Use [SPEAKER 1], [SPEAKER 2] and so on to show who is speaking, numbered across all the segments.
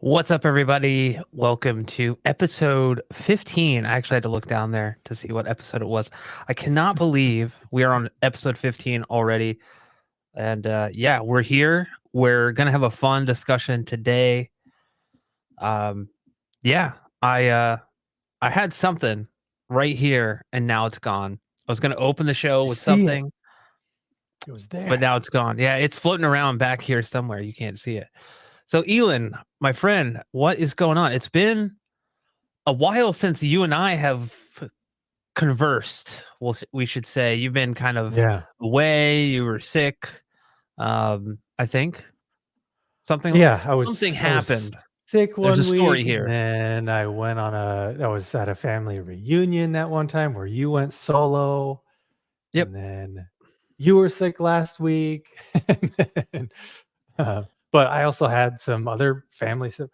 [SPEAKER 1] What's up, everybody? Welcome to episode 15. I actually had to look down there to see what episode it was. I cannot believe we are on episode 15 already. And yeah, we're here. We're going to have a fun discussion today. Um, yeah, I had something right here and now it's gone. I was going to open the show with
[SPEAKER 2] See it.
[SPEAKER 1] something,
[SPEAKER 2] It was there.
[SPEAKER 1] but now it's gone. Yeah, it's floating around back here somewhere. You can't see it. So, Elon, my friend, what is going on? It's been a while since you and I have conversed. We should say you've been kind of away. You were sick. I think something
[SPEAKER 2] I was
[SPEAKER 1] happened.
[SPEAKER 2] sick
[SPEAKER 1] There's a
[SPEAKER 2] one
[SPEAKER 1] story
[SPEAKER 2] week,
[SPEAKER 1] here.
[SPEAKER 2] and then I was at a family reunion that one time where you went solo.
[SPEAKER 1] Yep.
[SPEAKER 2] And then you were sick last week. And but I also had some other family stuff.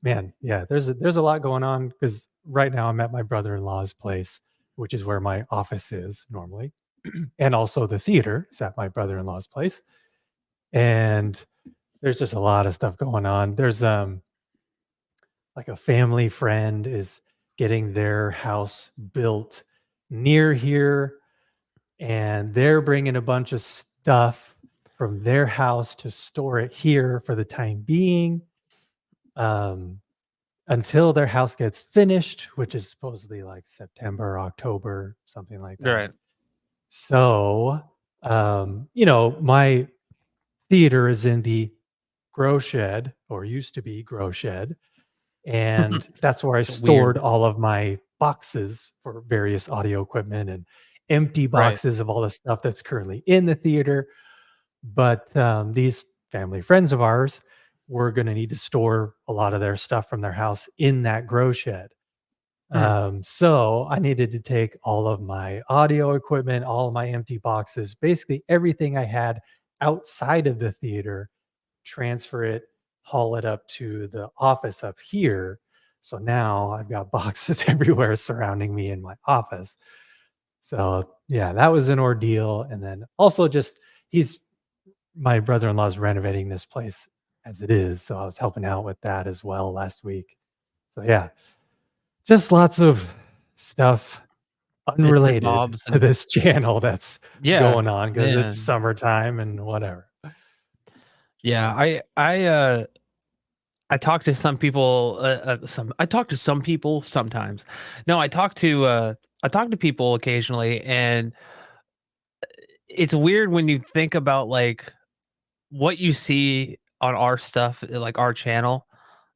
[SPEAKER 2] Man, yeah, there's a lot going on because right now I'm at my brother-in-law's place, which is where my office is normally. And also the theater is at my brother-in-law's place. And there's just a lot of stuff going on. There's like a family friend is getting their house built near here, and they're bringing a bunch of stuff from their house to store it here for the time being, until their house gets finished, which is supposedly like September, October, something like that.
[SPEAKER 1] Right.
[SPEAKER 2] So, my theater is in the grow shed, or used to be grow shed. And that's where I stored all of my boxes for various audio equipment and empty boxes of all the stuff that's currently in the theater. But these family friends of ours were going to need to store a lot of their stuff from their house in that grow shed. So I needed to take all of my audio equipment, all of my empty boxes, basically everything I had outside of the theater, transfer it, haul it up to the office up here. So now I've got boxes everywhere surrounding me in my office. So yeah, that was an ordeal. And then also just my brother-in-law's renovating this place as it is. So I was helping out with that as well last week. So yeah, just lots of stuff unrelated to this channel that's going on because it's summertime and whatever.
[SPEAKER 1] Yeah, I talk to some people. I talk to some people sometimes. No, I talk to people occasionally, and it's weird when you think about like what you see on our stuff, like our channel,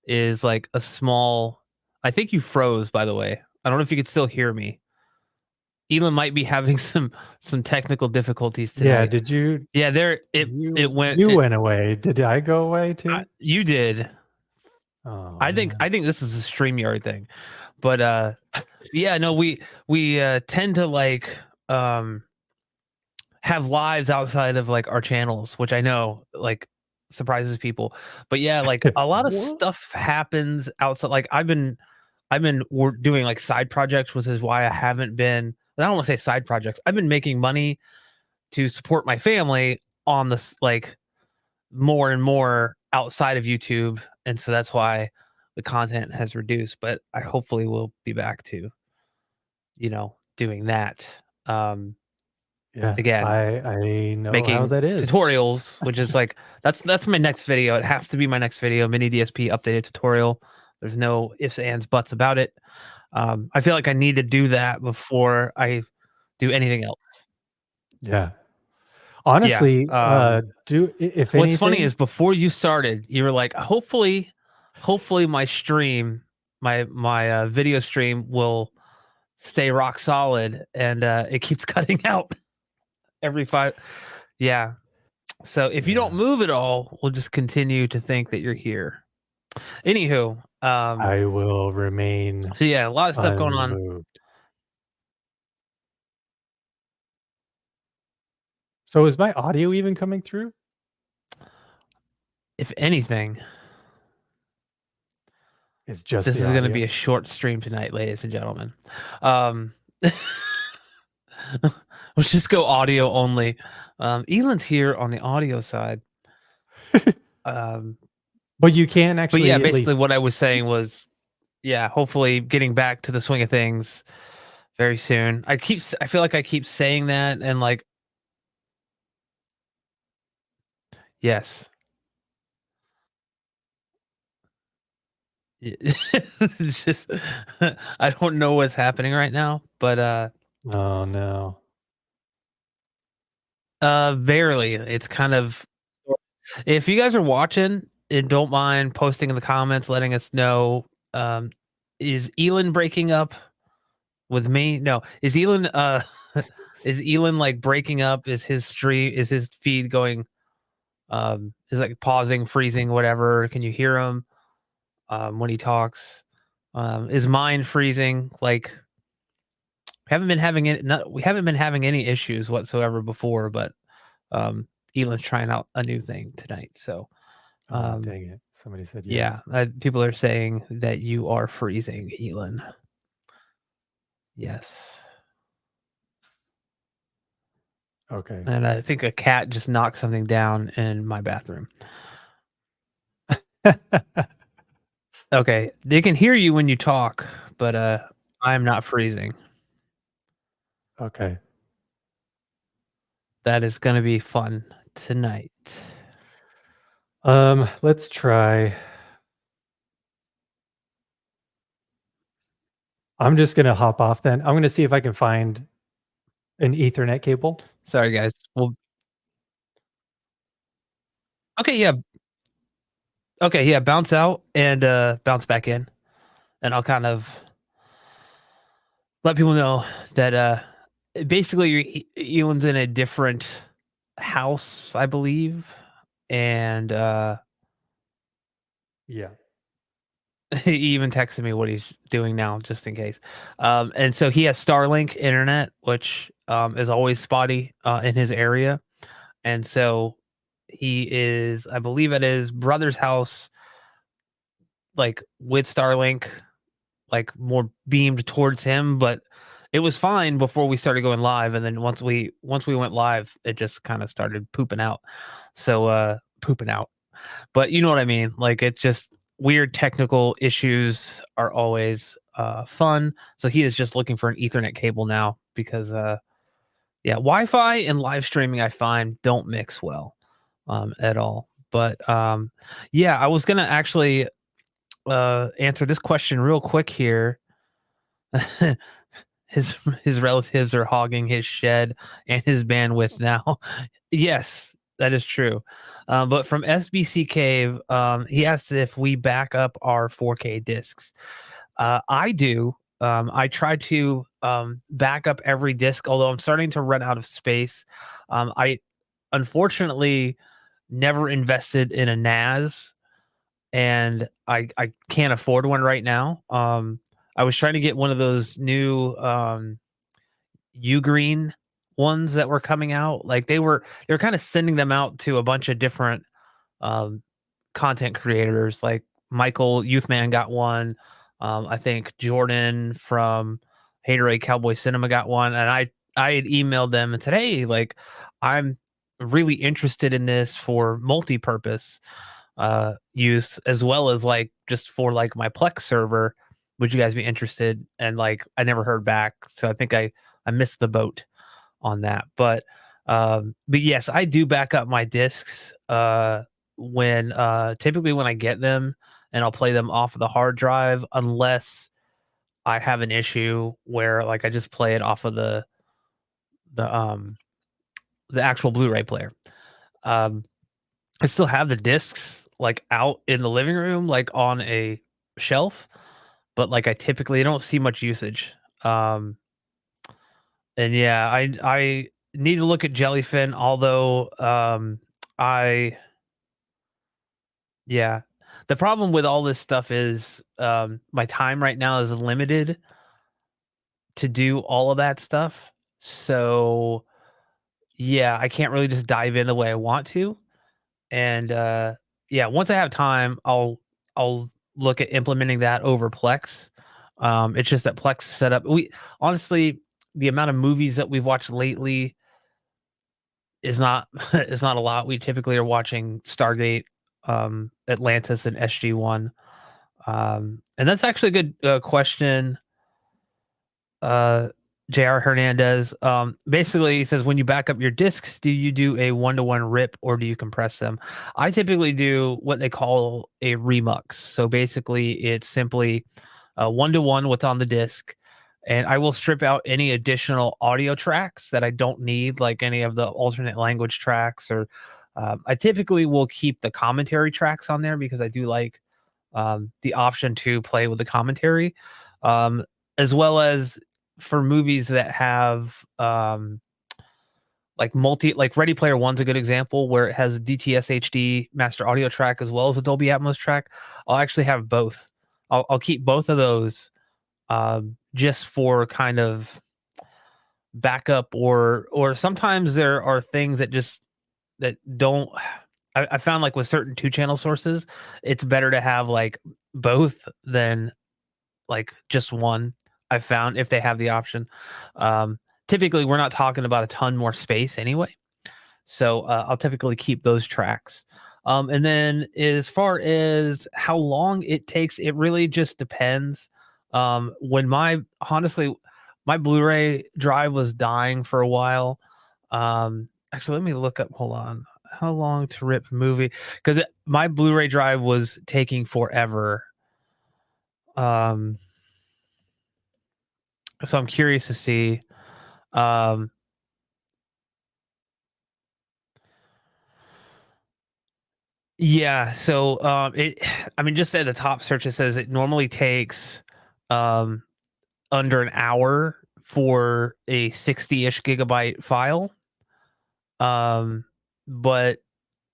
[SPEAKER 1] is like a small. I think you froze, by the way. I don't know if you could still hear me. Elon might be having some technical difficulties tonight.
[SPEAKER 2] Yeah, did you?
[SPEAKER 1] Yeah, it went.
[SPEAKER 2] You went away. Did I go away too?
[SPEAKER 1] You did.
[SPEAKER 2] Oh,
[SPEAKER 1] I think this is a StreamYard thing, but yeah, no, we tend to like have lives outside of like our channels, which I know like surprises people. But yeah, like a lot of stuff happens outside. Like I've been doing like side projects, which is why I haven't been. I don't want to say side projects. I've been making money to support my family on this, like more and more outside of YouTube, and so that's why the content has reduced. But I hopefully will be back to, doing that.
[SPEAKER 2] Yeah,
[SPEAKER 1] again,
[SPEAKER 2] I know
[SPEAKER 1] making
[SPEAKER 2] how that is.
[SPEAKER 1] tutorials, which is like that's my next video. It has to be my next video, mini DSP updated tutorial. There's no ifs, ands, buts about it. I feel like I need to do that before I do anything else.
[SPEAKER 2] Yeah. Honestly, if
[SPEAKER 1] what's funny is before you started, you were like, hopefully my stream, my video stream will stay rock solid, and it keeps cutting out every 5. Yeah. So if you don't move at all, we'll just continue to think that you're here. Anywho,
[SPEAKER 2] I will remain.
[SPEAKER 1] So yeah, a lot of stuff going on.
[SPEAKER 2] So is my audio even coming through?
[SPEAKER 1] If anything,
[SPEAKER 2] it's just
[SPEAKER 1] this is going to be a short stream tonight, ladies and gentlemen. Let's just go audio only. Elon's here on the audio side.
[SPEAKER 2] But you can
[SPEAKER 1] But yeah,
[SPEAKER 2] actually at
[SPEAKER 1] basically
[SPEAKER 2] least
[SPEAKER 1] what I was saying was, yeah, hopefully getting back to the swing of things very soon. I feel like I keep saying that and like, yes. It's just I don't know what's happening right now, but
[SPEAKER 2] oh, no.
[SPEAKER 1] barely. It's kind of, if you guys are watching and don't mind posting in the comments, letting us know, um, is Elon breaking up with me? No. Is Elon is Elon like breaking up? Is his feed going is like pausing, freezing, whatever? Can you hear him when he talks? Is mine freezing? Like, we haven't been having any issues whatsoever before, but Elon's trying out a new thing tonight. So
[SPEAKER 2] Oh,
[SPEAKER 1] um
[SPEAKER 2] dang it. Somebody said
[SPEAKER 1] yeah,
[SPEAKER 2] yes.
[SPEAKER 1] people are saying that you are freezing, Elon. Yes.
[SPEAKER 2] Okay.
[SPEAKER 1] And I think a cat just knocked something down in my bathroom. Okay, they can hear you when you talk, but I'm not freezing.
[SPEAKER 2] Okay.
[SPEAKER 1] That is going to be fun tonight.
[SPEAKER 2] Let's try. I'm just gonna hop off then. I'm gonna see if I can find an Ethernet cable.
[SPEAKER 1] Sorry guys. Well, okay, yeah. Okay, yeah, bounce out and bounce back in, and I'll kind of let people know that basically Elon's in a different house, I believe, and
[SPEAKER 2] Yeah.
[SPEAKER 1] he even texted me what he's doing now, just in case. And so he has Starlink internet, which is always spotty in his area, and so he is, I believe, at his brother's house, like with Starlink, like more beamed towards him, but it was fine before we started going live, and then once we went live, it just kind of started pooping out. So pooping out. But you know what I mean? Like, it's just weird technical issues are always fun. So he is just looking for an Ethernet cable now because yeah, Wi-Fi and live streaming I find don't mix well at all. But yeah, I was gonna actually answer this question real quick here. His relatives are hogging his shed and his bandwidth now. Yes, that is true. But from SBC Cave, he asked if we back up our 4K discs. I do. I try to back up every disc, although I'm starting to run out of space. I unfortunately never invested in a NAS, and I can't afford one right now. I was trying to get one of those new Ugreen ones that were coming out. Like, they were kind of sending them out to a bunch of different um, content creators. Like Michael Youthman got one. I think Jordan from Haterade Cowboy Cinema got one, and I had emailed them and said, "Hey, like, I'm really interested in this for multi-purpose use, as well as like just for like my Plex server. Would you guys be interested?" And like, I never heard back, so I think I missed the boat on that. But yes, I do back up my discs when typically when I get them, and I'll play them off of the hard drive unless I have an issue where like I just play it off of the um the actual Blu-ray player. Um I still have the discs like out in the living room, like on a shelf, but like I typically don't see much usage. Um and yeah, I need to look at Jellyfin, although I yeah. The problem with all this stuff is my time right now is limited to do all of that stuff. So yeah, I can't really just dive in the way I want to. And yeah, once I have time, I'll look at implementing that over Plex. It's just that Plex setup. We honestly, the amount of movies that we've watched lately is not is not a lot. We typically are watching Stargate Atlantis and SG1. And that's actually a good question. uh JR Hernandez. Basically he says, when you back up your discs, do you do a one-to-one rip or do you compress them? I typically do what they call a remux. So basically it's simply one-to-one what's on the disc, and I will strip out any additional audio tracks that I don't need, like any of the alternate language tracks, or I typically will keep the commentary tracks on there because I do like the option to play with the commentary, um, as well as for movies that have like Ready Player One's a good example where it has a DTS HD master audio track as well as a Dolby Atmos track. I'll actually have both. I'll keep both of those just for kind of backup, or sometimes there are things that just that don't. I found like with certain two channel sources, it's better to have like both than like just one. I found if they have the option. Um, Typically, we're not talking about a ton more space anyway, so I'll typically keep those tracks. And then as far as how long it takes, it really just depends. When my honestly, my Blu-ray drive was dying for a while. Actually, let me look up. Hold on. How long to rip movie? Because my Blu-ray drive was taking forever. Um, so I'm curious to see. Um, Yeah, so, it I mean, just at the top search, it says it normally takes, um, under an hour for a 60-ish gigabyte file, um, but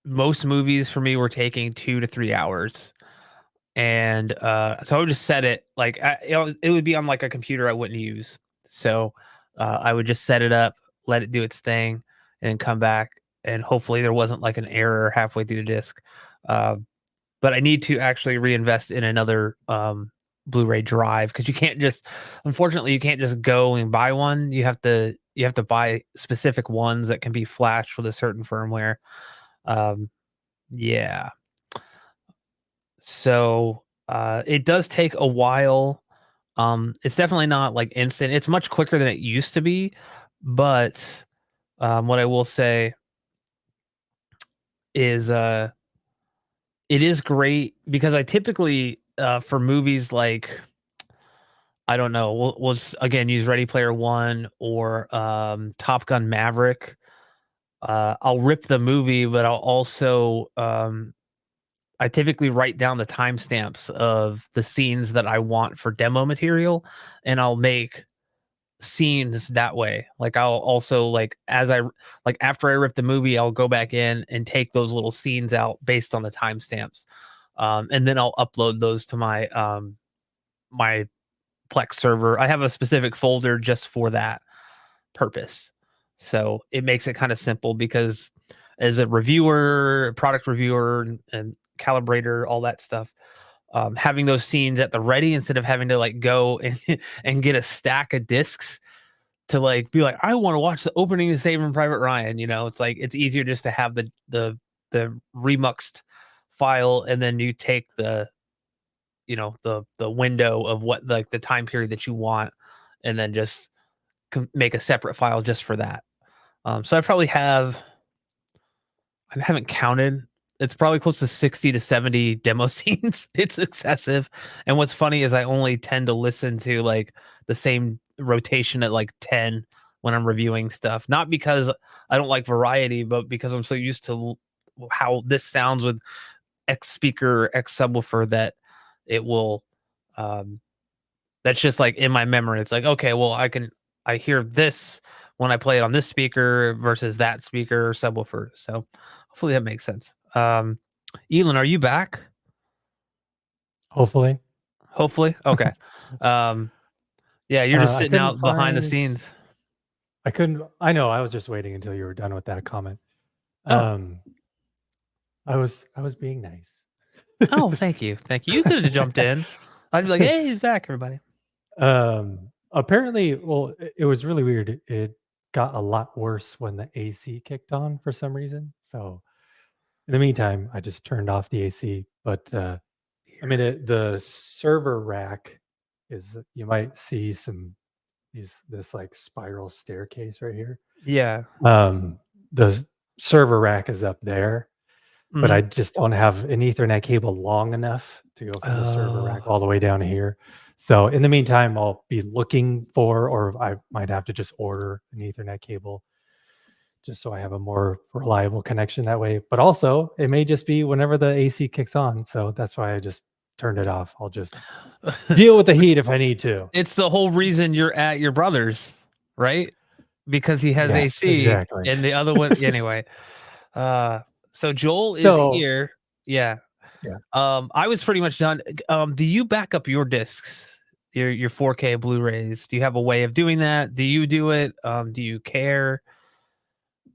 [SPEAKER 1] most movies for me were taking 2 to 3 hours, and, so I would just set it, like, it would be on, like, a computer I wouldn't use, so, I would just set it up, let it do its thing, and come back, and hopefully there wasn't, like, an error halfway through the disc. But I need to actually reinvest in another Blu-ray drive because you can't just, unfortunately, you can't just go and buy one. You have to buy specific ones that can be flashed with a certain firmware. Um, yeah. So it does take a while. It's definitely not like instant. It's much quicker than it used to be, but what I will say is it is great because I typically for movies like, I don't know. We'll again use Ready Player One or Top Gun Maverick. I'll rip the movie, but I'll also I typically write down the timestamps of the scenes that I want for demo material, and I'll make scenes that way. Like I'll also like after I rip the movie, I'll go back in and take those little scenes out based on the timestamps, and then I'll upload those to my Plex server. I have a specific folder just for that purpose. So it makes it kind of simple because as a reviewer, product reviewer, and calibrator, all that stuff, having those scenes at the ready instead of having to like go and, and get a stack of discs to like be like, I want to watch the opening of Saving Private Ryan. It's like it's easier just to have the remuxed file, and then you take the window of what like the time period that you want, and then just make a separate file just for that. So I haven't counted. It's probably close to 60 to 70 demo scenes. It's excessive. And what's funny is I only tend to listen to like the same rotation at like 10 when I'm reviewing stuff. Not because I don't like variety, but because I'm so used to how this sounds with X speaker, X subwoofer, that it will um that's just like in my memory. It's like, okay, well, I hear this when I play it on this speaker versus that speaker or subwoofer. So hopefully that makes sense. Elon, are you back?
[SPEAKER 2] Hopefully.
[SPEAKER 1] Hopefully. Okay. Um, yeah, you're just
[SPEAKER 2] I
[SPEAKER 1] sitting
[SPEAKER 2] couldn't
[SPEAKER 1] out behind the
[SPEAKER 2] find
[SPEAKER 1] scenes.
[SPEAKER 2] I couldn't I know, I was just waiting until you were done with that comment.
[SPEAKER 1] Oh,
[SPEAKER 2] Um, I was being nice.
[SPEAKER 1] oh, thank you. Thank you. You could have jumped in. I'd be like, hey, he's back, everybody.
[SPEAKER 2] Apparently, well, it was really weird. It got a lot worse when the AC kicked on for some reason. So In the meantime, I just turned off the AC, but, I mean, the server rack is you might see this, like, spiral staircase right here.
[SPEAKER 1] Yeah.
[SPEAKER 2] Um, the server rack is up there, but I
[SPEAKER 1] Mhm.
[SPEAKER 2] just don't have an Ethernet cable long enough to go from the server rack
[SPEAKER 1] Oh.
[SPEAKER 2] all the way down to here. So, in the meantime, I'll be looking for or I might have to just order an Ethernet cable just so I have a more reliable connection that way. But also, it may just be whenever the AC kicks on. So that's why I just turned it off. I'll just deal with the
[SPEAKER 1] Which
[SPEAKER 2] heat if I need to.
[SPEAKER 1] it's the whole reason you're at your brother's, right? Because he has
[SPEAKER 2] Yes,
[SPEAKER 1] AC
[SPEAKER 2] exactly.
[SPEAKER 1] and the other one anyway. Uh, so Joel is
[SPEAKER 2] So,
[SPEAKER 1] here. Yeah.
[SPEAKER 2] yeah.
[SPEAKER 1] I was pretty much done. Do you back up your discs, your 4K Blu-rays? Do you have a way of doing that? Do you do it? Do you care?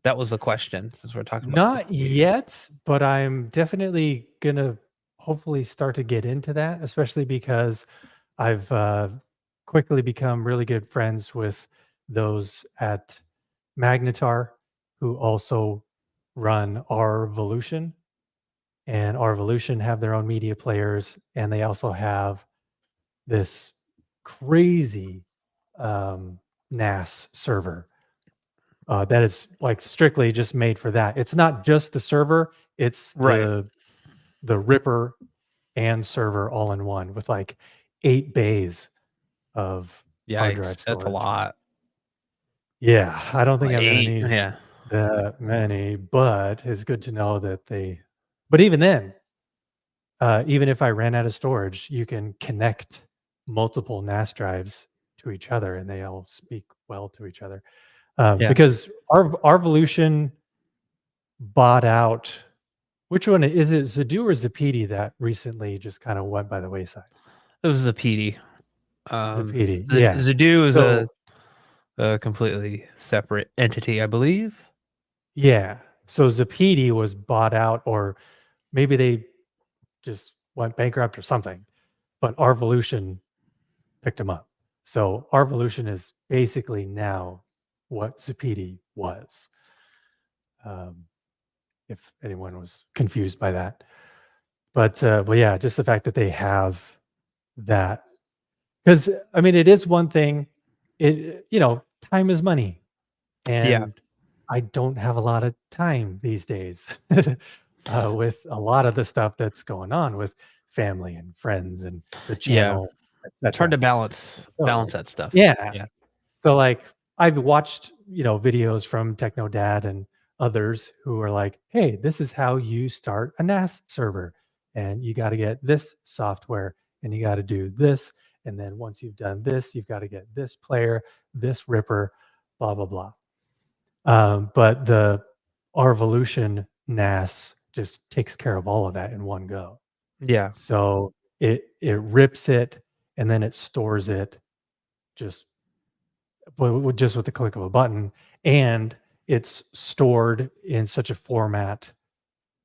[SPEAKER 1] That was the question since we're talking about
[SPEAKER 2] Not
[SPEAKER 1] physical media.
[SPEAKER 2] yet, but I'm definitely gonna hopefully start to get into that, especially because I've quickly become really good friends with those at Magnetar who also run our Volution, and our Volution have their own media players, and they also have this crazy NAS server that is like strictly just made for that. It's not just the server; it's
[SPEAKER 1] Right.
[SPEAKER 2] the Ripper and server all in one with like 8 bays of hard
[SPEAKER 1] Yikes,
[SPEAKER 2] drive
[SPEAKER 1] that's a
[SPEAKER 2] storage.
[SPEAKER 1] lot.
[SPEAKER 2] Yeah, I don't think I'm gonna
[SPEAKER 1] 8,
[SPEAKER 2] need
[SPEAKER 1] yeah.
[SPEAKER 2] that many, but it's good to know that they. But even then, even if I ran out of storage, you can connect multiple NAS drives to each other, and they all speak well to each other.
[SPEAKER 1] Yeah.
[SPEAKER 2] Because our Evolution bought out. Which one is it? Zadoo or Zapiti that recently just kind of went by the wayside?
[SPEAKER 1] It was a PD.
[SPEAKER 2] Zapiti,
[SPEAKER 1] The
[SPEAKER 2] yeah.
[SPEAKER 1] Zadoo is
[SPEAKER 2] So
[SPEAKER 1] a completely separate entity, I believe.
[SPEAKER 2] yeah, so Zapiti was bought out, or maybe they just went bankrupt or something. But Arvolution picked them up. So Arvolution is basically now what Zapiti was. Um, if anyone was confused by that, but yeah, just the fact that they have that, because I mean, it is one thing. Time is money,
[SPEAKER 1] Yeah.
[SPEAKER 2] and I don't have a lot of time these days with a lot of the stuff that's going on with family and friends and the
[SPEAKER 1] Yeah.
[SPEAKER 2] channel,
[SPEAKER 1] It's hard
[SPEAKER 2] etc.
[SPEAKER 1] to balance
[SPEAKER 2] So
[SPEAKER 1] that stuff.
[SPEAKER 2] yeah,
[SPEAKER 1] Yeah.
[SPEAKER 2] so like I've watched videos from Techno Dad and others who are like, "Hey, this is how you start a NAS server, and you got to get this software, and you got to do this, and then once you've done this, you've got to get this player, this Ripper, blah blah blah." But the Arvolution NAS just takes care of all of that in one go.
[SPEAKER 1] Yeah.
[SPEAKER 2] So it rips it and then it stores it just just with the click of a button, and it's stored in such a format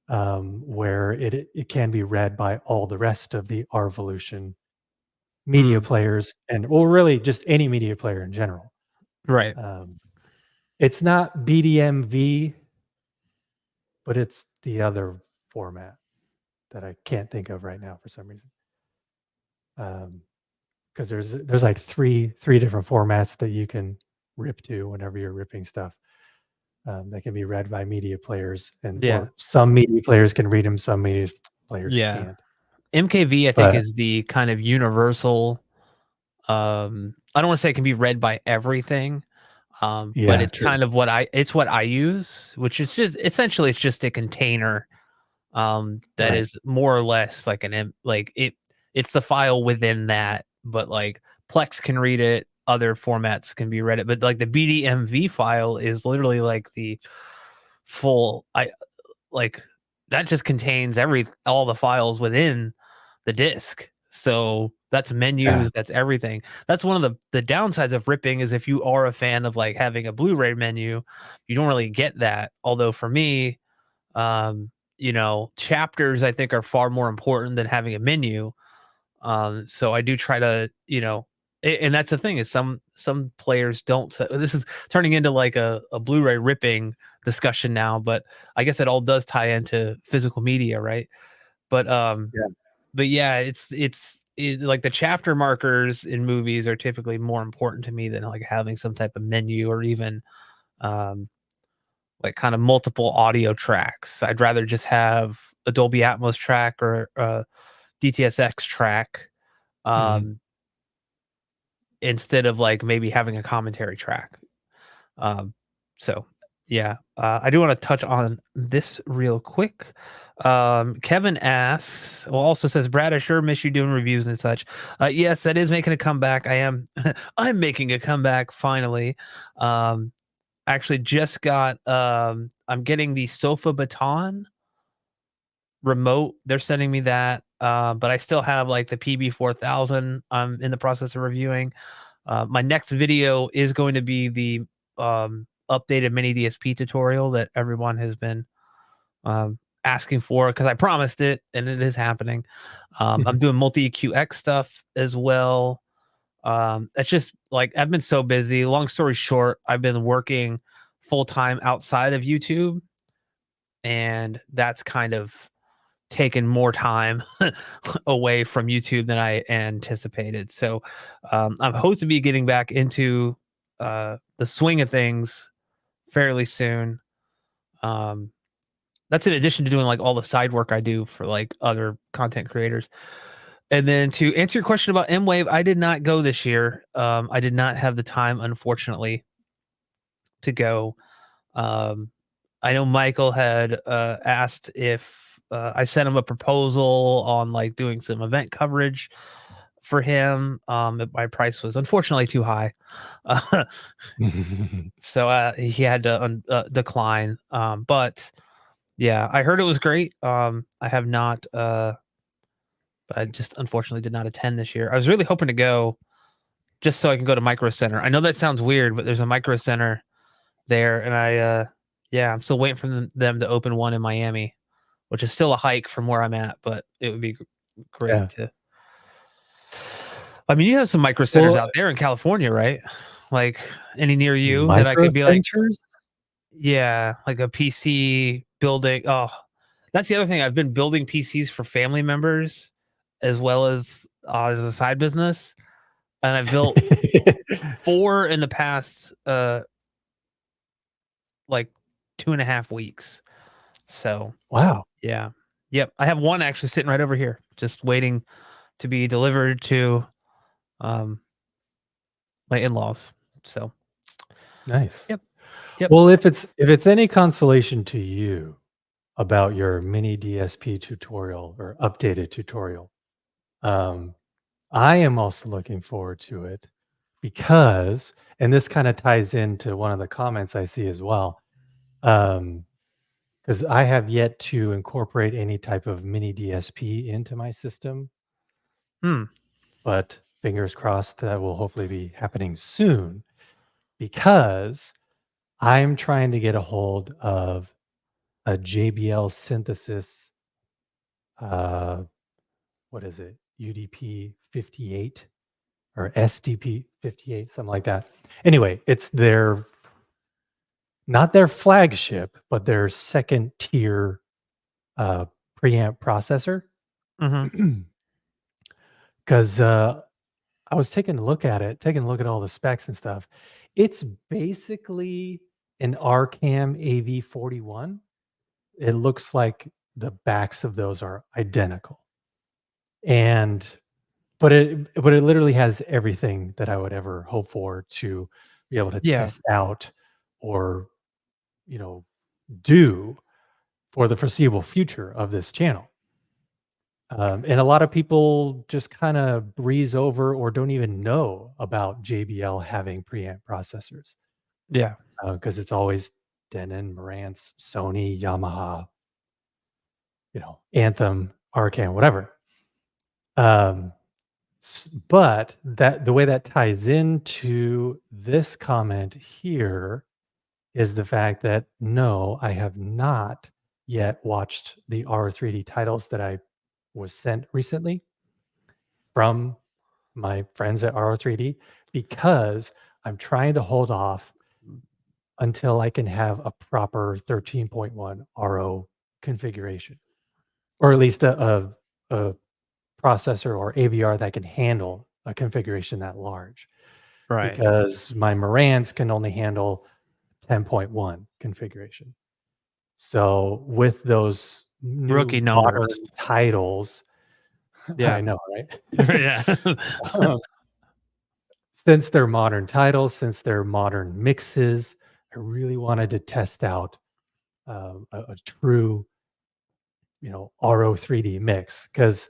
[SPEAKER 2] where it can be read by all the rest of the Arvolution media
[SPEAKER 1] Mm,
[SPEAKER 2] players, and well, really just any media player in general.
[SPEAKER 1] right.
[SPEAKER 2] Um, it's not BDMV, but it's the other format that I can't think of right now for some reason. Because there's like three different formats that you can rip to whenever you're ripping stuff. That can be read by media players, and
[SPEAKER 1] Yeah.
[SPEAKER 2] or some media players can read them, some media players
[SPEAKER 1] Yeah.
[SPEAKER 2] can't.
[SPEAKER 1] MKV, I think,
[SPEAKER 2] But
[SPEAKER 1] is the kind of universal, I don't wanna say it can be read by everything, but
[SPEAKER 2] yeah,
[SPEAKER 1] it's
[SPEAKER 2] true.
[SPEAKER 1] kind of what I use, which is just essentially, it's just a container, that
[SPEAKER 2] Right.
[SPEAKER 1] is more or less like it's the file within that, but, like, Plex can read it, other formats can be read it, but, like, the BDMV file is literally, like, the full like, that just contains all the files within the disk. So that's
[SPEAKER 2] Yeah.
[SPEAKER 1] menus, that's everything. That's one of the downsides of ripping is if you are a fan of like having a Blu-ray menu, you don't really get that. Although for me, chapters I think are far more important than having a menu. So I do try to, and that's the thing is some players don't. So this is turning into like a Blu-ray ripping discussion now, but I guess it all does tie into physical media, right? But
[SPEAKER 2] Yeah.
[SPEAKER 1] but yeah, like the chapter markers in movies are typically more important to me than like having some type of menu or even um like kind of multiple audio tracks. I'd rather just have a Dolby Atmos track or a DTSX track
[SPEAKER 2] Mhm.
[SPEAKER 1] um instead of like maybe having a commentary track. Um, so yeah, I do want to touch on this real quick. Kevin asks, well, also says, Brad, I sure miss you doing reviews and such. Yes, that is making a comeback. I am, I'm making a comeback finally. Actually, just got, I'm getting the Sofa Baton remote. They're sending me that, but I still have like the PB4000. I'm in the process of reviewing. My next video is going to be the updated mini DSP tutorial that everyone has been asking for because I promised it and it is happening. I'm doing multi EQX stuff as well. It's just like I've been so busy. Long story short, I've been working full time outside of YouTube, and that's kind of taken more time away from YouTube than I anticipated. So I'm hoping to be getting back into the swing of things fairly soon. Um, that's in addition to doing like all the side work I do for like other content creators. And then to answer your question about M Wave, I did not go this year. I did not have the time, unfortunately, to go. Um, I know Michael had asked if I sent him a proposal on like doing some event coverage for him. My price was unfortunately too high, uh, so he had to decline. But yeah, I heard it was great. I have not, but I just unfortunately did not attend this year. I was really hoping to go just so I can go to Micro Center. I know that sounds weird, but there's a Micro Center there, and yeah, I'm still waiting for them to open one in Miami, which is still a hike from where I'm at, but it would be great
[SPEAKER 2] Yeah.
[SPEAKER 1] to. I mean, you have some micro centers
[SPEAKER 2] Well,
[SPEAKER 1] out there in California, right? Like any near you that I
[SPEAKER 2] micro
[SPEAKER 1] could be like,
[SPEAKER 2] centers?
[SPEAKER 1] yeah, like a PC building. Oh, that's the other thing. I've been building PCs for family members as well as a side business, and I've built four in the past like 2.5 weeks. So
[SPEAKER 2] Wow,
[SPEAKER 1] yeah. Yep. I have one actually sitting right over here, just waiting to be delivered to um my in-laws. So
[SPEAKER 2] nice.
[SPEAKER 1] yep. Yep.
[SPEAKER 2] Well, if it's any consolation to you about your mini DSP tutorial or updated tutorial, um, I am also looking forward to it because, and this kind of ties into one of the comments I see as well, because I have yet to incorporate any type of mini DSP into my system,
[SPEAKER 1] Hmm.
[SPEAKER 2] but fingers crossed that will hopefully be happening soon because I'm trying to get a hold of a JBL synthesis, uh, what is it? UDP 58 or SDP 58, something like that. Anyway, it's their not their flagship, but their second tier preamp processor.
[SPEAKER 1] Mhm.
[SPEAKER 2] Because I was taking a look at it, taking a look at all the specs and stuff. It's basically an RCAM AV41. It looks like the backs of those are identical. And but it literally has everything that I would ever hope for to be able to
[SPEAKER 1] Yeah.
[SPEAKER 2] test out or, you know, do for the foreseeable future of this channel. And a lot of people just kind of breeze over or don't even know about JBL having preamp processors
[SPEAKER 1] Yeah.
[SPEAKER 2] because it's always Denon, Marantz, Sony, Yamaha, Anthem, Arcan, whatever. Um, but that the way that ties into this comment here is the fact that no, I have not yet watched the R3D titles that I was sent recently from my friends at R3D because I'm trying to hold off until I can have a proper 13.1 RO configuration, or at least a processor or AVR that can handle a configuration that large,
[SPEAKER 1] Right.
[SPEAKER 2] because my Marantz can only handle 10.1 configuration. So with those
[SPEAKER 1] Rookie
[SPEAKER 2] new
[SPEAKER 1] numbers.
[SPEAKER 2] modern titles, I
[SPEAKER 1] Yeah.
[SPEAKER 2] know, right?
[SPEAKER 1] Yeah.
[SPEAKER 2] Um, since they're modern titles, since they're modern mixes, I really wanted to test out a true, RO3D mix, because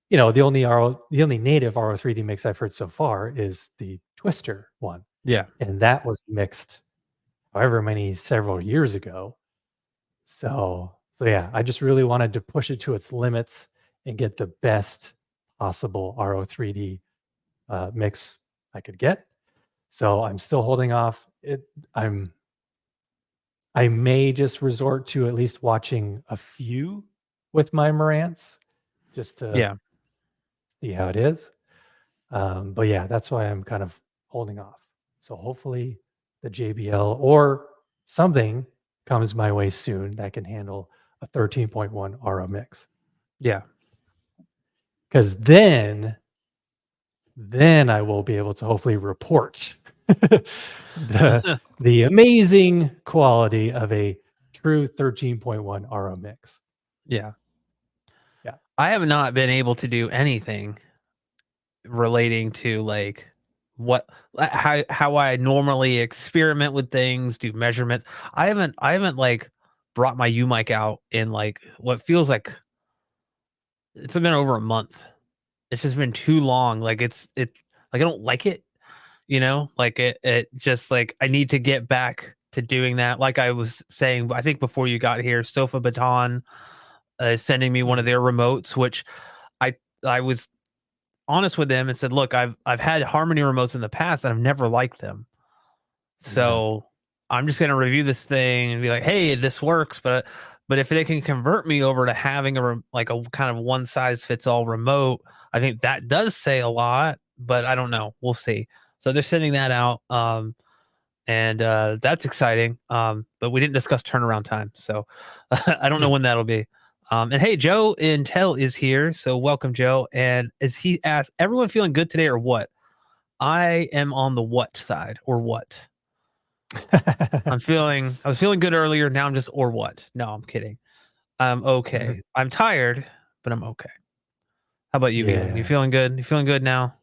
[SPEAKER 2] the only native RO3D mix I've heard so far is the Twister one,
[SPEAKER 1] Yeah.
[SPEAKER 2] and that was mixed however many several years ago. So yeah, I just really wanted to push it to its limits and get the best possible RO3D mix I could get. So I'm still holding off. I'm I may just resort to at least watching a few with my Marantz just to
[SPEAKER 1] Yeah.
[SPEAKER 2] see how it is. But yeah, that's why I'm kind of holding off. So hopefully the JBL or something comes my way soon that can handle a 13.1 RO mix.
[SPEAKER 1] Yeah.
[SPEAKER 2] Because then I will be able to hopefully report the the amazing quality of a true 13.1 RO mix.
[SPEAKER 1] Yeah.
[SPEAKER 2] Yeah.
[SPEAKER 1] I have not been able to do anything relating to like how I normally experiment with things, do measurements. I haven't like brought my U mic out in like what feels like it's been over a month. It's just been too long. Like it like I don't like it, like it just like I need to get back to doing that. Like I was saying, I think before you got here, Sofa Baton is sending me one of
[SPEAKER 2] Mhm.
[SPEAKER 1] their remotes, which I I was honest with them and said, "Look, I've had Harmony remotes in the past and I've never liked them.
[SPEAKER 2] Yeah.
[SPEAKER 1] So I'm just gonna review this thing and be like, hey, this works, but if they can convert me over to having like a kind of one size fits all remote, I think that does say a lot, but I don't know. We'll see. So they're sending that out. And that's exciting. But we didn't discuss turnaround time, so I don't know
[SPEAKER 2] Yeah.
[SPEAKER 1] when that'll be. And hey, Joe Intel is here, so welcome, Joe. And as he asked, everyone feeling good today or what? I am on the what side or what? I was feeling good earlier. Now I'm just or what? No, I'm kidding. I'm okay. I'm tired, but I'm okay. How about you, Beelan? You
[SPEAKER 2] Yeah.
[SPEAKER 1] feeling good? You feeling good now?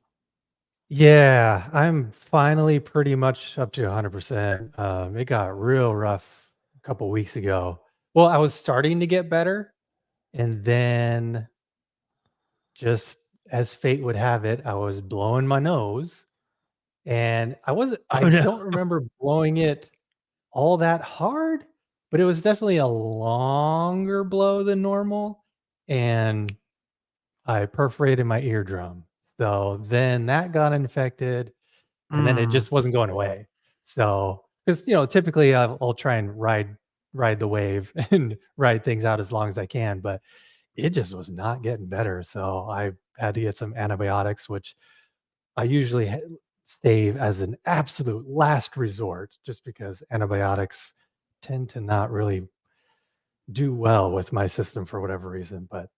[SPEAKER 2] Yeah, I'm finally pretty much up to 100%. It got real rough a couple weeks ago. Well, I was starting to get better, and then just as fate would have it, I was blowing my nose, and I
[SPEAKER 1] Oh no.
[SPEAKER 2] don't remember blowing it all that hard, but it was definitely a longer blow than normal, and I perforated my eardrum. So then that got infected, and then it
[SPEAKER 1] Mm,
[SPEAKER 2] just wasn't going away. So, because typically I'll try and ride the wave and ride things out as long as I can, but it just was not getting better. So I had to get some antibiotics, which I usually save as an absolute last resort, just because antibiotics tend to not really do well with my system for whatever reason. But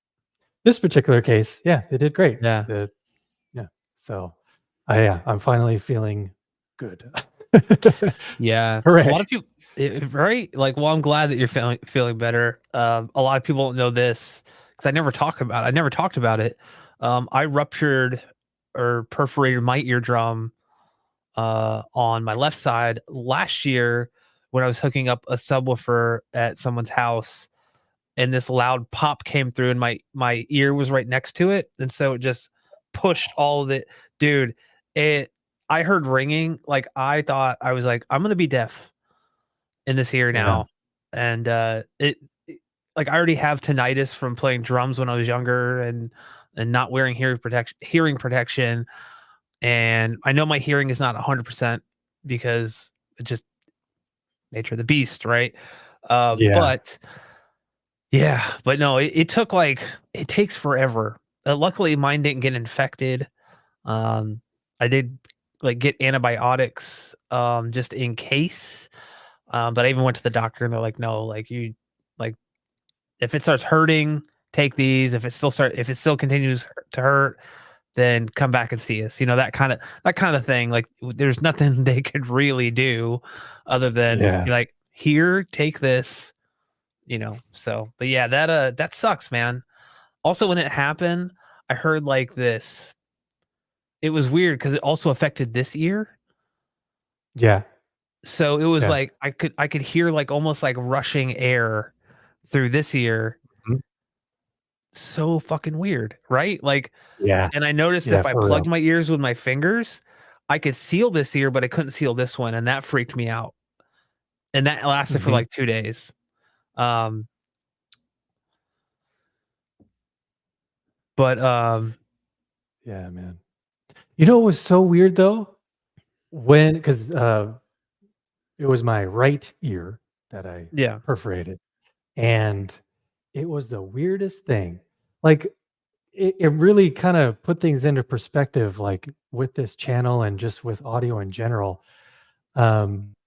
[SPEAKER 2] this particular case, yeah, they did great.
[SPEAKER 1] yeah.
[SPEAKER 2] Yeah. So, yeah, I'm finally feeling good.
[SPEAKER 1] Yeah, a
[SPEAKER 2] Hooray.
[SPEAKER 1] lot of people, right? Like, well, I'm glad that you're feeling better. A lot of people don't know this because I never talked about it. I ruptured or perforated my eardrum on my left side last year when I was hooking up a subwoofer at someone's house, and this loud pop came through, and my ear was right next to it, and so it just pushed all of it, dude. It I heard ringing, like I thought I was like, I'm gonna be deaf in this ear
[SPEAKER 2] Yeah.
[SPEAKER 1] now. And like I already have tinnitus from playing drums when I was younger and not wearing hearing protection. And I know my hearing is not 100% because it's just nature of the beast, right?
[SPEAKER 2] Yeah.
[SPEAKER 1] But yeah, but no, it took like it takes forever. Luckily, mine didn't get infected. I did like get antibiotics just in case. But I even went to the doctor and they're like, no, like like if it starts hurting, take these. If it still continues to hurt, then come back and see us. That kind of thing. Like there's nothing they could really do other than
[SPEAKER 2] Yeah.
[SPEAKER 1] be like, here, take this. So but yeah, that sucks, man. Also, when it happened, I heard like this. It was weird because it also affected this ear.
[SPEAKER 2] Yeah.
[SPEAKER 1] So it was
[SPEAKER 2] Yeah.
[SPEAKER 1] like I could hear like almost like rushing air through this ear.
[SPEAKER 2] Mhm.
[SPEAKER 1] So fucking weird, right? Like,
[SPEAKER 2] Yeah.
[SPEAKER 1] and I noticed
[SPEAKER 2] Yeah,
[SPEAKER 1] if I
[SPEAKER 2] for real.
[SPEAKER 1] plugged my ears with my fingers, I could seal this ear, but I couldn't seal this one, and that freaked me out. And that lasted for
[SPEAKER 2] Mhm.
[SPEAKER 1] like 2 days. Um, but
[SPEAKER 2] Yeah, man. You know what was so weird though? When 'cause, it was my right ear that I
[SPEAKER 1] yeah.
[SPEAKER 2] perforated, and it was the weirdest thing. Like, it really kinda put things into perspective, like, with this channel and just with audio in general,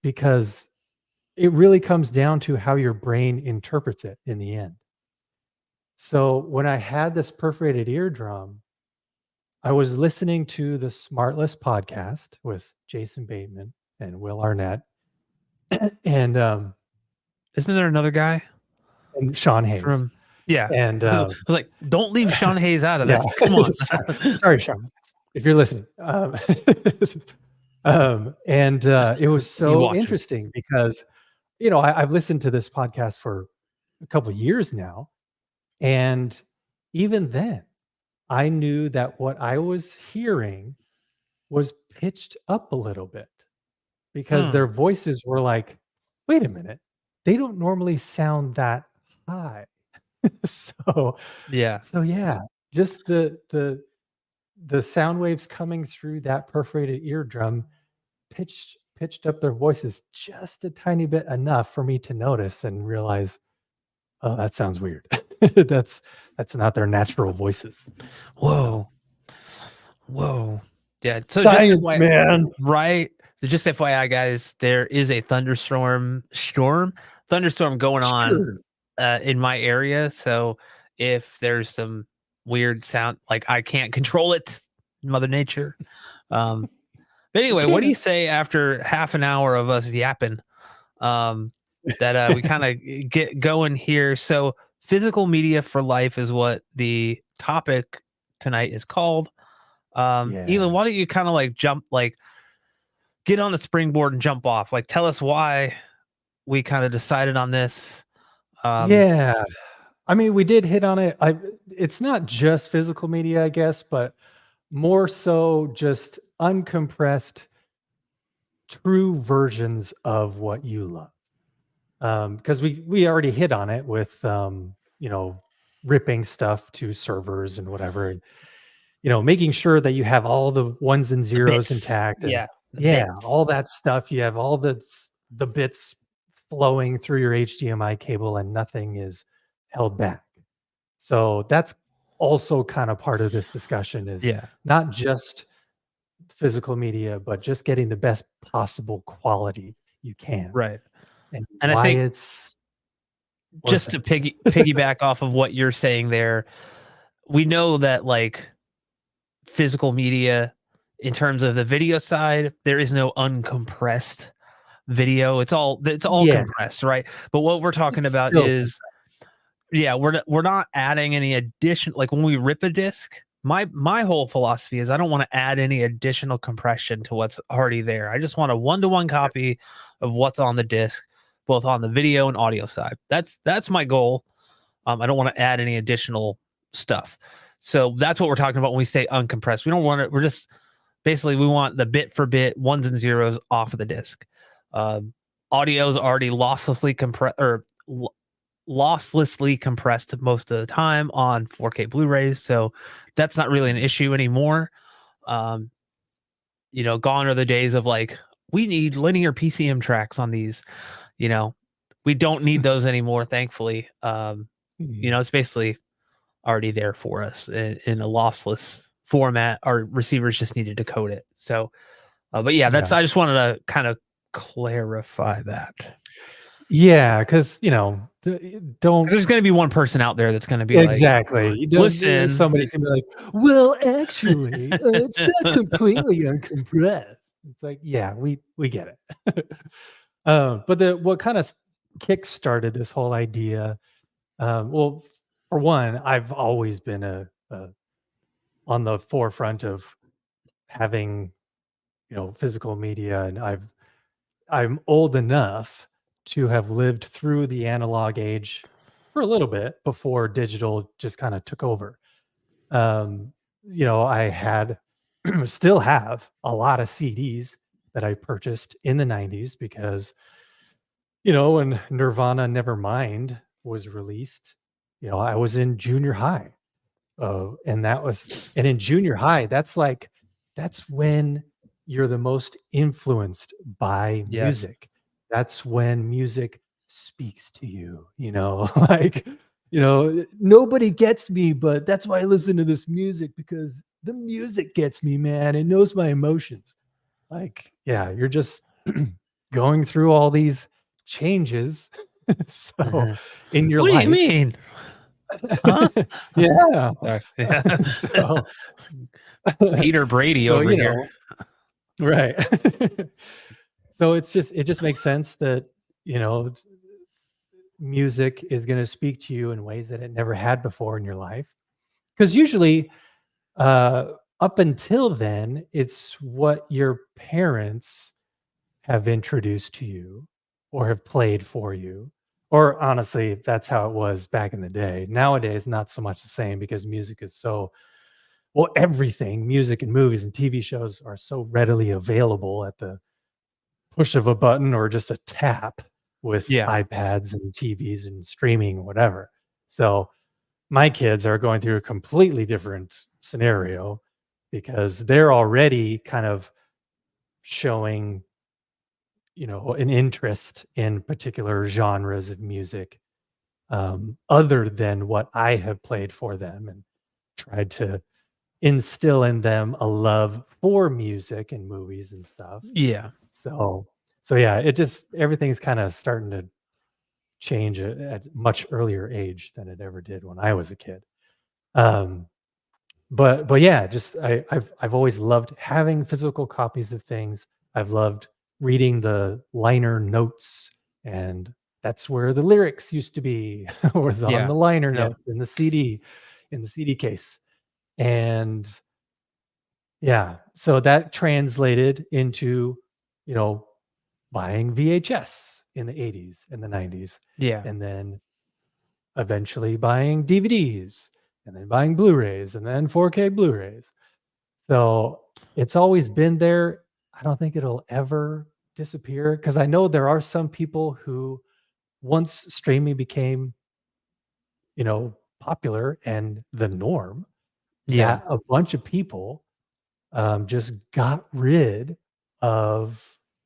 [SPEAKER 2] because it really comes down to how your brain interprets it in the end. So, when I had this perforated eardrum, I was listening to the Smartless podcast with Jason Bateman and Will Arnett and,
[SPEAKER 1] Isn't there another guy
[SPEAKER 2] and Sean Hayes.
[SPEAKER 1] from? Yeah.
[SPEAKER 2] And,
[SPEAKER 1] I was like, don't leave Sean Hayes out of
[SPEAKER 2] yeah,
[SPEAKER 1] this. Come on.
[SPEAKER 2] sorry, Sean, if you're listening. And, it was
[SPEAKER 1] He
[SPEAKER 2] so
[SPEAKER 1] watches.
[SPEAKER 2] interesting because, I've listened to this podcast for a couple of years now, and even then, I knew that what I was hearing was pitched up a little bit because
[SPEAKER 1] Hmm.
[SPEAKER 2] their voices were like, "Wait a minute, they don't normally sound that high." So
[SPEAKER 1] Yeah.
[SPEAKER 2] so yeah, just the sound waves coming through that perforated eardrum pitched up their voices just a tiny bit enough for me to notice and realize, "Oh, that sounds weird." That's that's not their natural voices, you know?
[SPEAKER 1] Whoa. Whoa. Yeah. So just
[SPEAKER 2] Science,
[SPEAKER 1] FYI,
[SPEAKER 2] man.
[SPEAKER 1] right? So just FYI, guys, there is a thunderstorm going on
[SPEAKER 2] Sure.
[SPEAKER 1] in my area. So if there's some weird sound, like I can't control it, Mother Nature. Um, but
[SPEAKER 2] You
[SPEAKER 1] anyway, what do you
[SPEAKER 2] can't.
[SPEAKER 1] say after half an hour of us yapping? Um, that we kind of get going here. So physical media for life is what the topic tonight is called. Elon,
[SPEAKER 2] Yeah.
[SPEAKER 1] why don't you kind of like jump, like get on the springboard and jump off? Like tell us why we kind of decided on this. Um,
[SPEAKER 2] Yeah. I mean, we did hit on it. It's not just physical media, I guess, but more so just uncompressed true versions of what you love. Because we already hit on it with ripping stuff to servers and whatever, and making sure that you have all the ones and
[SPEAKER 1] the
[SPEAKER 2] zeros
[SPEAKER 1] bits.
[SPEAKER 2] intact, and
[SPEAKER 1] Yeah, the
[SPEAKER 2] yeah,
[SPEAKER 1] bits.
[SPEAKER 2] all that stuff. You have all the bits flowing through your HDMI cable, and nothing is held back. So that's also kind of part of this discussion is
[SPEAKER 1] Yeah,
[SPEAKER 2] not just physical media, but just getting the best possible quality you can
[SPEAKER 1] right.
[SPEAKER 2] and
[SPEAKER 1] And I
[SPEAKER 2] why
[SPEAKER 1] think
[SPEAKER 2] it's worth
[SPEAKER 1] just to
[SPEAKER 2] it.
[SPEAKER 1] piggyback off of what you're saying there, we know that like physical media, in terms of the video side, there is no uncompressed video. It's all
[SPEAKER 2] Yeah,
[SPEAKER 1] compressed, right? But what we're talking
[SPEAKER 2] it's
[SPEAKER 1] about
[SPEAKER 2] still
[SPEAKER 1] is, yeah, we're not adding any addition. Like when we rip a disc, my whole philosophy is I don't want to add any additional compression to what's already there. I just want a one-to-one copy of what's on the disc, both on the video and audio side. That's my goal. I don't want to add any additional stuff. So that's what we're talking about when we say uncompressed. We don't want it. We're just basically we want the bit for bit ones and zeros off of the disc. Um, Audio is already losslessly compressed or losslessly compressed most of the time on 4K Blu-rays, so that's not really an issue anymore. Um, Gone are the days of like we need linear PCM tracks on these. You know, we don't need those anymore, thankfully.
[SPEAKER 2] Mhm.
[SPEAKER 1] It's basically already there for us in a lossless format. Our receivers just need to decode it. So, but yeah, that's
[SPEAKER 2] Yeah.
[SPEAKER 1] I just wanted to kind of clarify that.
[SPEAKER 2] Yeah, because don't.
[SPEAKER 1] 'Cause there's gonna be one person out there that's gonna be like,
[SPEAKER 2] Exactly. You don't
[SPEAKER 1] "Listen."
[SPEAKER 2] somebody's gonna be like, "Well, actually, it's not completely uncompressed." It's like, "Yeah, we get it." But the what kinda kick-started this whole idea, well, for one, I've always been a on the forefront of having, physical media, and I'm old enough to have lived through the analog age for a little bit before digital just kinda took over. Um, I had still have a lot of CDs that I purchased in the 90s because, when Nirvana Nevermind was released, I was in junior high. And in junior high, that's when you're the most influenced by
[SPEAKER 1] Yes.
[SPEAKER 2] music. That's when music speaks to you, like, nobody gets me, but that's why I listen to this music because the music gets me, man. It knows my emotions. Like, yeah, you're just going through all these changes. So
[SPEAKER 1] Mhm.
[SPEAKER 2] in your
[SPEAKER 1] "What do you
[SPEAKER 2] life,
[SPEAKER 1] mean? Huh?"
[SPEAKER 2] yeah.
[SPEAKER 1] Sorry. Yeah.
[SPEAKER 2] So
[SPEAKER 1] Peter Brady
[SPEAKER 2] so,
[SPEAKER 1] over here.
[SPEAKER 2] right. So it just makes sense that, you know, music is gonna speak to you in ways that it never had before in your life. Because usually, up until then, it's what your parents have introduced to you or have played for you. Or honestly, that's how it was back in the day. Nowadays, not so much the same because music is so well, everything, music and movies and TV shows are so readily available at the push of a button or just a tap with
[SPEAKER 1] Yeah.
[SPEAKER 2] iPads and TVs and streaming, whatever. So my kids are going through a completely different scenario because they're already kind of showing, an interest in particular genres of music, other than what I have played for them and tried to instill in them a love for music and movies and stuff.
[SPEAKER 1] Yeah.
[SPEAKER 2] So so yeah, it just everything's kinda starting to change at much earlier age than it ever did when I was a kid. Um, but yeah, just I've always loved having physical copies of things. I've loved reading the liner notes, and that's where the lyrics used to be, was on
[SPEAKER 1] Yeah.
[SPEAKER 2] the liner
[SPEAKER 1] Yeah.
[SPEAKER 2] notes in the CD case. And yeah, so that translated into, you know, buying VHS in the '80s and the '90s,
[SPEAKER 1] Yeah.
[SPEAKER 2] and then eventually buying DVDs, and then buying Blu-rays, and then 4K Blu-rays. So, it's always been there. I don't think it'll ever disappear because I know there are some people who once streaming became, popular and the norm,
[SPEAKER 1] Yeah.
[SPEAKER 2] that a bunch of people just got rid of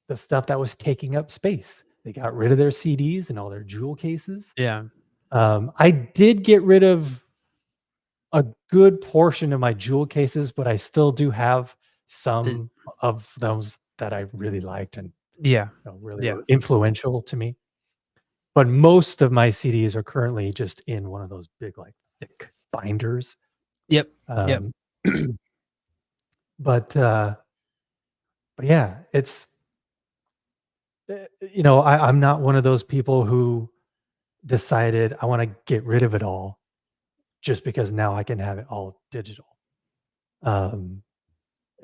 [SPEAKER 2] the stuff that was taking up space. They got rid of their CDs and all their jewel cases.
[SPEAKER 1] Yeah.
[SPEAKER 2] I did get rid of a good portion of my jewel cases, but I still do have
[SPEAKER 1] Uh,
[SPEAKER 2] some of those that I really liked and
[SPEAKER 1] yeah.
[SPEAKER 2] really
[SPEAKER 1] Yeah.
[SPEAKER 2] were influential to me. But most of my CDs are currently just in one of those big, like thick binders.
[SPEAKER 1] Yep. Yep.
[SPEAKER 2] Um, but uh, but yeah, I'm not one of those people who decided I want to get rid of it all just because now I can have it all digital. Um,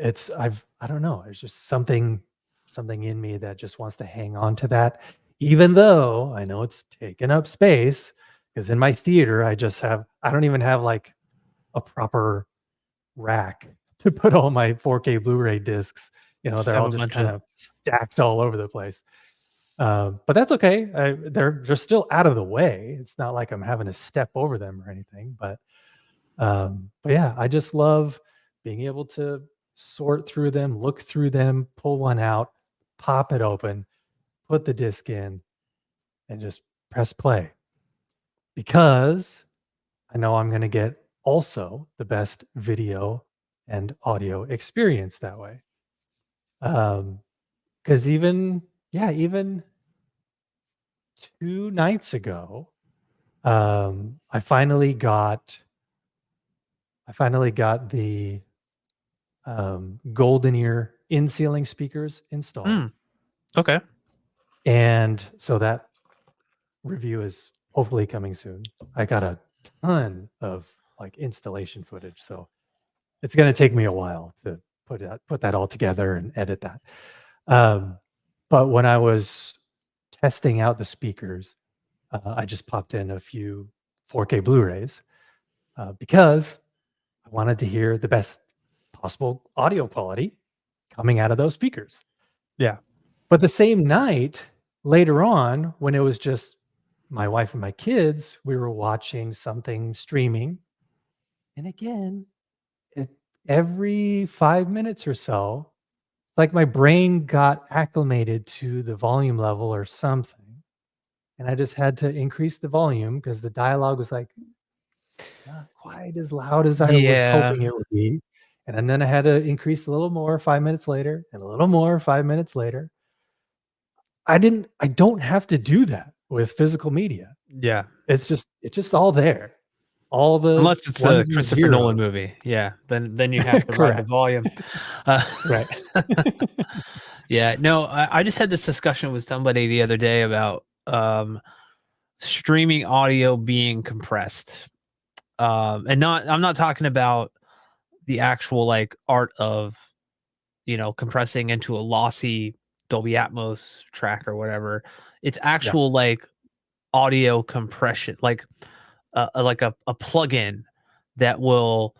[SPEAKER 2] I don't know. There's just something in me that just wants to hang on to that, even though I know it's taking up space. Because in my theater, I don't even have like a proper rack to put all my 4K Blu-ray discs.
[SPEAKER 1] Just
[SPEAKER 2] They're
[SPEAKER 1] have
[SPEAKER 2] all
[SPEAKER 1] a
[SPEAKER 2] just
[SPEAKER 1] bunch
[SPEAKER 2] kind
[SPEAKER 1] of
[SPEAKER 2] of stacked all over the place. But that's okay. They're still out of the way. It's not like I'm having to step over them or anything. But yeah, I just love being able to sort through them, look through them, pull one out, pop it open, put the disc in, and just press play because I know I'm going to get also the best video and audio experience that way. Because even 2 nights ago, I finally got the golden ear in ceiling speakers installed.
[SPEAKER 1] Mm, okay.
[SPEAKER 2] And so that review is hopefully coming soon. I got a ton of like installation footage. So it's going to take me a while to put that all together and edit that. Um, but when I was testing out the speakers, I just popped in a few 4K Blu-rays because I wanted to hear the best possible audio quality coming out of those speakers.
[SPEAKER 1] Yeah.
[SPEAKER 2] But the same night, later on, when it was just my wife and my kids, we were watching something streaming. And again, it, every 5 minutes or so, like my brain got acclimated to the volume level or something. And I just had to increase the volume because the dialogue was like not quite as loud as I was
[SPEAKER 1] Yeah.
[SPEAKER 2] hoping it would be. And then I had to increase a little more 5 minutes later and a little more 5 minutes later. I don't have to do that with physical media.
[SPEAKER 1] Yeah.
[SPEAKER 2] It's just all there. All the
[SPEAKER 1] Unless it's a
[SPEAKER 2] ones and
[SPEAKER 1] Christopher Nolan
[SPEAKER 2] zeros.
[SPEAKER 1] movie. Yeah. Then you have to ride the
[SPEAKER 2] Correct.
[SPEAKER 1] volume. Uh,
[SPEAKER 2] Right.
[SPEAKER 1] yeah. No, I just had this discussion with somebody the other day about streaming audio being compressed. And I'm not talking about the actual like art of, compressing into a lossy Dolby Atmos track or whatever. It's
[SPEAKER 2] Yeah.
[SPEAKER 1] actual like audio compression, like a plugin that will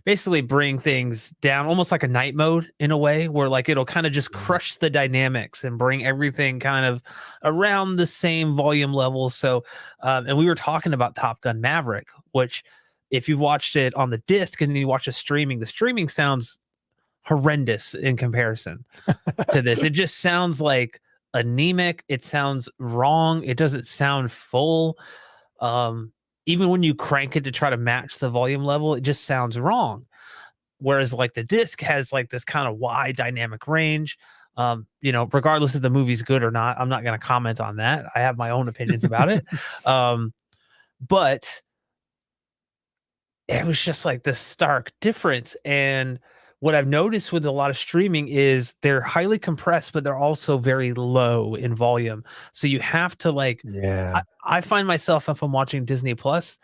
[SPEAKER 1] basically bring things down almost like a night mode in a way where like it'll kind of just
[SPEAKER 2] Mhm.
[SPEAKER 1] crush the dynamics and bring everything kind of around the same volume level. So and we were talking about Top Gun Maverick, which if you've watched it on the disc and then you watch the streaming sounds horrendous in comparison to this. It just sounds like anemic. It sounds wrong. It doesn't sound full. Um, Even when you crank it to try to match the volume level, it just sounds wrong. Whereas like the disc has like this kind of wide dynamic range. Regardless if the movie's good or not, I'm not going to comment on that. I have my own opinions about it. Um, but it was just like this stark difference. And what I've noticed with a lot of streaming is they're highly compressed, but they're also very low in volume. So you have to like,
[SPEAKER 2] Yeah.
[SPEAKER 1] I find myself if I'm watching Disney Plus,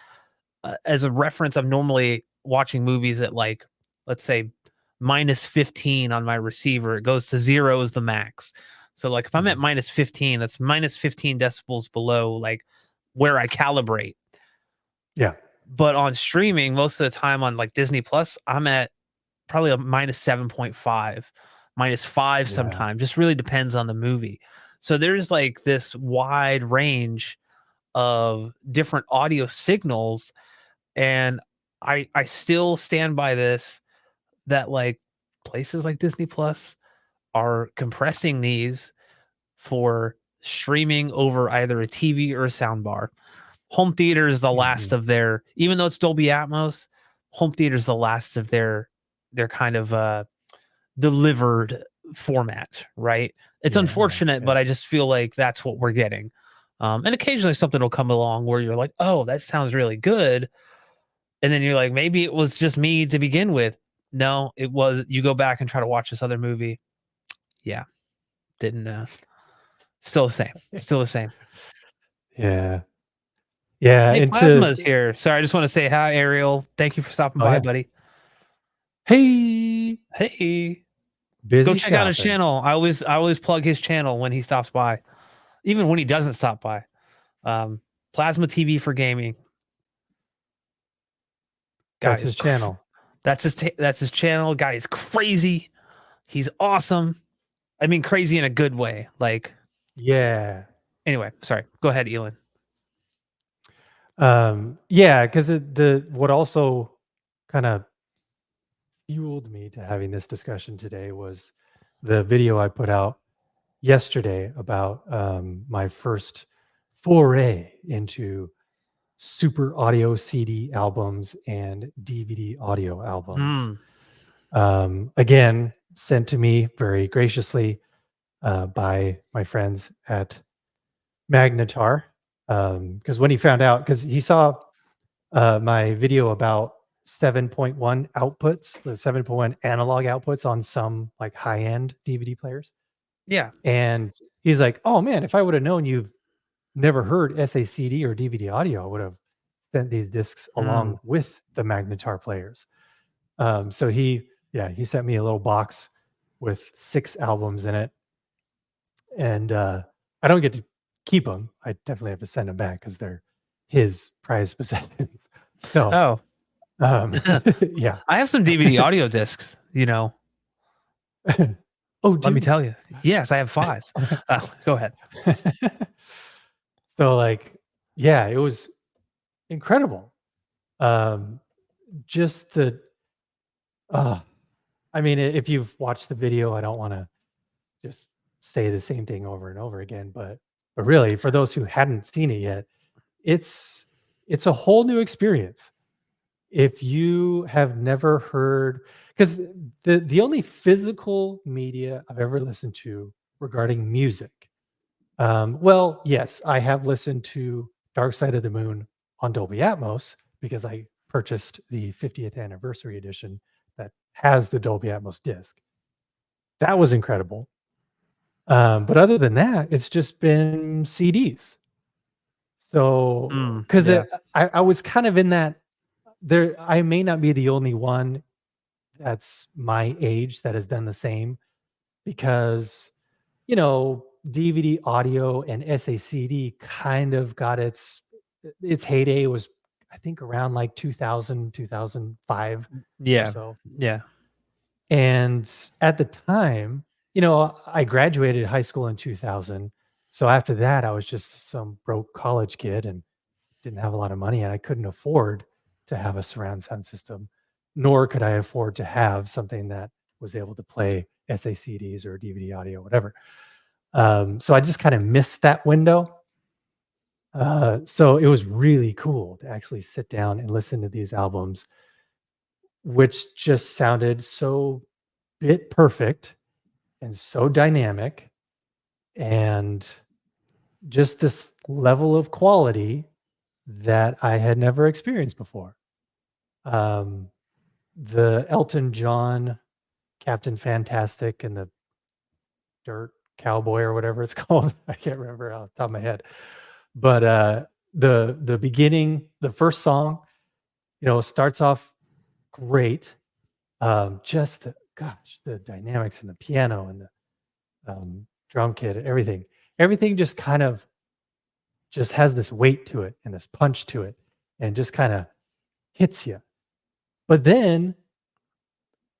[SPEAKER 1] as a reference, I'm normally watching movies at like, let's say, minus 15 on my receiver. It goes to 0 is the max. So like if I'm at
[SPEAKER 2] Mhm.
[SPEAKER 1] minus 15, that's minus 15 decibels below like where I calibrate.
[SPEAKER 2] Yeah.
[SPEAKER 1] But on streaming, most of the time on like Disney Plus, I'm at probably a minus 7.5, minus 5
[SPEAKER 2] Yeah.
[SPEAKER 1] sometimes. Just really depends on the movie. So there's like this wide range of different audio signals. And I still stand by this that like places like Disney Plus are compressing these for streaming over either a TV or a soundbar. Home theater is the last
[SPEAKER 2] Mhm.
[SPEAKER 1] of their, even though it's Dolby Atmos, home theater is the last of their kind of delivered format, right? It's
[SPEAKER 2] Yeah.
[SPEAKER 1] unfortunate,
[SPEAKER 2] Yeah.
[SPEAKER 1] but I just feel like that's what we're getting. And occasionally something will come along where you're like, oh, that sounds really good. And then you're like, maybe it was just me to begin with. No, it was, you go back and try to watch this other movie. Yeah, didn't, still the same, still the same.
[SPEAKER 2] Yeah. Yeah.
[SPEAKER 1] Hey,
[SPEAKER 2] Into
[SPEAKER 1] Plasma is here. Sorry, I just want to say hi, Ariel. Thank you for stopping
[SPEAKER 2] Oh
[SPEAKER 1] by,
[SPEAKER 2] yeah.
[SPEAKER 1] buddy.
[SPEAKER 2] Hey,
[SPEAKER 1] Hey, go
[SPEAKER 2] busy
[SPEAKER 1] check out his
[SPEAKER 2] shopping.
[SPEAKER 1] channel. I always plug his channel when he stops by, even when he doesn't stop by. Um, Plasma TV for gaming. Guy
[SPEAKER 2] That's
[SPEAKER 1] is
[SPEAKER 2] his channel.
[SPEAKER 1] that's his channel. Guy is crazy. He's awesome. I mean, crazy in a good way. Like,
[SPEAKER 2] Yeah.
[SPEAKER 1] anyway, sorry. Go ahead, Elon.
[SPEAKER 2] Yeah, because the what also kind of fueled me to having this discussion today was the video I put out yesterday about my first foray into super audio CD albums and DVD audio albums.
[SPEAKER 1] Hmm.
[SPEAKER 2] Again, sent to me very graciously by my friends at Magnetar, because when he found out, because he saw my video about 7.1 outputs, the 7.1 analog outputs on some like high-end DVD players.
[SPEAKER 1] Yeah.
[SPEAKER 2] And he's like, "Oh man, if I would have known you've never heard SACD or DVD audio, I would have sent these discs
[SPEAKER 1] Mm.
[SPEAKER 2] along with the Magnetar players." So he sent me a little box with 6 albums in it, and I don't get to keep them. I definitely have to send them back because they're his prized possessions. So,
[SPEAKER 1] Oh,
[SPEAKER 2] um, yeah.
[SPEAKER 1] I have some DVD audio discs,
[SPEAKER 2] Oh,
[SPEAKER 1] let me
[SPEAKER 2] do
[SPEAKER 1] tell you. Yes, I have 5. Go ahead.
[SPEAKER 2] So, like, yeah, it was incredible. Um, just the uh, I mean, if you've watched the video, I don't wanna just say the same thing over and over again, but really, for those who hadn't seen it yet, it's it's a whole new experience. If you have never heard, because the only physical media I've ever listened to regarding music, well, yes, I have listened to Dark Side of the Moon on Dolby Atmos because I purchased the 50th anniversary edition that has the Dolby Atmos disc. That was incredible. But other than that, it's just been CDs. So,
[SPEAKER 1] Mm,
[SPEAKER 2] because
[SPEAKER 1] yeah.
[SPEAKER 2] I was kind of in that there, I may not be the only one that's my age that has done the same because, DVD audio and SACD kind of got its heyday was, I think, around like 2000, 2005 or
[SPEAKER 1] Yeah.
[SPEAKER 2] so.
[SPEAKER 1] Yeah.
[SPEAKER 2] And at the time, I graduated high school in 2000. So after that, I was just some broke college kid and didn't have a lot of money, and I couldn't afford to have a surround sound system, nor could I afford to have something that was able to play SACDs or DVD audio, whatever. So I just kind of missed that window. So it was really cool to actually sit down and listen to these albums, which just sounded so bit perfect and so dynamic, and just this level of quality that I had never experienced before. Um, the Elton John, Captain Fantastic, and the Dirt Cowboy or whatever it's called. I can't remember off the top of my head. But the beginning, the first song, starts off great. Just the dynamics and the piano and the drum kit, everything just kind of just has this weight to it and this punch to it, and just kind of hits you. But then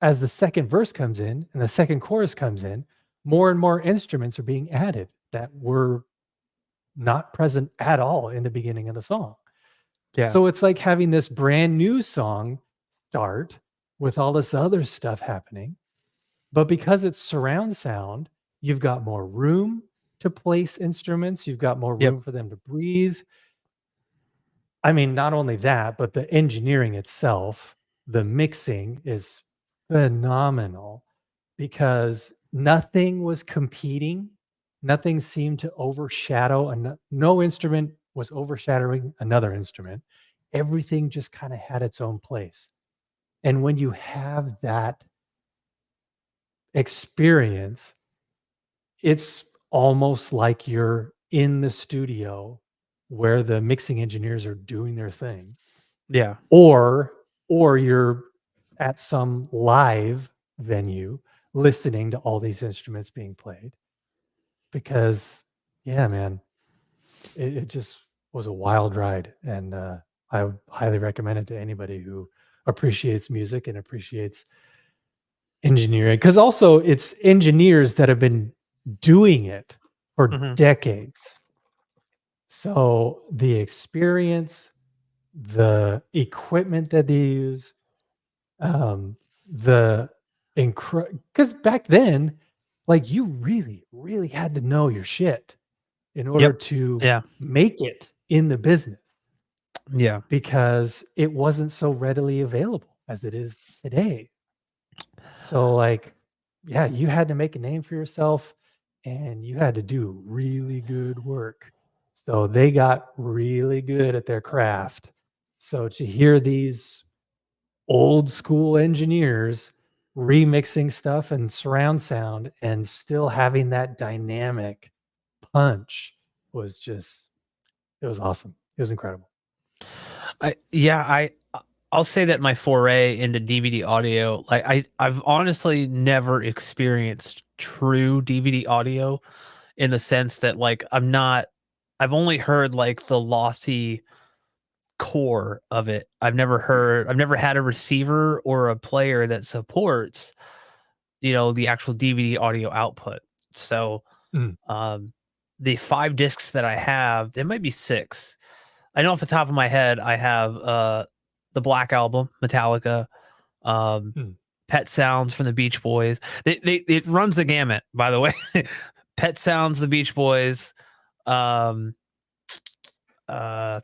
[SPEAKER 2] as the second verse comes in and the second chorus comes in, more and more instruments are being added that were not present at all in the beginning of the song.
[SPEAKER 1] Yeah.
[SPEAKER 2] So it's like having this brand new song start with all this other stuff happening. But because it's surround sound, you've got more room to place instruments, you've got more
[SPEAKER 1] Yep.
[SPEAKER 2] room for them to breathe. I mean, not only that, but the engineering itself, the mixing is phenomenal because nothing was competing. Nothing seemed to overshadow, no instrument was overshadowing another instrument. Everything just kind of had its own place. And when you have that experience, it's almost like you're in the studio where the mixing engineers are doing their thing,
[SPEAKER 1] Yeah.
[SPEAKER 2] or or you're at some live venue listening to all these instruments being played. Because yeah, man, it just was a wild ride, and I would highly recommend it to anybody who appreciates music and appreciates engineering, because also it's engineers that have been doing it for
[SPEAKER 1] Mhm.
[SPEAKER 2] decades. So the experience, the equipment that they use, um, the because back then, like, you really, really had to know your shit in order
[SPEAKER 1] Yep.
[SPEAKER 2] to
[SPEAKER 1] Yeah.
[SPEAKER 2] make it in the business,
[SPEAKER 1] Yeah.
[SPEAKER 2] because it wasn't so readily available as it is today. So, like, yeah, you had to make a name for yourself and you had to do really good work. So they got really good at their craft. So to hear these old school engineers remixing stuff and surround sound and still having that dynamic punch was just, it was awesome. It was incredible.
[SPEAKER 1] I'll say that my foray into DVD audio, like I've honestly never experienced true DVD audio in the sense that like I've only heard like the lossy core of it. I've never had a receiver or a player that supports, the actual DVD audio output. So,
[SPEAKER 2] Mm.
[SPEAKER 1] um, the 5 discs that I have, there might be 6. I know off the top of my head, I have, the Black Album, Metallica, um,
[SPEAKER 2] Mm.
[SPEAKER 1] Pet Sounds from the Beach Boys. It runs the gamut, by the way. Pet Sounds, the Beach Boys, um,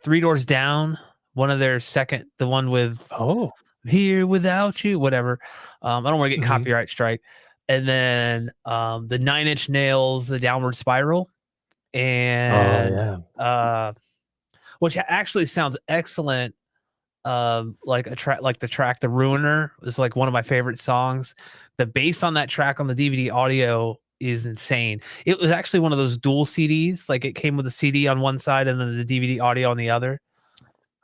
[SPEAKER 1] Three Doors Down, one of their second the one with
[SPEAKER 2] Oh.
[SPEAKER 1] Here Without You, whatever. I don't wanna get
[SPEAKER 2] Mhm.
[SPEAKER 1] copyright strike. And then, the Nine Inch Nails, The Downward Spiral,
[SPEAKER 2] Oh,
[SPEAKER 1] and,
[SPEAKER 2] yeah.
[SPEAKER 1] uh, which actually sounds excellent, like a track like the track "The Ruiner" is, like, one of my favorite songs. The bass on that track on the DVD audio is insane. It was actually one of those dual CDs, like, it came with a CD on one side and then the DVD audio on the other.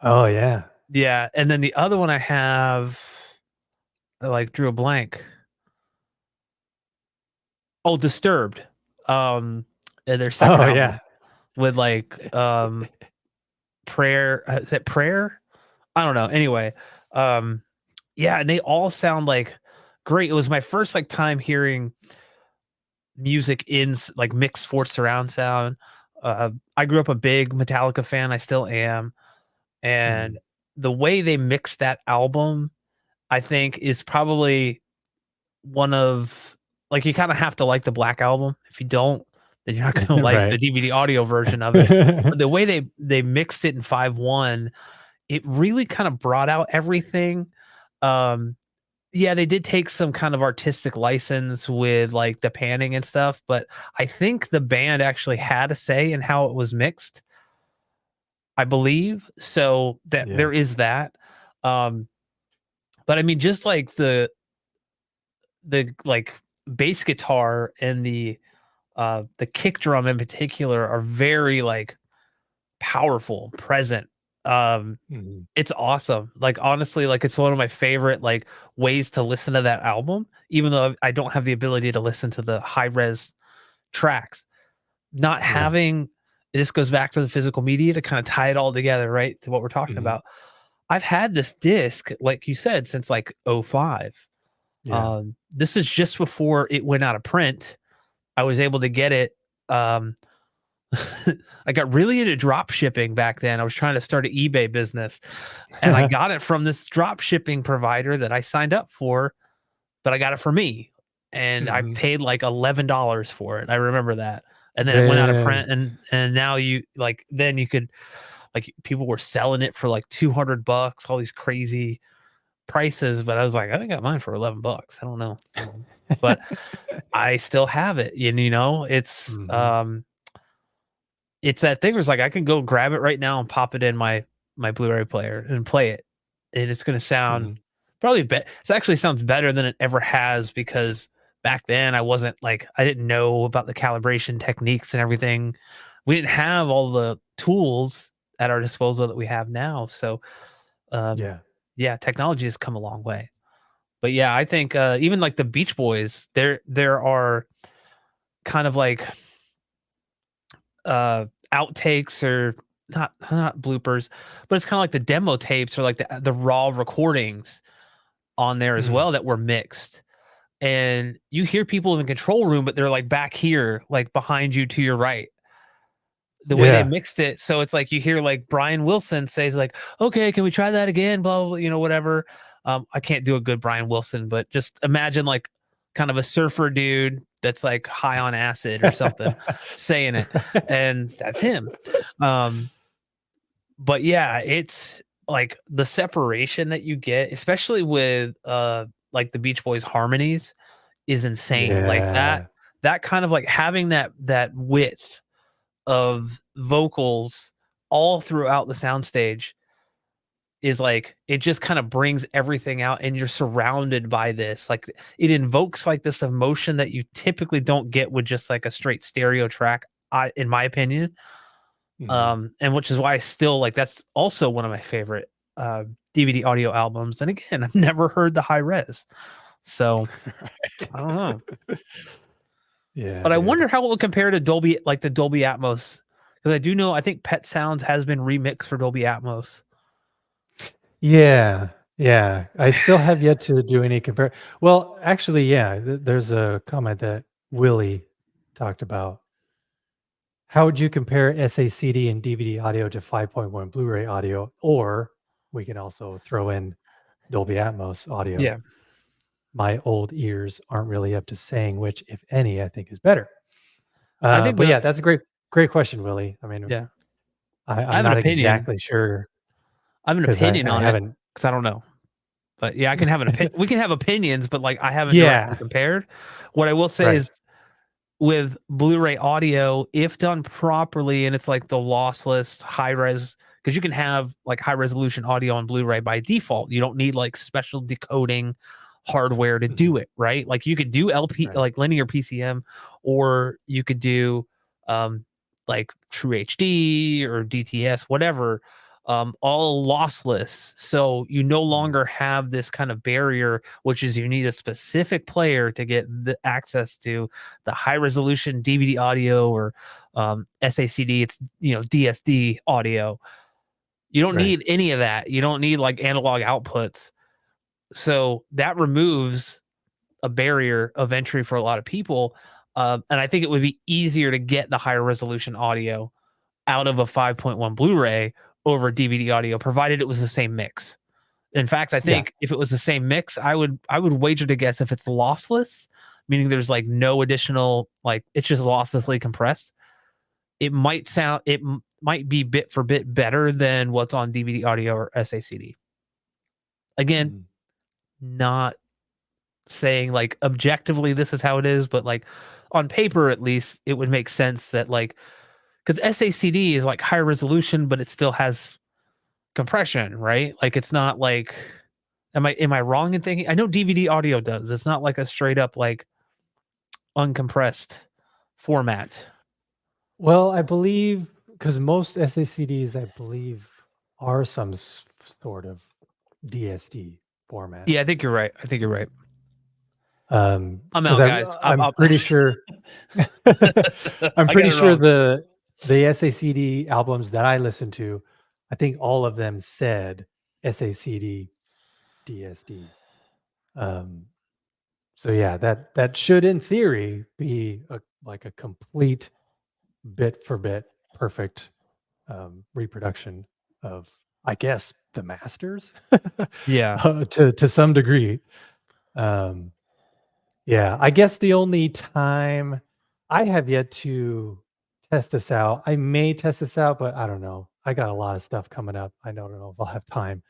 [SPEAKER 2] Oh, yeah.
[SPEAKER 1] Yeah, and then the other one I have, I, like, drew a blank. Oh, Disturbed, their second
[SPEAKER 2] Oh,
[SPEAKER 1] album
[SPEAKER 2] yeah.
[SPEAKER 1] with, like, Prayer is it Prayer? I don't know, anyway, um, yeah, and they all sound, like, great. It was my first, like, time hearing music in like, mixed for surround sound. I grew up a big Metallica fan, I still am, and
[SPEAKER 2] Mhm.
[SPEAKER 1] the way they mixed that album, I think, is probably one of like, you kinda have to like the Black Album. If you don't, then you're not gonna like the
[SPEAKER 2] Right.
[SPEAKER 1] DVD audio version of it. But the way they mixed it in 5.1, it really kinda brought out everything. Um, yeah, they did take some kind of artistic license with, like, the panning and stuff, but I think the band actually had a say in how it was mixed, I believe. So, that
[SPEAKER 2] Yeah.
[SPEAKER 1] there is that. Um, but I mean, just like like, bass guitar and the kick drum in particular are very, like, powerful, present. Um,
[SPEAKER 2] Mhm.
[SPEAKER 1] it's awesome. Like, honestly, like, it's one of my favorite, like, ways to listen to that album, even though I don't have the ability to listen to the high res tracks. Not
[SPEAKER 2] Yeah.
[SPEAKER 1] having this goes back to the physical media to kinda tie it all together, right, to what we're talking
[SPEAKER 2] Mhm.
[SPEAKER 1] about. I've had this disc, like you said, since, like, '05.
[SPEAKER 2] Yeah.
[SPEAKER 1] This is just before it went out of print. I was able to get it, um I got really into drop shipping back then. I was trying to start an eBay business, and I got it from this drop shipping provider that I signed up for, but I got it for me, and I
[SPEAKER 2] Mhm.
[SPEAKER 1] paid like $11 for it. I remember that, and then it went out of
[SPEAKER 2] Dang.
[SPEAKER 1] print, and now you like then you could like people were selling it for like 200 bucks, all these crazy prices, but I was like, I got mine for 11 bucks. I don't know, but I still have it, and
[SPEAKER 2] Mhm.
[SPEAKER 1] it's that thing where it's like I can go grab it right now and pop it in my Blu-ray player and play it, and it's gonna sound
[SPEAKER 2] Mhm.
[SPEAKER 1] probably it actually sounds better than it ever has because back then I wasn't like I didn't know about the calibration techniques and everything. We didn't have all the tools at our disposal that we have now. So um,
[SPEAKER 2] Yeah.
[SPEAKER 1] yeah, technology has come a long way. But yeah, I think even like the Beach Boys, there are kind of like outtakes or not bloopers, but it's kind of like the demo tapes or like the raw recordings on there as
[SPEAKER 2] Mm.
[SPEAKER 1] well that were mixed. And you hear people in the control room, but they're like back here, like behind you to your right. The way they
[SPEAKER 2] Yeah.
[SPEAKER 1] mixed it, so it's like you hear like Brian Wilson says like, "Okay, can we try that again?" Blah blah, blah whatever. I can't do a good Brian Wilson, but just imagine like kind of a surfer dude that's like high on acid or something saying it, and that's him. Um, but yeah, it's like the separation that you get, especially with like the Beach Boys harmonies is insane. Like that
[SPEAKER 2] Yeah.
[SPEAKER 1] that kind of like having that width of vocals all throughout the soundstage is like it just kind of brings everything out and you're surrounded by this. Like it invokes like this emotion that you typically don't get with just like a straight stereo track, in my opinion.
[SPEAKER 2] Mhm.
[SPEAKER 1] And which is why I still like that's also one of my favorite DVD audio albums. And again, I've never heard the high res. So I don't know.
[SPEAKER 2] Right. Yeah,
[SPEAKER 1] But I
[SPEAKER 2] dude.
[SPEAKER 1] wonder how it would compare to Dolby, like the Dolby Atmos. Because I do know I think Pet Sounds has been remixed for Dolby Atmos.
[SPEAKER 2] Yeah, yeah. I still have yet to do any compare well, actually, yeah, there's a comment that Willie talked about. How would you compare SACD and DVD audio to 5.1 Blu-ray audio? Or we can also throw in Dolby Atmos audio.
[SPEAKER 1] Yeah.
[SPEAKER 2] My old ears aren't really up to saying which, if any, I think is better.
[SPEAKER 1] I think
[SPEAKER 2] But
[SPEAKER 1] the
[SPEAKER 2] yeah, that's a great question, Willie. I mean,
[SPEAKER 1] yeah. I
[SPEAKER 2] I'm
[SPEAKER 1] have an
[SPEAKER 2] not
[SPEAKER 1] opinion.
[SPEAKER 2] exactly sure
[SPEAKER 1] I have an
[SPEAKER 2] because
[SPEAKER 1] opinion
[SPEAKER 2] I
[SPEAKER 1] on it
[SPEAKER 2] haven't.
[SPEAKER 1] because I don't know. But yeah, I can have we can have opinions, but like I haven't directly
[SPEAKER 2] Yeah,
[SPEAKER 1] compared. What I will say
[SPEAKER 2] right.
[SPEAKER 1] is with Blu-ray audio, if done properly, and it's like the lossless high res, because you can have like high resolution audio on Blu-ray by default. You don't need like special decoding hardware to do
[SPEAKER 2] Mhm,
[SPEAKER 1] it, right? Like you could do LP,
[SPEAKER 2] right.
[SPEAKER 1] like linear PCM, or you could do um like True HD or DTS, whatever, all lossless. So you no
[SPEAKER 2] Mhm,
[SPEAKER 1] longer have this kind of barrier, which is you need a specific player to get the access to the high resolution DVD audio or SACD. It's DSD audio. You don't
[SPEAKER 2] right.
[SPEAKER 1] need any of that. You don't need like analog outputs. So that removes a barrier of entry for a lot of people. And I think it would be easier to get the higher resolution audio out of a 5.1 Blu-ray over DVD audio, provided it was the same mix. In fact, I
[SPEAKER 2] Yeah.
[SPEAKER 1] think if it was the same mix, I would wager to guess if it's lossless, meaning there's like no additional, like it's just losslessly compressed. It might be bit for bit better than what's on DVD audio or SACD. Again,
[SPEAKER 2] Mhm,
[SPEAKER 1] not saying like objectively this is how it is, but like on paper at least it would make sense that like because SACD is like higher resolution, but it still has compression, right? Like it's not like am I wrong in thinking? I know DVD audio does. It's not like a straight up like uncompressed format.
[SPEAKER 2] well, I believe because most SACDs, I believe, are some sort of DSD format.
[SPEAKER 1] Yeah, I think you're right. I think you're right. I'm
[SPEAKER 2] Because
[SPEAKER 1] out, guys.
[SPEAKER 2] I'm pretty sure I'm
[SPEAKER 1] I got
[SPEAKER 2] pretty
[SPEAKER 1] it
[SPEAKER 2] sure
[SPEAKER 1] wrong.
[SPEAKER 2] the SACD albums that I listened to, I think all of them said SACD DSD. Um, so yeah, that should in theory be like a complete bit for bit perfect reproduction of, I guess, the masters
[SPEAKER 1] Yeah.
[SPEAKER 2] to some degree. Um, yeah, I guess the only time I have yet to test this out, I may test this out, but I don't know. I got a lot of stuff coming up. I don't know if I'll have time.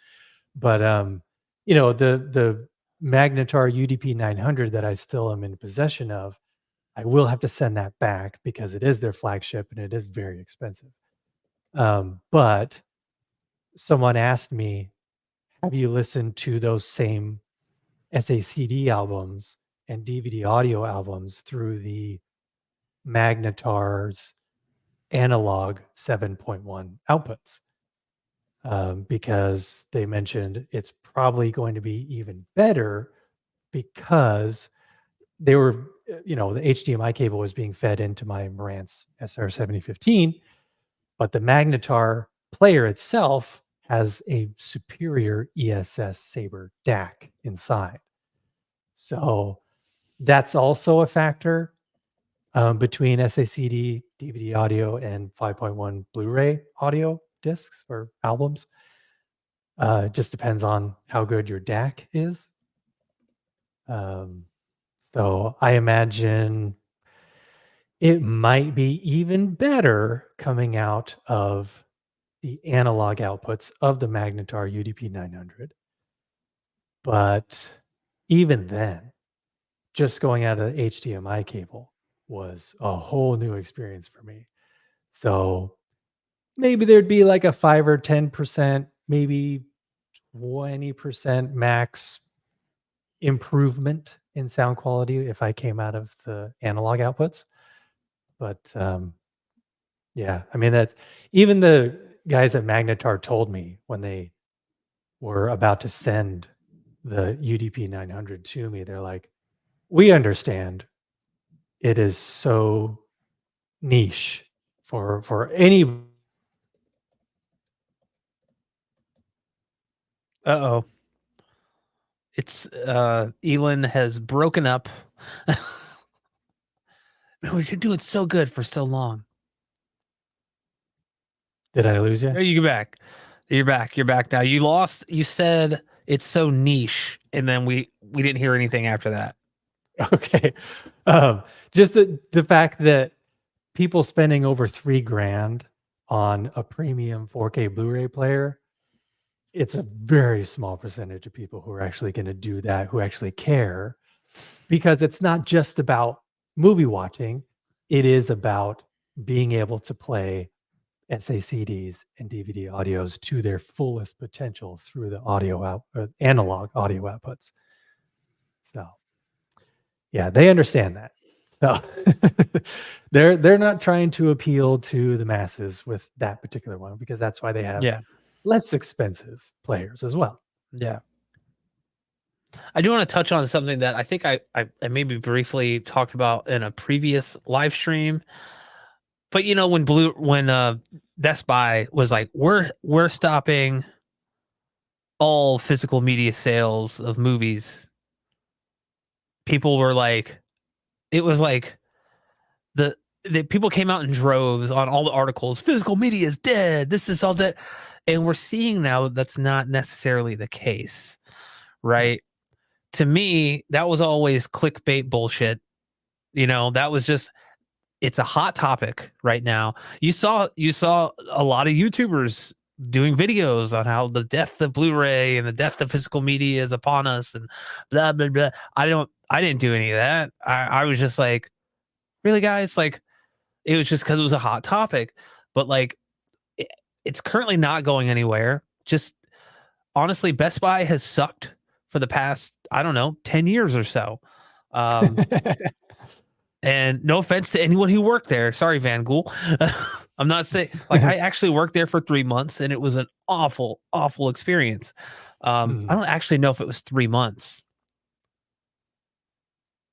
[SPEAKER 2] But the Magnetar UDP 900 that I still am in possession of, I will have to send that back because it is their flagship and it is very expensive. But someone asked me, "Have you listened to those same SACD albums and DVD audio albums through the Magnetar's analog 7.1 outputs?" Because they mentioned it's probably going to be even better because they were, the HDMI cable was being fed into my Marantz SR7015, but the Magnetar player itself has a superior ESS Saber DAC inside. So that's also a factor between SACD, DVD audio, and 5.1 Blu-ray audio discs or albums. It just depends on how good your DAC is. Um, so I imagine it might be even better coming out of the analog outputs of the Magnetar UDP 900. But even then, just going out of the HDMI cable was a whole new experience for me. So maybe there'd be like a 5 or 10%, maybe 20% max improvement in sound quality if I came out of the analog outputs. But yeah, I mean, that's even the guys at Magnetar told me when they were about to send the UDP 900 to me, they're like, we understand it is so niche for any.
[SPEAKER 1] Uh-oh. It's Elon has broken up. Man, we've been doing so good for so long.
[SPEAKER 2] Did I lose you?
[SPEAKER 1] There you go back. You're back. You're back now. You said it's so niche, and then we didn't hear anything after that.
[SPEAKER 2] Okay. Just the fact that people spending over 3 grand on a premium 4K Blu-ray player, it's a very small percentage of people who are actually going to do that, who actually care, because it's not just about movie watching. It is about being able to play SACDs and DVD audios to their fullest potential through the analog audio outputs. So yeah, they understand that. So they're not trying to appeal to the masses with that particular one, because that's why they have
[SPEAKER 1] Yeah.
[SPEAKER 2] less expensive players as well.
[SPEAKER 1] Yeah. I do want to touch on something that I think I maybe briefly talked about in a previous live stream. But when Best Buy was like, we're stopping all physical media sales of movies, people were like, it was like the the people came out in droves on all the articles. Physical media is dead. This is all dead, and we're seeing now that's not necessarily the case,
[SPEAKER 2] Right.
[SPEAKER 1] right? To me, that was always clickbait bullshit. That was just it's a hot topic right now. You saw a lot of YouTubers doing videos on how the death of Blu-ray and the death of physical media is upon us and blah blah blah. I didn't do any of that. I was just like, really guys, like it was just because it was a hot topic. But like it, it's currently not going anywhere. Just honestly, Best Buy has sucked for the past, I don't know, 10 years or so. Um, And no offense to anyone who worked there. Sorry, Van Gool. I'm not saying like I actually worked there for 3 months and it was an awful, awful experience. I
[SPEAKER 2] Mm.
[SPEAKER 1] don't actually know if it was 3 months.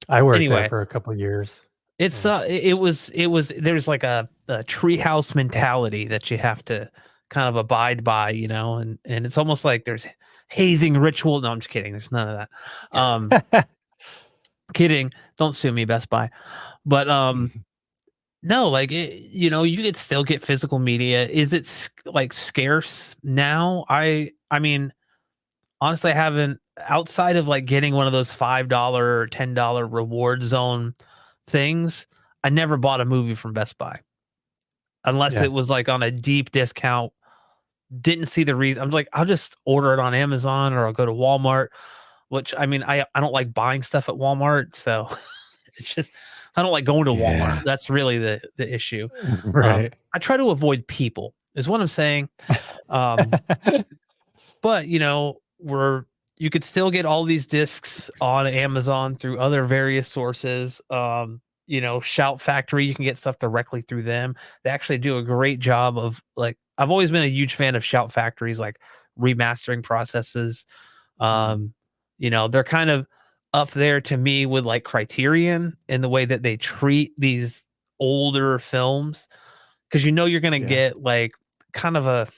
[SPEAKER 2] I worked there
[SPEAKER 1] Anyway,
[SPEAKER 2] for a couple years.
[SPEAKER 1] it's
[SPEAKER 2] Yeah.
[SPEAKER 1] it was there's like a treehouse mentality that you have to kind of abide by, and it's almost like there's hazing ritual. No, I'm just kidding. There's none of that. Kidding. Don't sue me, Best Buy. But no, like you could still get physical media. Is it like scarce now? I mean, honestly, I haven't outside of like getting one of those $5 or $10 reward zone things. I never bought a movie from Best Buy unless
[SPEAKER 2] Yeah.
[SPEAKER 1] it was like on a deep discount. Didn't see the reason. I'm like, I'll just order it on Amazon or I'll go to Walmart. Which I mean, I don't like buying stuff at Walmart, so it's just I don't like going to Walmart.
[SPEAKER 2] Yeah.
[SPEAKER 1] That's really the issue.
[SPEAKER 2] Right.
[SPEAKER 1] I try to avoid people, is what I'm saying. Um, but you could still get all these discs on Amazon through other various sources. Shout Factory, you can get stuff directly through them. They actually do a great job of like I've always been a huge fan of Shout Factories like remastering processes.
[SPEAKER 2] Mm.
[SPEAKER 1] Um, they're kind of up there to me with like Criterion in the way that they treat these older films because you're going to
[SPEAKER 2] Yeah.
[SPEAKER 1] get like kind of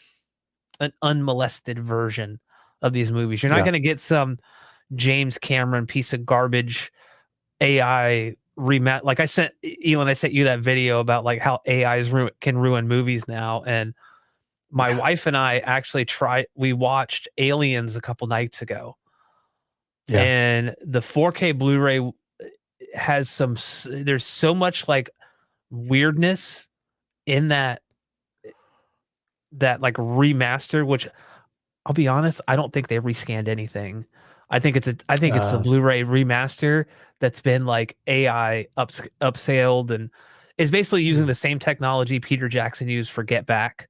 [SPEAKER 1] an unmolested version of these movies. You're not
[SPEAKER 2] Yeah.
[SPEAKER 1] going to get some James Cameron piece of garbage AI remat. Like I sent you that video about like how AIs can ruin movies now. And my
[SPEAKER 2] Yeah.
[SPEAKER 1] wife and I actually we watched Aliens a couple nights ago
[SPEAKER 2] Yeah.
[SPEAKER 1] and the 4K Blu-ray has there's so much like weirdness in that like remaster, which I'll be honest, I don't think they rescanned anything. I think it's the
[SPEAKER 2] Uh,
[SPEAKER 1] Blu-ray remaster that's been like AI upscaled and It's basically using
[SPEAKER 2] Mm,
[SPEAKER 1] the same technology Peter Jackson used for Get Back,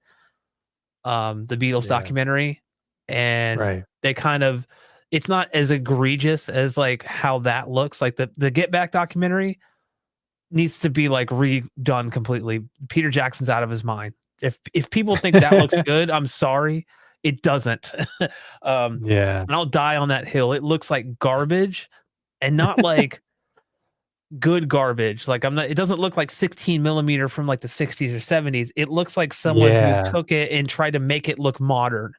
[SPEAKER 1] the Beatles
[SPEAKER 2] yeah.
[SPEAKER 1] documentary, and
[SPEAKER 2] Right.
[SPEAKER 1] they kind of it's not as egregious as like how that looks. Like the Get Back documentary needs to be like redone completely. Peter Jackson's out of his mind. If people think that looks good, I'm sorry, it doesn't.
[SPEAKER 2] Yeah.
[SPEAKER 1] And I'll die on that hill. It looks like garbage, and not like good garbage. Like I'm not. It doesn't look like 16 millimeter from like the 60s or 70s. It looks like someone who
[SPEAKER 2] Yeah.
[SPEAKER 1] took it and tried to make it look modern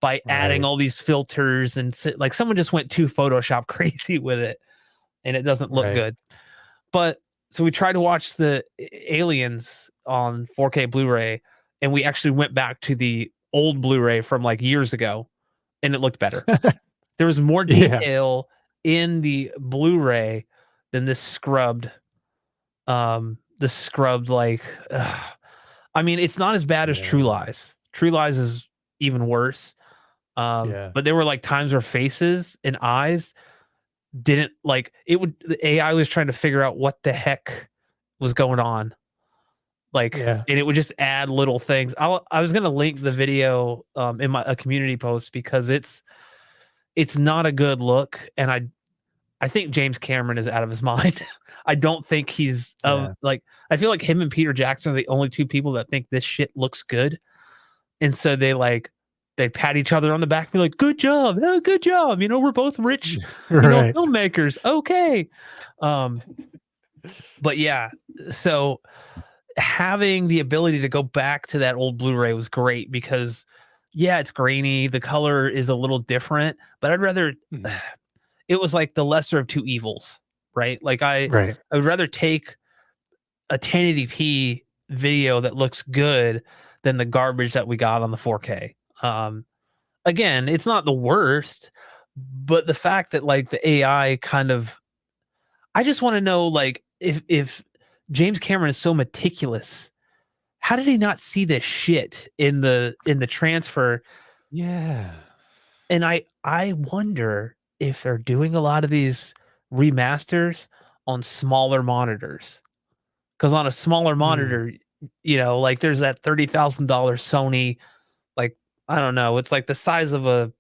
[SPEAKER 1] by adding
[SPEAKER 2] Right.
[SPEAKER 1] all these filters and like someone just went too Photoshop crazy with it, and it doesn't look
[SPEAKER 2] Right.
[SPEAKER 1] good. But so we tried to watch the Aliens on 4K Blu-ray, and we actually went back to the old Blu-ray from like years ago, and it looked better. There was more
[SPEAKER 2] Yeah.
[SPEAKER 1] detail in the Blu-ray than this scrubbed like I mean, it's not as bad as True
[SPEAKER 2] Yeah.
[SPEAKER 1] Lies. True Lies is even worse.
[SPEAKER 2] Yeah.
[SPEAKER 1] But there were like times where faces and eyes didn't like it would the AI was trying to figure out what the heck was going on. Like,
[SPEAKER 2] Yeah.
[SPEAKER 1] and it would just add little things. I was gonna link the video in my a community post because it's not a good look, and I think James Cameron is out of his mind. I don't think he's
[SPEAKER 2] Yeah.
[SPEAKER 1] like I feel like him and Peter Jackson are the only two people that think this shit looks good, and so they pat each other on the back and be like, "Good job, oh, good job." You know, we're both rich,
[SPEAKER 2] Right.
[SPEAKER 1] filmmakers. Okay, um, but yeah, so having the ability to go back to that old Blu-ray was great because yeah, it's grainy, the color is a little different, but I'd rather
[SPEAKER 2] Mhm.
[SPEAKER 1] it was like the lesser of two evils, right? Like
[SPEAKER 2] Right.
[SPEAKER 1] I would rather take a 1080p video that looks good than the garbage that we got on the 4K. Again, it's not the worst, but the fact that like the AI kind of I just want to know like if James Cameron is so meticulous, how did he not see this shit in the transfer?
[SPEAKER 2] Yeah.
[SPEAKER 1] And I wonder if they're doing a lot of these remasters on smaller monitors. Because on a smaller
[SPEAKER 2] Mm.
[SPEAKER 1] monitor, you know, like there's that $30,000 Sony, like I don't know, it's like the size of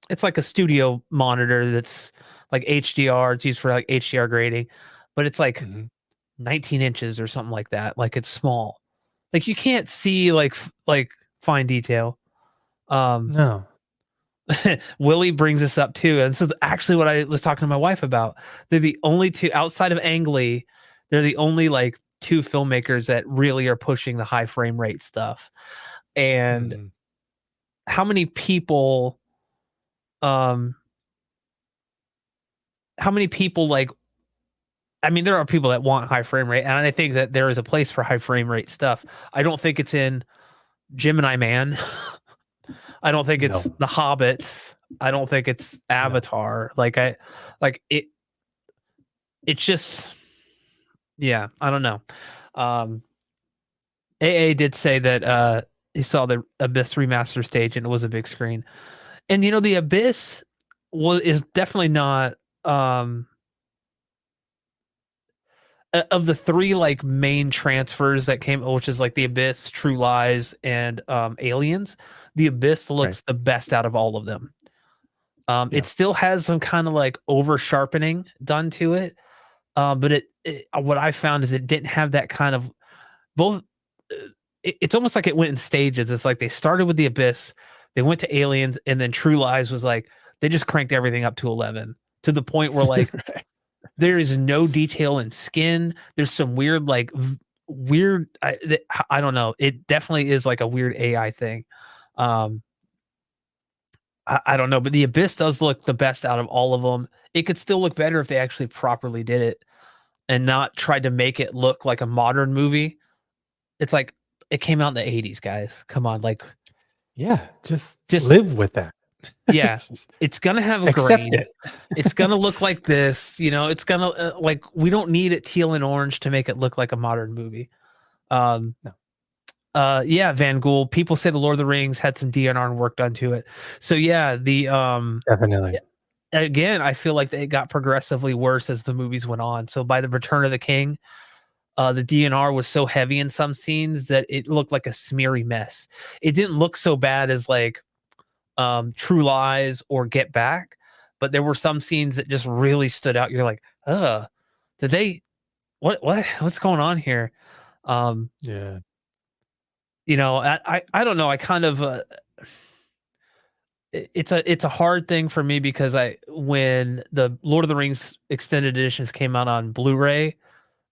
[SPEAKER 1] it's like a studio monitor that's like HDR. It's used for like HDR grading, but it's like
[SPEAKER 2] Mhm.
[SPEAKER 1] 19 inches or something like that. Like it's small. Like you can't see like like fine detail. Um,
[SPEAKER 2] No.
[SPEAKER 1] Willie brings this up too, and this is actually what I was talking to my wife about. They're the only two outside of Ang Lee. They're the only like two filmmakers that really are pushing the high frame rate stuff. And
[SPEAKER 2] Mhm.
[SPEAKER 1] how many people, um, how many people like? I mean, there are people that want high frame rate, and I think that there is a place for high frame rate stuff. I don't think it's in Gemini Man. I don't think it's
[SPEAKER 2] No.
[SPEAKER 1] The Hobbits. I don't think it's
[SPEAKER 2] No.
[SPEAKER 1] Avatar. Like I, like it. It's just yeah, I don't know. Um, AA did say that he saw the Abyss remaster stage and it was a big screen. And you know, the Abyss is definitely not um of the three like main transfers that came, which is like the Abyss, True Lies, and Aliens. The Abyss
[SPEAKER 2] Right.
[SPEAKER 1] looks the best out of all of them. It
[SPEAKER 2] Yeah.
[SPEAKER 1] still has some kind of like over sharpening done to it, but what I found is it didn't have that kind of both it's almost like it went in stages. It's like they started with the Abyss, they went to Aliens, and then True Lies was like they just cranked everything up to 11 to the point where like
[SPEAKER 2] Right.
[SPEAKER 1] there is no detail in skin. There's some weird like weird I don't know. It definitely is like a weird AI thing. Um I don't know, but the Abyss does look the best out of all of them. It could still look better if they actually properly did it and not tried to make it look like a modern movie. It's like it came out in the 80s, guys. Come on, like
[SPEAKER 2] Yeah. Just
[SPEAKER 1] just
[SPEAKER 2] live with that.
[SPEAKER 1] yeah.
[SPEAKER 2] Just
[SPEAKER 1] It's gonna have a
[SPEAKER 2] accept
[SPEAKER 1] grain.
[SPEAKER 2] it.
[SPEAKER 1] It's gonna look like this, you know. It's gonna like we don't need it teal and orange to make it look like a modern movie. Um,
[SPEAKER 2] No.
[SPEAKER 1] yeah, Van Gool. People say the Lord of the Rings had some DNR and work done to it. So yeah,
[SPEAKER 2] Definitely.
[SPEAKER 1] again, I feel like it got progressively worse as the movies went on. So by the Return of the King, the DNR was so heavy in some scenes that it looked like a smeary mess. It didn't look so bad as like True Lies or Get Back, but there were some scenes that just really stood out. You're like, did they what's going on here? Um,
[SPEAKER 2] Yeah.
[SPEAKER 1] I don't know. I kind of it's a hard thing for me because I when the Lord of the Rings extended editions came out on Blu-ray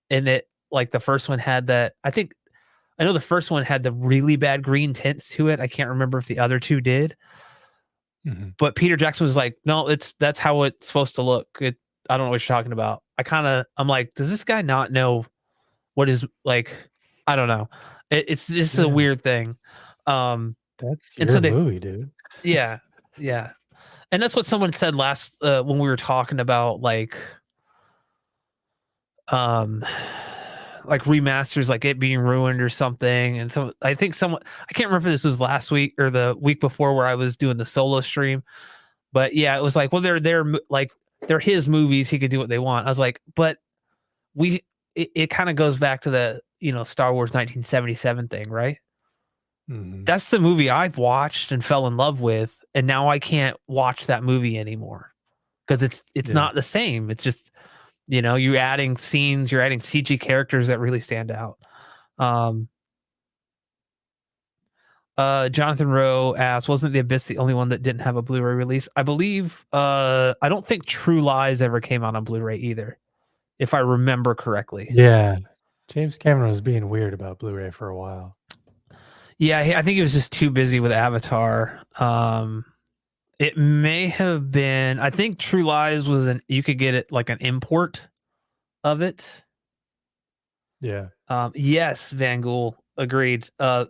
[SPEAKER 1] and it like the first one had that I know the first one had the really bad green tints to it. I can't remember if the other two did,
[SPEAKER 2] Mhm.
[SPEAKER 1] but Peter Jackson was like, "No, that's how it's supposed to look." I don't know what you're talking about. I'm like, does this guy not know what is like? I don't know. It's just a
[SPEAKER 2] Yeah.
[SPEAKER 1] weird thing. Um,
[SPEAKER 2] That's
[SPEAKER 1] and so
[SPEAKER 2] your
[SPEAKER 1] they,
[SPEAKER 2] movie, dude.
[SPEAKER 1] yeah, yeah, and that's what someone said last when we were talking about um like remasters, like it being ruined or something. And so I think someone I can't remember if this was last week or the week before where I was doing the solo stream, but yeah, it was like, well, like they're his movies. He could do what they want. I was like, but we it kind of goes back to the Star Wars 1977 thing, right?
[SPEAKER 2] Mhm.
[SPEAKER 1] That's the movie I've watched and fell in love with, and now I can't watch that movie anymore because it's
[SPEAKER 2] Yeah.
[SPEAKER 1] not the same. It's just you're adding scenes, you're adding CG characters that really stand out. Um, Jonathan Rowe asks, wasn't The Abyss the only one that didn't have a Blu-ray release? I believe I don't think True Lies ever came out on Blu-ray either, if I remember correctly.
[SPEAKER 2] Yeah. James Cameron was being weird about Blu-ray for a while.
[SPEAKER 1] Yeah, I think he was just too busy with Avatar. It may have been. I think True Lies was you could get it like an import of it.
[SPEAKER 2] Yeah.
[SPEAKER 1] Yes, Van Gool agreed.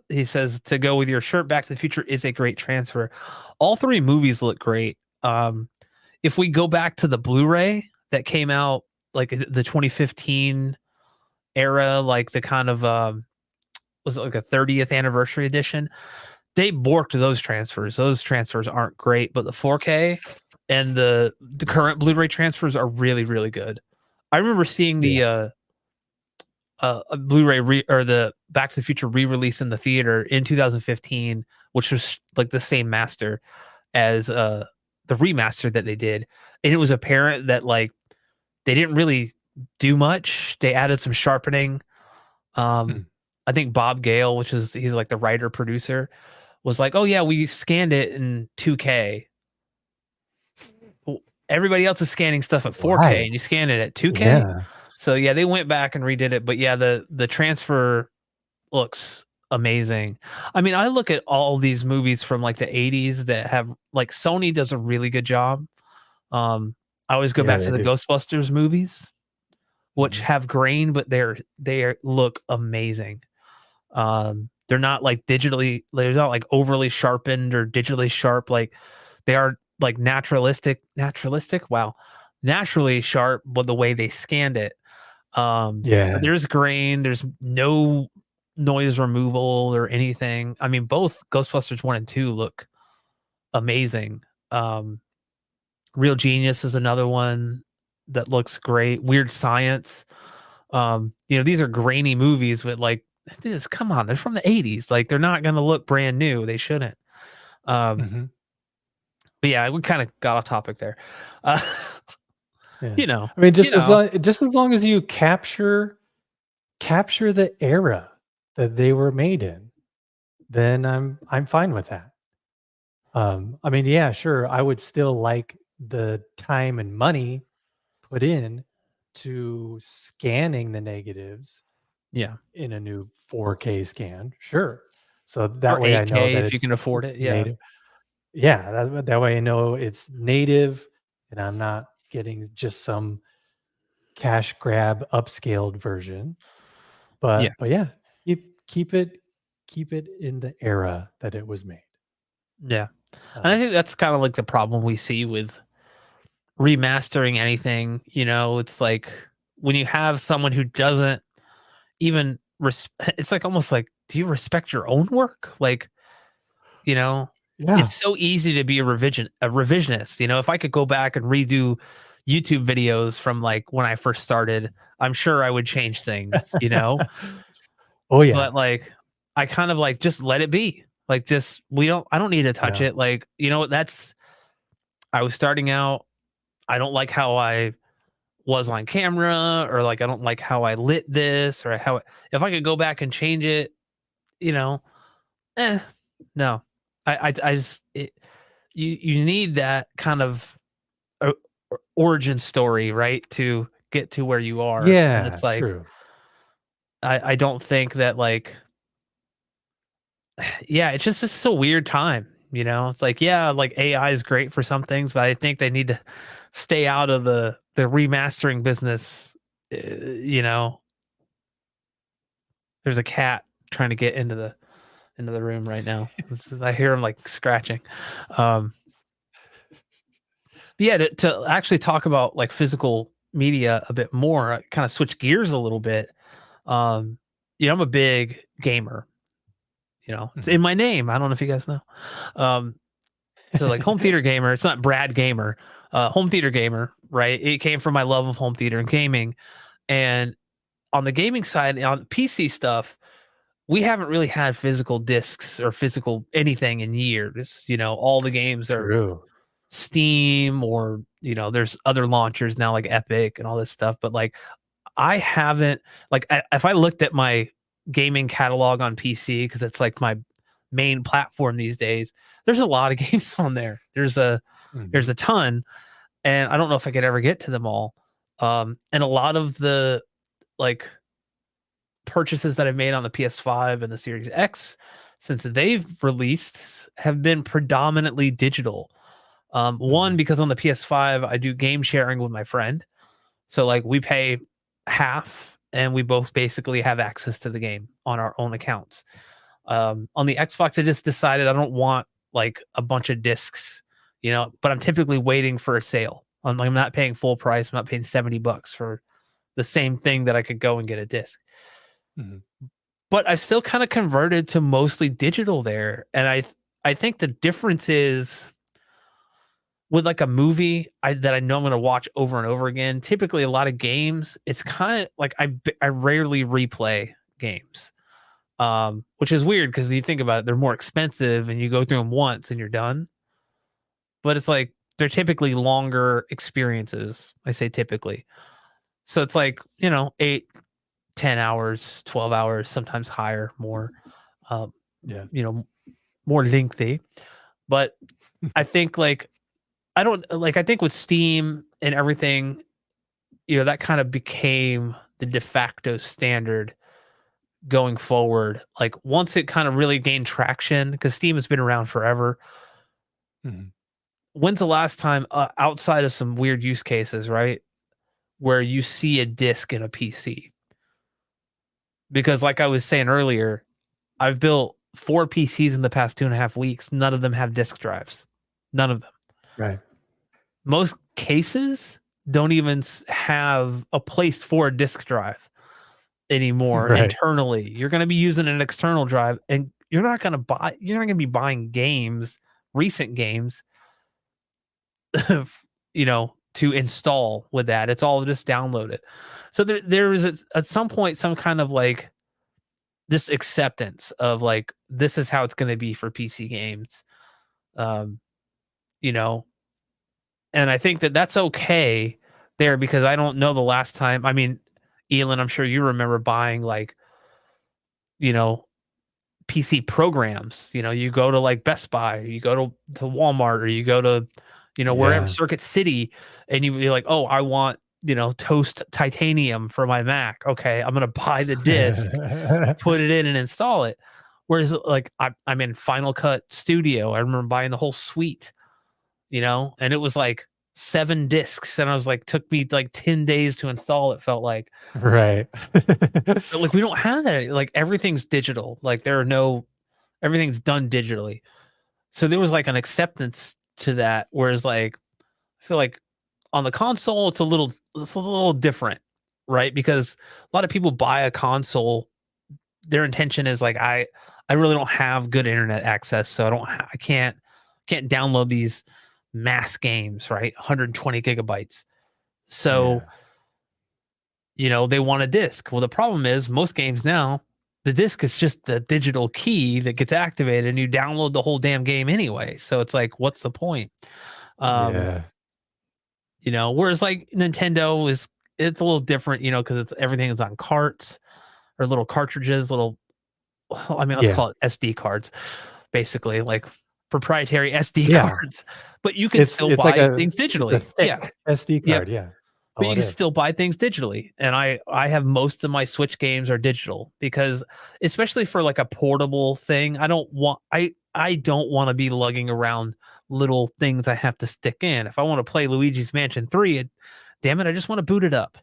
[SPEAKER 1] He says to go with your shirt, Back to the Future is a great transfer. All three movies look great. If we go back to the Blu-ray that came out like the 2015 era, like the kind of was it like a 30th anniversary edition? They borked those transfers. Those transfers aren't great, but the 4K and the current Blu-ray transfers are really really good. I remember seeing
[SPEAKER 2] Yeah.
[SPEAKER 1] the a Blu-ray or the Back to the Future re-release in the theater in 2015, which was like the same master as the remaster that they did, and it was apparent that like they didn't really do much. They added some sharpening. Um,
[SPEAKER 2] Mm.
[SPEAKER 1] I think Bob Gale, which is he's like the writer producer, was like, "Oh yeah, we scanned it in 2K." Well, everybody else is scanning stuff at 4K,
[SPEAKER 2] Why?
[SPEAKER 1] and you scan it at 2K.
[SPEAKER 2] Yeah.
[SPEAKER 1] So yeah, they went back and redid it. But yeah, the transfer looks amazing. I mean, I look at all these movies from like the 80s that have like Sony does a really good job. Um, I always go
[SPEAKER 2] Yeah,
[SPEAKER 1] back
[SPEAKER 2] they
[SPEAKER 1] to the
[SPEAKER 2] do.
[SPEAKER 1] Ghostbusters movies, which
[SPEAKER 2] Mhm.
[SPEAKER 1] have grain, but they look amazing. They're not like they're not like overly sharpened or digitally sharp. Like they are like naturalistic. Wow. Naturally sharp, but the way they scanned it. But
[SPEAKER 2] Yeah.
[SPEAKER 1] there's grain, there's no noise removal or anything. I mean, both Ghostbusters 1 and 2 look amazing. Um, Real Genius is another one that looks great. Weird Science. These are grainy movies with like this. Come on, they're from the 80s. Like they're not gonna look brand new. They shouldn't. Um,
[SPEAKER 2] Mhm.
[SPEAKER 1] but yeah, we kind of got off topic there. Uh,
[SPEAKER 2] Yeah.
[SPEAKER 1] you know,
[SPEAKER 2] I mean,
[SPEAKER 1] you know,
[SPEAKER 2] just as long as you capture the era that they were made in, then I'm fine with that. I mean, yeah, sure, I would still like the time and money put in to scanning the negatives
[SPEAKER 1] yeah,
[SPEAKER 2] in a new 4K scan, sure. So that
[SPEAKER 1] or
[SPEAKER 2] way I know
[SPEAKER 1] 8K
[SPEAKER 2] that
[SPEAKER 1] if you can afford
[SPEAKER 2] it's
[SPEAKER 1] it. Yeah,
[SPEAKER 2] native. Yeah, that way I know it's native and I'm not getting just some cash grab upscaled version.
[SPEAKER 1] yeah,
[SPEAKER 2] But yeah, keep it keep it in the era that it was made.
[SPEAKER 1] yeah. And I
[SPEAKER 2] Um,
[SPEAKER 1] think that's kind of like the problem we see with remastering anything. It's like when you have someone who doesn't even it's like almost like, do you respect your own work? Like, you know,
[SPEAKER 2] yeah.
[SPEAKER 1] it's so easy to be a revisionist. If I could go back and redo YouTube videos from like when I first started, I'm sure I would change things, you know?
[SPEAKER 2] Oh, yeah.
[SPEAKER 1] But like I kind of like just let it be. Like just I don't need to touch
[SPEAKER 2] Yeah.
[SPEAKER 1] it. Like, that's I was starting out. I don't like how I was on camera, or like I don't like how I lit this, or how if I could go back and change it, you know, eh, no. I just you need that kind of o origin story, right, to get to where you are, and
[SPEAKER 2] Yeah,
[SPEAKER 1] it's like,
[SPEAKER 2] true.
[SPEAKER 1] I don't think that, like yeah, it's a weird time, you know? It's like, yeah, like, AI is great for some things, but I think they need to stay out of the remastering business, you know? There's a cat trying to get into the room right now. I hear him, like, scratching. Um But yeah, to actually talk about like physical media a bit more, kind of switch gears a little bit. Um, I'm a big gamer. It's in
[SPEAKER 2] Mhm.
[SPEAKER 1] my name. I don't know if you guys know. Um, so like home theater gamer. It's not Brad Gamer. Home theater gamer. Right. It came from my love of home theater and gaming. And on the gaming side, on PC stuff, we haven't really had physical discs or physical anything in years. All the games are
[SPEAKER 2] True.
[SPEAKER 1] Steam, or there's other launchers now like Epic and all this stuff, but like I haven't like if I looked at my gaming catalog on PC, because it's like my main platform these days, there's a lot of games on there. There's
[SPEAKER 2] Mhm.
[SPEAKER 1] a ton, and I don't know if I could ever get to them all. And a lot of the like purchases that I've made on the PS5 and the Series X since they've released have been predominantly digital. One,
[SPEAKER 2] Mhm.
[SPEAKER 1] because on the PS5, I do game sharing with my friend. So like we pay half and we both basically have access to the game on our own accounts. On the Xbox, I just decided I don't want like a bunch of discs, but I'm typically waiting for a sale. I'm not paying full price. I'm not paying $70 for the same thing that I could go and get a disc.
[SPEAKER 2] Mhm.
[SPEAKER 1] But I've still kind of converted to mostly digital there. And I think the difference is with like a movie that I know I'm gonna watch over and over again. Typically, a lot of games, it's kind of like I rarely replay games, which is weird because you think about it, they're more expensive and you go through them once and you're done. But it's like they're typically longer experiences. I say typically, so it's like 8, 10 hours, 12 hours, sometimes higher, more, um,
[SPEAKER 2] Yeah.
[SPEAKER 1] you know, more lengthy. But I think like I don't like I think with Steam and everything, that kind of became the de facto standard going forward. Like once it kind of really gained traction, because Steam has been around forever.
[SPEAKER 2] Mhm.
[SPEAKER 1] When's the last time, outside of some weird use cases, right, where you see a disc in a PC? Because like I was saying earlier, I've built 4 PCs in the past 2.5 weeks. None of them have disk drives. None of them.
[SPEAKER 2] Right.
[SPEAKER 1] Most cases don't even have a place for a disk drive anymore
[SPEAKER 2] Right.
[SPEAKER 1] internally. You're going to be using an external drive, and you're not going to be buying games, recent games, to install with that. It's all just downloaded. So there is at some point some kind of like this acceptance of like this is how it's going to be for PC games. Um, you know, and I think that that's okay there, because I don't know the last time. I mean, Elon, I'm sure you remember buying like, you know, PC programs. You go to like Best Buy, you go to Walmart, or you go to, wherever,
[SPEAKER 2] Yeah.
[SPEAKER 1] Circuit City, and you're like, oh, I want, Toast Titanium for my Mac. Okay, I'm gonna buy the disc, put it in, and install it. Whereas like I'm in Final Cut Studio. I remember buying the whole suite, and it was like 7 discs, and I was like, took me like 10 days to install. It felt like.
[SPEAKER 2] Right.
[SPEAKER 1] But like we don't have that. Like everything's digital. Like everything's done digitally. So there was like an acceptance to that. Whereas like I feel like on the console it's a little different, right? Because a lot of people buy a console, their intention is like I really don't have good internet access, so I can't download these mass games, right? 120 gigabytes. So,
[SPEAKER 2] Yeah.
[SPEAKER 1] they want a disc. Well, the problem is most games now, the disc is just the digital key that gets activated and you download the whole damn game anyway. So it's like, what's the point? Um,
[SPEAKER 2] Yeah.
[SPEAKER 1] whereas like Nintendo it's a little different, because it's everything is on carts or little cartridges, I mean, let's
[SPEAKER 2] Yeah.
[SPEAKER 1] call it SD cards, basically, like proprietary SD
[SPEAKER 2] Yeah.
[SPEAKER 1] cards. But you can
[SPEAKER 2] It's
[SPEAKER 1] still
[SPEAKER 2] it's like
[SPEAKER 1] buy
[SPEAKER 2] a
[SPEAKER 1] things
[SPEAKER 2] it's a
[SPEAKER 1] digitally. Yeah.
[SPEAKER 2] thick SD
[SPEAKER 1] Yep.
[SPEAKER 2] card, yeah.
[SPEAKER 1] But
[SPEAKER 2] All
[SPEAKER 1] you
[SPEAKER 2] it
[SPEAKER 1] can
[SPEAKER 2] is.
[SPEAKER 1] still buy things digitally, and I have most of my Switch games are digital because especially for, like, a portable thing, I don't wanna be lugging around little things I have to stick in. If I wanna play Luigi's Mansion 3, damn it, I just wanna boot it up,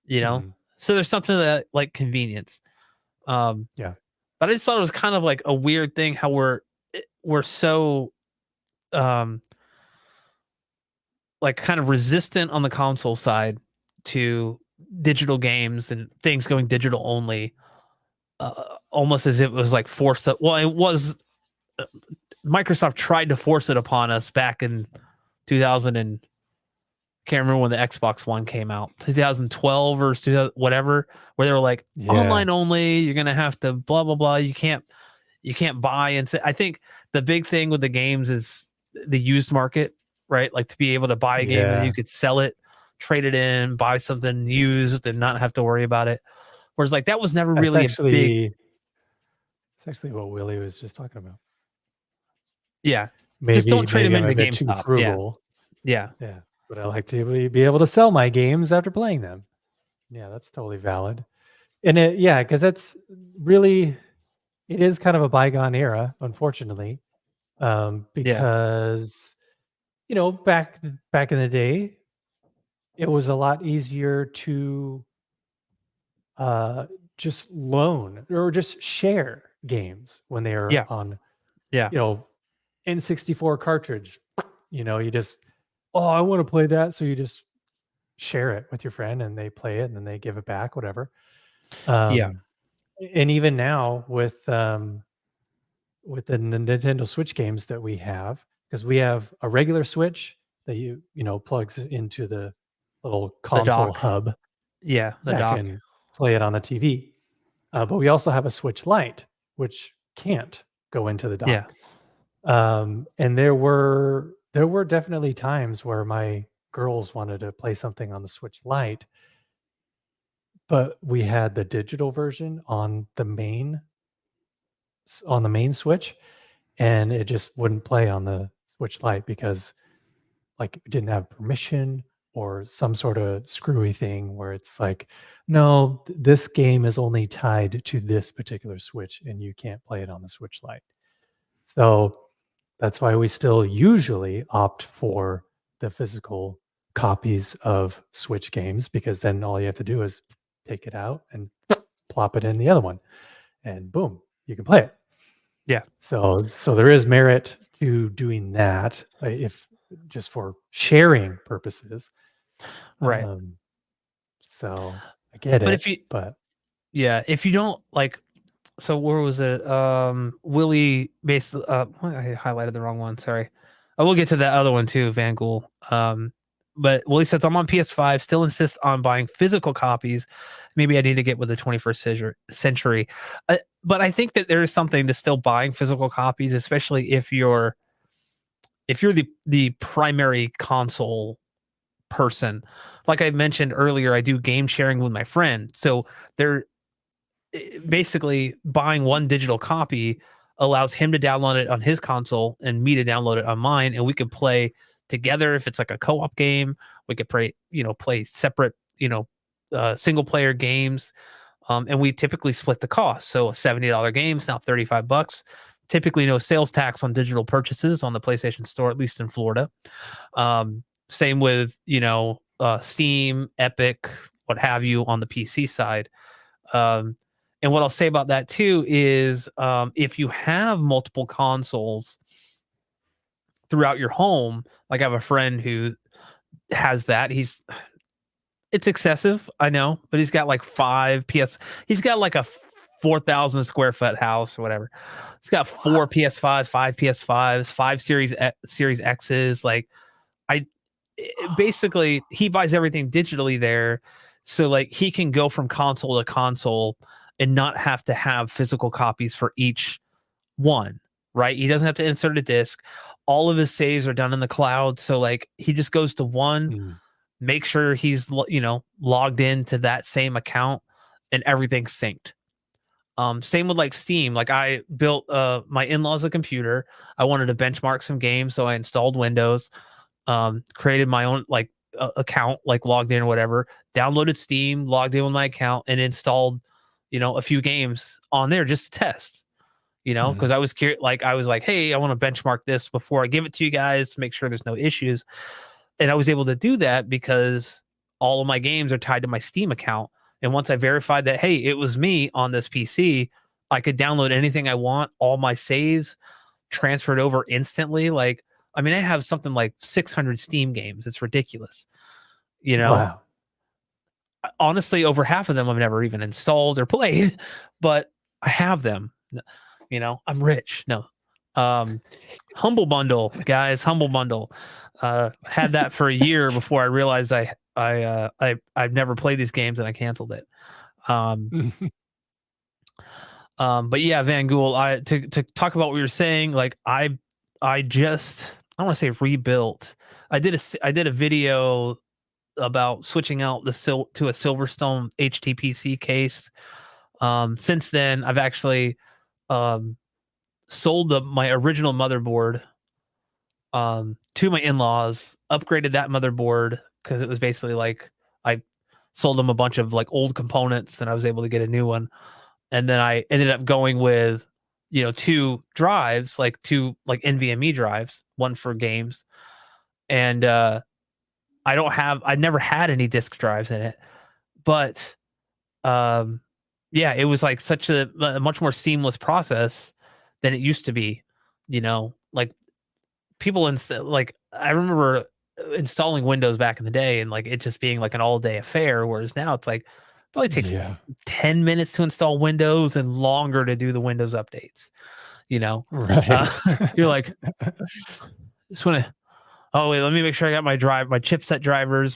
[SPEAKER 1] you know?
[SPEAKER 2] Mhm.
[SPEAKER 1] So there's something to that, like, convenience. Um,
[SPEAKER 2] Yeah.
[SPEAKER 1] but I just thought it was kind of like a weird thing how we're so, um like kind of resistant on the console side to digital games and things going digital only, almost as if it was like forced. Well, it was. uh, Microsoft tried to force it upon us back in 2000 and can't remember when the Xbox One came out, 2012 or 2000, whatever, where they were like
[SPEAKER 2] Yeah.
[SPEAKER 1] online only. You're gonna have to blah blah blah. You can't buy and say. I think the big thing with the games is the used market, right? Like to be able to buy a game and you
[SPEAKER 2] Yeah.
[SPEAKER 1] could sell it, trade it in, buy something used and not have to worry about it. Whereas like that was never
[SPEAKER 2] That's
[SPEAKER 1] really a big,
[SPEAKER 2] actually it's actually what Willie was just talking about.
[SPEAKER 1] yeah. Just don't
[SPEAKER 2] Maybe
[SPEAKER 1] trade them
[SPEAKER 2] maybe I'm a
[SPEAKER 1] into
[SPEAKER 2] bit too
[SPEAKER 1] GameStop. Yeah.
[SPEAKER 2] frugal.
[SPEAKER 1] Yeah.
[SPEAKER 2] Yeah, but I like to be able to sell my games after playing them. Yeah, that's totally valid. And because that's really it is kind of a bygone era, unfortunately,
[SPEAKER 1] Yeah.
[SPEAKER 2] because, back in the day, it was a lot easier to, uh, just loan or just share games when they are
[SPEAKER 1] Yeah.
[SPEAKER 2] on,
[SPEAKER 1] Yeah.
[SPEAKER 2] you know, N64 cartridge. You just, "Oh, I wanna play that," so you just share it with your friend and they play it and then they give it back, whatever.
[SPEAKER 1] Yeah.
[SPEAKER 2] Um, and even now with the Nintendo Switch games that we have, because we have a regular Switch that plugs into the little
[SPEAKER 1] The
[SPEAKER 2] console
[SPEAKER 1] dock.
[SPEAKER 2] hub
[SPEAKER 1] Yeah. The
[SPEAKER 2] that
[SPEAKER 1] dock.
[SPEAKER 2] can play it on the TV. But we also have a Switch Lite, which can't go into the
[SPEAKER 1] Yeah.
[SPEAKER 2] dock. And there were definitely times where my girls wanted to play something on the Switch Lite, but we had the digital version on the main Switch, and it just wouldn't play on the Switch Lite because, like, it didn't have permission or some sort of screwy thing where it's like, "No, this game is only tied to this particular Switch, and you can't play it on the Switch Lite." So, that's why we still usually opt for the physical copies of Switch games, because then all you have to do is take it out and plop it in the other one, and boom, you can play it.
[SPEAKER 1] Yeah.
[SPEAKER 2] So there is merit to doing that, if just for sharing purposes.
[SPEAKER 1] Right.
[SPEAKER 2] Um, so I get
[SPEAKER 1] But if
[SPEAKER 2] it,
[SPEAKER 1] you,
[SPEAKER 2] but
[SPEAKER 1] yeah, if you don't like, so where was it? Willie basically, I highlighted the wrong one. Sorry. I will get to that other one too, Van Gool. But Willie says I'm on PS5, still insists on buying physical copies. Maybe I need to get with the 21st century. But I think that there is something to still buying physical copies, especially if you're the primary console person. Like I mentioned earlier, I do game sharing with my friend. So there basically buying one digital copy allows him to download it on his console and me to download it on mine, and we could play together if it's like a co-op game. We could play separate, single player games. And we typically split the cost. So a $70 game is now $35. Typically no sales tax on digital purchases on the PlayStation Store, at least in Florida. Same with, Steam, Epic, what have you on the PC side. Um, and what I'll say about that too is, if you have multiple consoles throughout your home, like I have a friend who has that. It's excessive, I know, but he's got like he's got like a 4,000 square foot house or whatever. He's got four PS5, five PS5s, five Series X's. Like I, basically he buys everything digitally there, so like he can go from console to console and not have to have physical copies for each one, right? He doesn't have to insert a disc. All of his saves are done in the cloud, so like he just goes to one,
[SPEAKER 2] Mm.
[SPEAKER 1] make sure he's logged into that same account, and everything's synced. Same with like Steam. Like I built my in-laws a computer. I wanted to benchmark some games, so I installed Windows, created my own like account, like logged in or whatever, downloaded Steam, logged in with my account, and installed, a few games on there just to test. Because
[SPEAKER 2] Mhm.
[SPEAKER 1] I was curious, like I was like, hey, I want to benchmark this before I give it to you guys to make sure there's no issues. And I was able to do that because all of my games are tied to my Steam account. And once I verified that, hey, it was me on this PC, I could download anything I want, all my saves transferred over instantly. Like, I mean, I have something like 600 Steam games. It's ridiculous. You know,
[SPEAKER 2] Wow.
[SPEAKER 1] honestly, over half of them I've never even installed or played, but I have them. I'm rich. No. Um, Humble Bundle, guys, Humble Bundle. Had that for a year before I realized I've never played these games and I canceled it. Um, but yeah, Van Gool, to talk about what you were saying, like I just I want to say rebuilt. I did a video about switching out to a Silverstone HTPC case. Since then, I've actually um, sold my original motherboard to my in-laws, upgraded that motherboard because it was basically like I sold them a bunch of like old components and I was able to get a new one. And then I ended up going with, two drives, like two like NVMe drives, one for games. And I never had any disk drives in it, but um yeah, it was like such a much more seamless process than it used to be, like people like I remember installing Windows back in the day and like it just being like an all day affair, whereas now it's like probably takes
[SPEAKER 2] Yeah.
[SPEAKER 1] 10 minutes to install Windows and longer to do the Windows updates. You know, uh,
[SPEAKER 2] Right.
[SPEAKER 1] you're like, just want to. Oh wait, let me make sure I got my chipset drivers,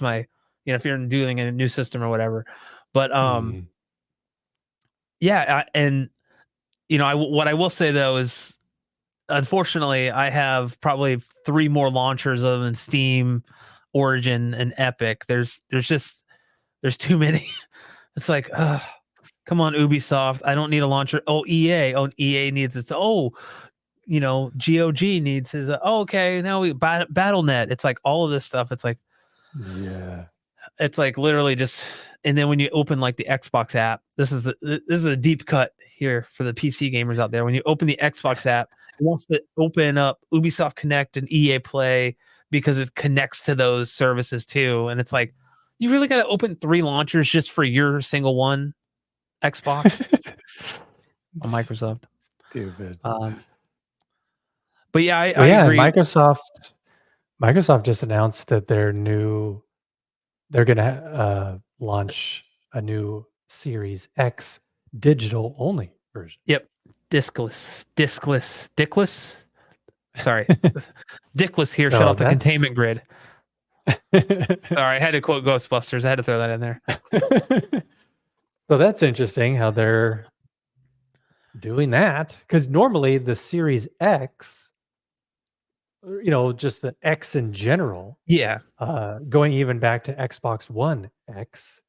[SPEAKER 1] if you're doing a new system or whatever. But
[SPEAKER 2] Mhm.
[SPEAKER 1] yeah, and what I will say though is unfortunately, I have probably 3 more launchers other than Steam, Origin, and Epic. There's too many. It's like, come on, Ubisoft. I don't need a launcher. Oh, EA. Oh, EA needs its. Oh, GOG needs his. Oh, okay. Now BattleNet. It's like all of this stuff.
[SPEAKER 2] Yeah.
[SPEAKER 1] It's like literally just. And then when you open like the Xbox app, this is a deep cut here for the PC gamers out there. When you open the Xbox app, it wants to open up Ubisoft Connect and EA Play because it connects to those services too. And it's like, you really got to open 3 launchers just for your single one Xbox on Microsoft.
[SPEAKER 2] Stupid.
[SPEAKER 1] Um, but yeah,
[SPEAKER 2] Well,
[SPEAKER 1] I
[SPEAKER 2] yeah, and
[SPEAKER 1] agree.
[SPEAKER 2] Microsoft just announced that they're gonna launch a new Series X digital only version.
[SPEAKER 1] Yep. Dickless. Sorry. Dickless here shut
[SPEAKER 2] So
[SPEAKER 1] off the
[SPEAKER 2] that's
[SPEAKER 1] containment grid. Sorry, I had to quote Ghostbusters. I had to throw that in there.
[SPEAKER 2] so that's interesting how they're doing that because normally the Series X, just the X in general,
[SPEAKER 1] Yeah.
[SPEAKER 2] going even back to Xbox One X,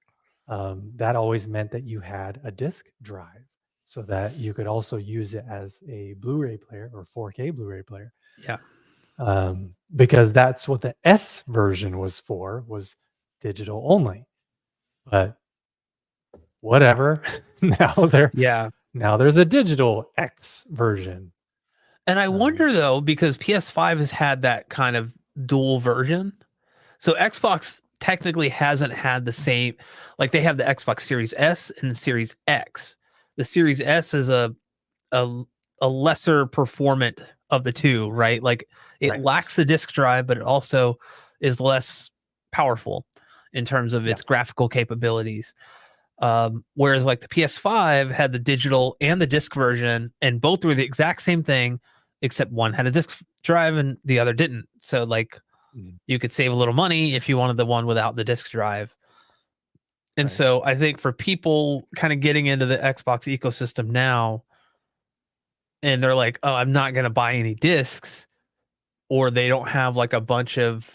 [SPEAKER 2] that always meant that you had a disk drive so that you could also use it as a Blu-ray player or 4K Blu-ray player.
[SPEAKER 1] Yeah.
[SPEAKER 2] Because that's what the S version was digital only. But whatever. now there
[SPEAKER 1] Yeah.
[SPEAKER 2] now there's a digital X version.
[SPEAKER 1] And I
[SPEAKER 2] Um,
[SPEAKER 1] wonder though, because PS5 has had that kind of dual version. So Xbox technically hasn't had the same, like they have the Xbox Series S and the Series X. The Series S is a, a lesser performant of the two, right? Like it
[SPEAKER 2] right.
[SPEAKER 1] lacks the disk drive, but it also is less powerful in terms of
[SPEAKER 2] Yeah.
[SPEAKER 1] its graphical capabilities. Whereas like the PS5 had the digital and the disc version, and both were the exact same thing, except one had a disc drive and the other didn't. So like
[SPEAKER 2] Mhm.
[SPEAKER 1] You could save a little money if you wanted the one without the disk drive. And
[SPEAKER 2] Right.
[SPEAKER 1] so I think for people kind of getting into the Xbox ecosystem now, and they're like, "Oh, I'm not gonna buy any discs," or they don't have like a bunch of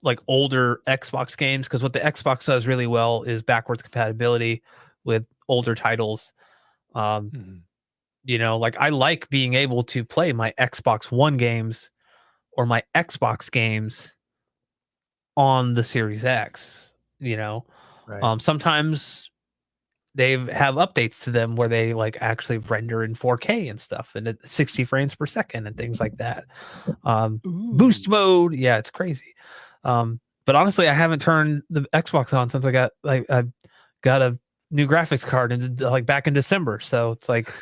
[SPEAKER 1] like older Xbox games, because what the Xbox does really well is backwards compatibility with older titles. Um,
[SPEAKER 2] Mhm.
[SPEAKER 1] like I like being able to play my Xbox One games or my Xbox games on the Series X. You know,
[SPEAKER 2] Right.
[SPEAKER 1] sometimes they have updates to them where they like actually render in 4K and stuff and at 60 frames per second and things like that. Um, Boost
[SPEAKER 2] Ooh.
[SPEAKER 1] mode, yeah, it's crazy. But honestly, I haven't turned the Xbox on since I got a new graphics card in like back in December, so it's like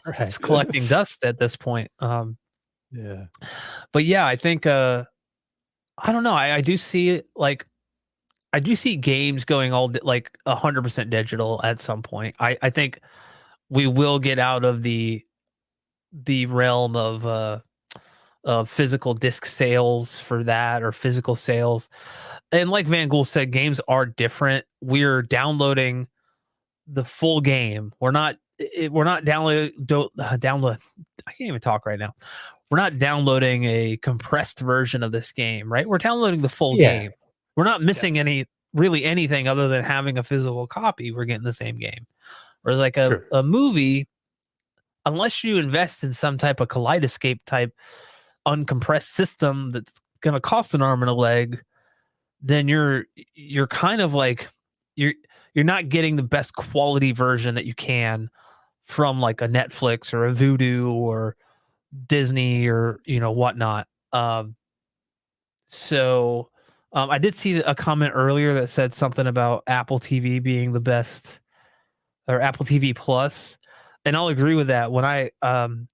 [SPEAKER 2] Right.
[SPEAKER 1] just collecting dust at this point.
[SPEAKER 2] Yeah.
[SPEAKER 1] But yeah, I think I don't know. I do see it like I do see games going like 100% digital at some point. I think we will get out of the realm of physical disc sales for that or physical sales. And like Van Gool said, games are different. We're downloading the full game. We're not download. I can't even talk right now. We're not downloading a compressed version of this game, right? We're downloading the full
[SPEAKER 2] Yeah.
[SPEAKER 1] game. We're not missing
[SPEAKER 2] Yes.
[SPEAKER 1] really anything other than having a physical copy. We're getting the same game. Whereas like
[SPEAKER 2] True.
[SPEAKER 1] a movie, unless you invest in some type of kaleidoscope type uncompressed system that's going to cost an arm and a leg, then you're kind of like you're you're not getting the best quality version that you can from like a Netflix or a Vudu or Disney or whatnot. So I did see a comment earlier that said something about Apple TV being the best or Apple TV Plus, and I'll agree with that. When I we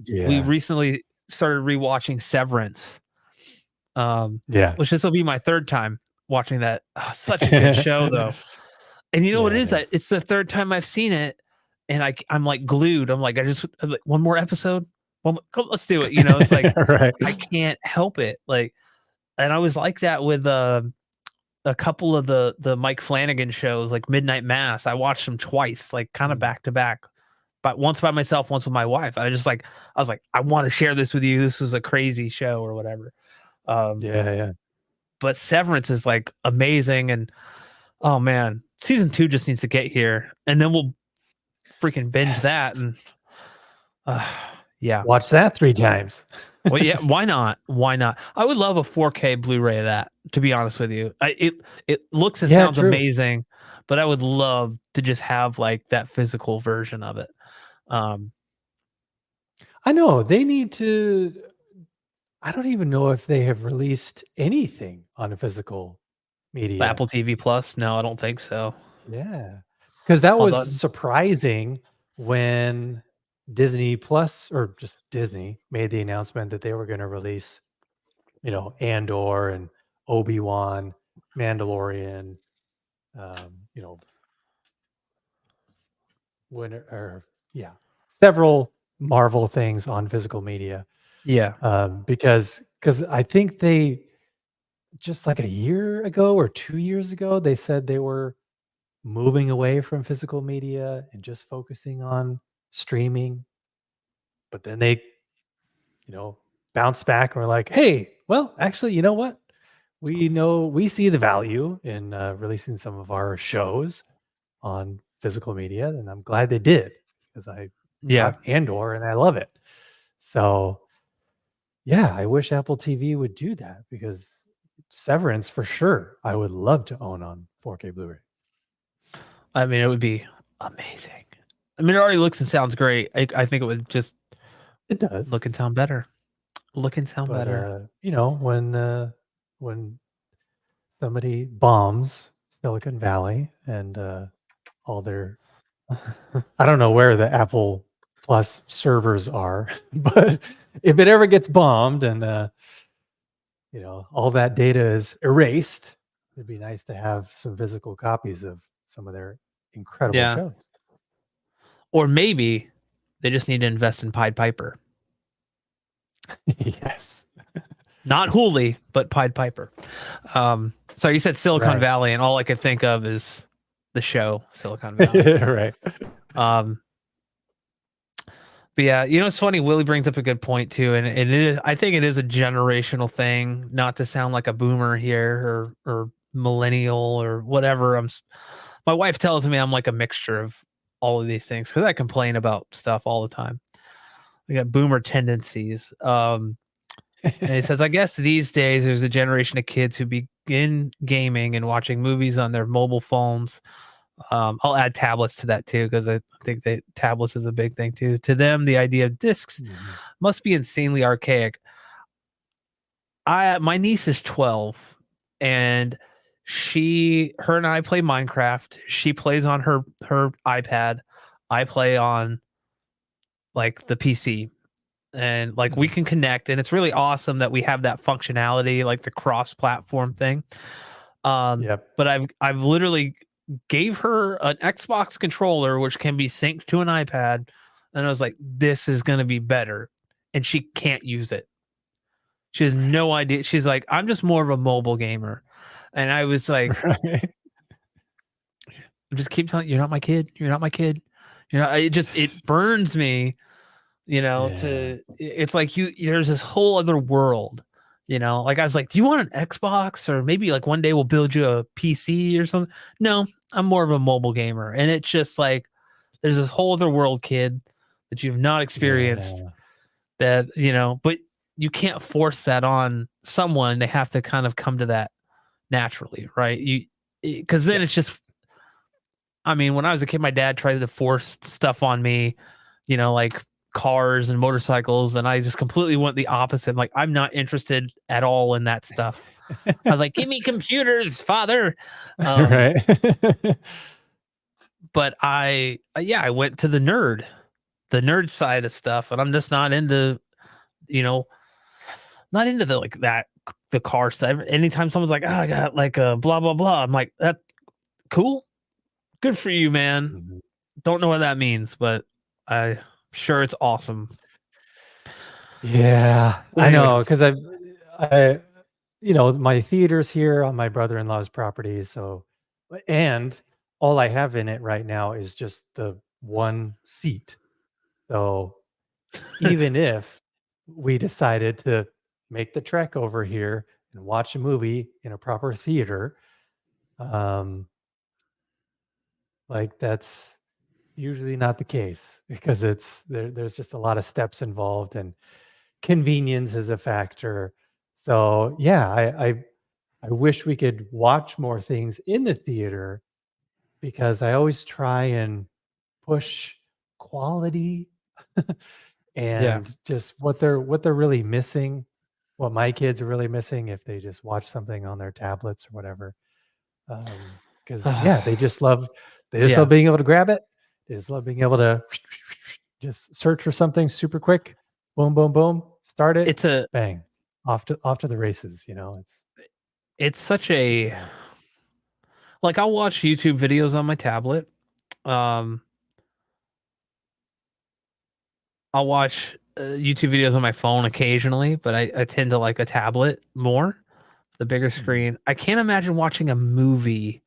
[SPEAKER 2] Yeah.
[SPEAKER 1] recently started rewatching Severance, um,
[SPEAKER 2] Yeah.
[SPEAKER 1] which this will be my third time watching that. Such a good show, though. And you know what
[SPEAKER 2] Yeah,
[SPEAKER 1] it
[SPEAKER 2] it
[SPEAKER 1] is?
[SPEAKER 2] is.
[SPEAKER 1] It's the third time I've seen it, and I'm like glued. I'm like, one more episode. Let's do it. It's like
[SPEAKER 2] Right.
[SPEAKER 1] I can't help it. Like, and I was like that with a couple of the Mike Flanagan shows, like Midnight Mass. I watched them twice, like kind of
[SPEAKER 2] Mm.
[SPEAKER 1] back to back, but once by myself, once with my wife. I was like, I want to share this with you. This was a crazy show or whatever. Um,
[SPEAKER 2] Yeah, yeah.
[SPEAKER 1] but Severance is like amazing, and oh man, season 2 just needs to get here, and then we'll freaking binge
[SPEAKER 2] Yes.
[SPEAKER 1] that. And uh, yeah,
[SPEAKER 2] Watch that 3 times.
[SPEAKER 1] well, yeah, why not? Why not? I would love a 4K Blu-ray of that. To be honest with you, it looks and
[SPEAKER 2] Yeah,
[SPEAKER 1] sounds
[SPEAKER 2] true.
[SPEAKER 1] amazing, but I would love to just have like that physical version of it. Um,
[SPEAKER 2] I know, they need to I don't even know if they have released anything on a physical media.
[SPEAKER 1] Apple TV Plus? No, I don't think so.
[SPEAKER 2] Yeah, because that was
[SPEAKER 1] Although,
[SPEAKER 2] surprising when Disney Plus or just Disney made the announcement that they were gonna release, Andor and Obi-Wan, Mandalorian, you know, when or yeah, several Marvel things on physical media,
[SPEAKER 1] yeah,
[SPEAKER 2] because I think they just like a year ago or 2 years ago, they said they were moving away from physical media and just focusing on streaming, but then they, you know, bounced back and were like, "Hey, well, actually, you know what? We see the value in, releasing some of our shows on physical media," and I'm glad they did because I
[SPEAKER 1] yeah.
[SPEAKER 2] got Andor and I love it. So, yeah, I wish Apple TV would do that because Severance for sure, I would love to own on 4K Blu-ray.
[SPEAKER 1] I mean, it would be amazing. I mean, it already looks and sounds great. I think it would just
[SPEAKER 2] It
[SPEAKER 1] look
[SPEAKER 2] does,
[SPEAKER 1] and sound better. Look and sound
[SPEAKER 2] but,
[SPEAKER 1] better.
[SPEAKER 2] when somebody bombs Silicon Valley and, all their I don't know where the Apple Plus servers are, but if it ever gets bombed and, all that data is erased, it'd be nice to have some physical copies of some of their incredible
[SPEAKER 1] Yeah.
[SPEAKER 2] shows.
[SPEAKER 1] Or maybe they just need to invest in Pied Piper.
[SPEAKER 2] Yes.
[SPEAKER 1] Not Hooli, but Pied Piper. So you said Silicon
[SPEAKER 2] Right.
[SPEAKER 1] Valley, and all I could think of is the show Silicon Valley.
[SPEAKER 2] Right.
[SPEAKER 1] Um, but yeah, it's funny. Willie brings up a good point too, and it is. I think it is a generational thing. Not to sound like a boomer here or millennial or whatever. My wife tells me I'm like a mixture of all of these things because I complain about stuff all the time. I got boomer tendencies. And he says, I guess these days there's a generation of kids who begin gaming and watching movies on their mobile phones. I'll add tablets to that too, because I think that tablets is a big thing too. To them, the idea of discs
[SPEAKER 2] Mhm.
[SPEAKER 1] must be insanely archaic. My niece is 12 and her and I play Minecraft. She plays on her iPad. I play on like the PC, and like we
[SPEAKER 2] Mhm.
[SPEAKER 1] can connect, and it's really awesome that we have that functionality, like the cross platform thing.
[SPEAKER 2] Yep.
[SPEAKER 1] But I've literally gave her an Xbox controller which can be synced to an iPad, and I was like, this is going to be better, and she can't use it. She has no idea. She's like, I'm just more of a mobile gamer. And I was like,
[SPEAKER 2] Right.
[SPEAKER 1] I just keep telling you, you're not my kid. You're not my kid. It burns me,
[SPEAKER 2] Yeah.
[SPEAKER 1] it's like there's this whole other world, like I was like, do you want an Xbox, or maybe like one day we'll build you a PC or something? No, I'm more of a mobile gamer. And it's just like, there's this whole other world, kid, that you've not experienced,
[SPEAKER 2] Yeah.
[SPEAKER 1] that, but you can't force that on someone. They have to kind of come to that naturally, right? Because then
[SPEAKER 2] Yep.
[SPEAKER 1] it's just, I mean, when I was a kid, my dad tried to force stuff on me, like cars and motorcycles, and I just completely went the opposite. I'm like, I'm not interested at all in that stuff. I was like, give me computers, father. Um,
[SPEAKER 2] Right.
[SPEAKER 1] but yeah, I went to the nerd side of stuff, and I'm just not into, you know, not into the like that the car stuff. Anytime someone's like, oh, I got like a blah blah blah, I'm like, that cool, good for you, man.
[SPEAKER 2] Mhm.
[SPEAKER 1] Don't know what that means, but I'm sure it's awesome.
[SPEAKER 2] Yeah,
[SPEAKER 1] But
[SPEAKER 2] I
[SPEAKER 1] anyway,
[SPEAKER 2] know, 'cause I my theater's here on my brother-in-law's property, so and all I have in it right now is just the one seat. So, even if we decided to make the trek over here and watch a movie in a proper theater, um, like, that's usually not the case because there's just a lot of steps involved and convenience is a factor. So, yeah, I wish we could watch more things in the theater because I always try and push quality
[SPEAKER 1] yeah.
[SPEAKER 2] and just what they're really missing, what my kids are really missing if they just watch something on their tablets or whatever. Because yeah, they just love
[SPEAKER 1] Yeah.
[SPEAKER 2] being able to grab it. They just love being able to just search for something super quick. Boom, boom, boom. Start it.
[SPEAKER 1] It's a
[SPEAKER 2] Bang. Off to the races.
[SPEAKER 1] it's such
[SPEAKER 2] It's
[SPEAKER 1] a like, I'll watch YouTube videos on my tablet. Um, I'll watch YouTube videos on my phone occasionally, but I tend to like a tablet more, the bigger
[SPEAKER 2] Mhm.
[SPEAKER 1] screen. I can't imagine watching a movie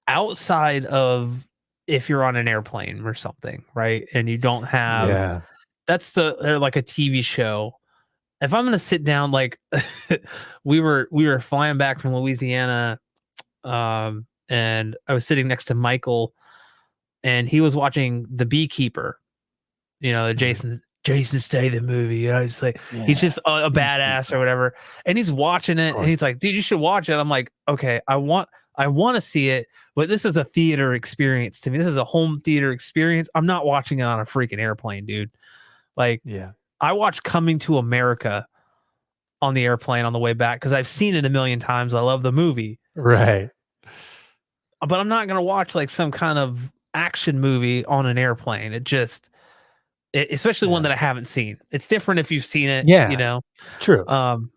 [SPEAKER 1] outside of if you're on an airplane or something, right? And you don't have
[SPEAKER 2] Yeah.
[SPEAKER 1] or like a TV show. If I'm gonna sit down, like we were flying back from Louisiana, and I was sitting next to Michael, and he was watching The Beekeeper, the
[SPEAKER 2] Mhm.
[SPEAKER 1] Jason Statham movie. It's like he's
[SPEAKER 2] Yeah.
[SPEAKER 1] just a badass or
[SPEAKER 2] Beekeeper.
[SPEAKER 1] whatever, and he's watching
[SPEAKER 2] Of
[SPEAKER 1] it, and
[SPEAKER 2] course.
[SPEAKER 1] he's like, "Dude, you should watch it." I'm like, "Okay, I want to see it, but this is a theater experience to me. This is a home theater experience. I'm not watching it on a freaking airplane, dude." Like,
[SPEAKER 2] Yeah.
[SPEAKER 1] I watched Coming to America on the airplane on the way back because I've seen it a million times. I love the movie,
[SPEAKER 2] Right.
[SPEAKER 1] but I'm not gonna watch like some kind of action movie on an airplane. Especially one that
[SPEAKER 2] Yeah.
[SPEAKER 1] I haven't seen. It's different if you've seen it,
[SPEAKER 2] Yeah. True.
[SPEAKER 1] Um,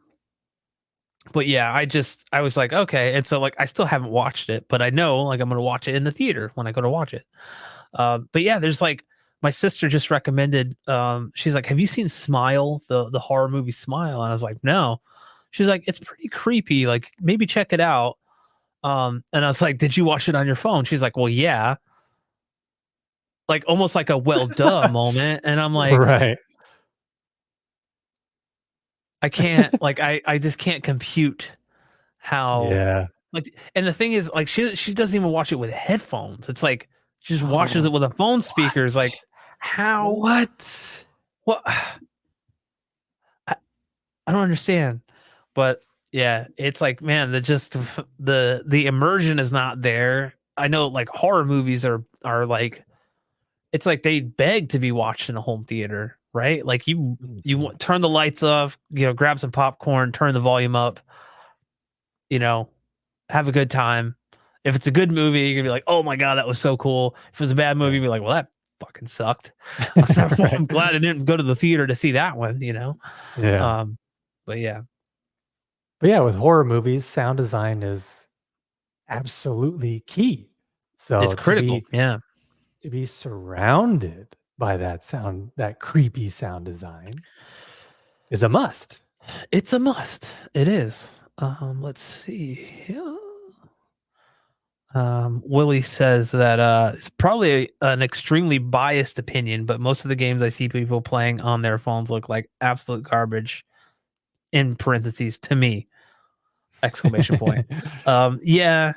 [SPEAKER 1] but yeah, I was like, okay, and so like I still haven't watched it, but I know like I'm gonna watch it in the theater when I go to watch it. But yeah, there's like my sister just recommended. She's like, "Have you seen Smile, the horror movie Smile?" And I was like, "No." She's like, "It's pretty creepy, like, maybe check it out." And I was like, "Did you watch it on your phone?" She's like, "Well, yeah." Like, almost like a "well, duh" moment, and I'm like,
[SPEAKER 2] Right.
[SPEAKER 1] I can't, like, I just can't compute how,
[SPEAKER 2] Yeah.
[SPEAKER 1] like, and the thing is, like, she doesn't even watch it with headphones. It's like, she just watches it
[SPEAKER 2] Oh,
[SPEAKER 1] with a phone speakers, like,
[SPEAKER 2] what?
[SPEAKER 1] how
[SPEAKER 2] What?
[SPEAKER 1] what I I don't understand. But, yeah, it's like, man, the just the immersion is not there. I know, like, horror movies are like, it's like they beg to be watched in a home theater, right? Like, you
[SPEAKER 2] Mhm.
[SPEAKER 1] want turn the lights off, grab some popcorn, turn the volume up, you know, have a good time. If it's a good movie, you're gonna be like, "Oh my god, that was so cool." If it's a bad movie,
[SPEAKER 2] Yeah.
[SPEAKER 1] you'll be like, "Well, that fucking sucked."
[SPEAKER 2] Right.
[SPEAKER 1] I'm glad I didn't go to the theater to see that one, you know?
[SPEAKER 2] Yeah.
[SPEAKER 1] Um, but yeah,
[SPEAKER 2] But yeah, with horror movies, sound design is absolutely key.
[SPEAKER 1] it's
[SPEAKER 2] So
[SPEAKER 1] critical. Yeah,
[SPEAKER 2] to be surrounded by that creepy sound design is a must.
[SPEAKER 1] it's a must. It is. Let's see. Yeah. Willie says that it's probably an extremely biased opinion, but most of the games I see people playing on their phones look like absolute garbage. In parentheses, to me! Exclamation point. Yeah,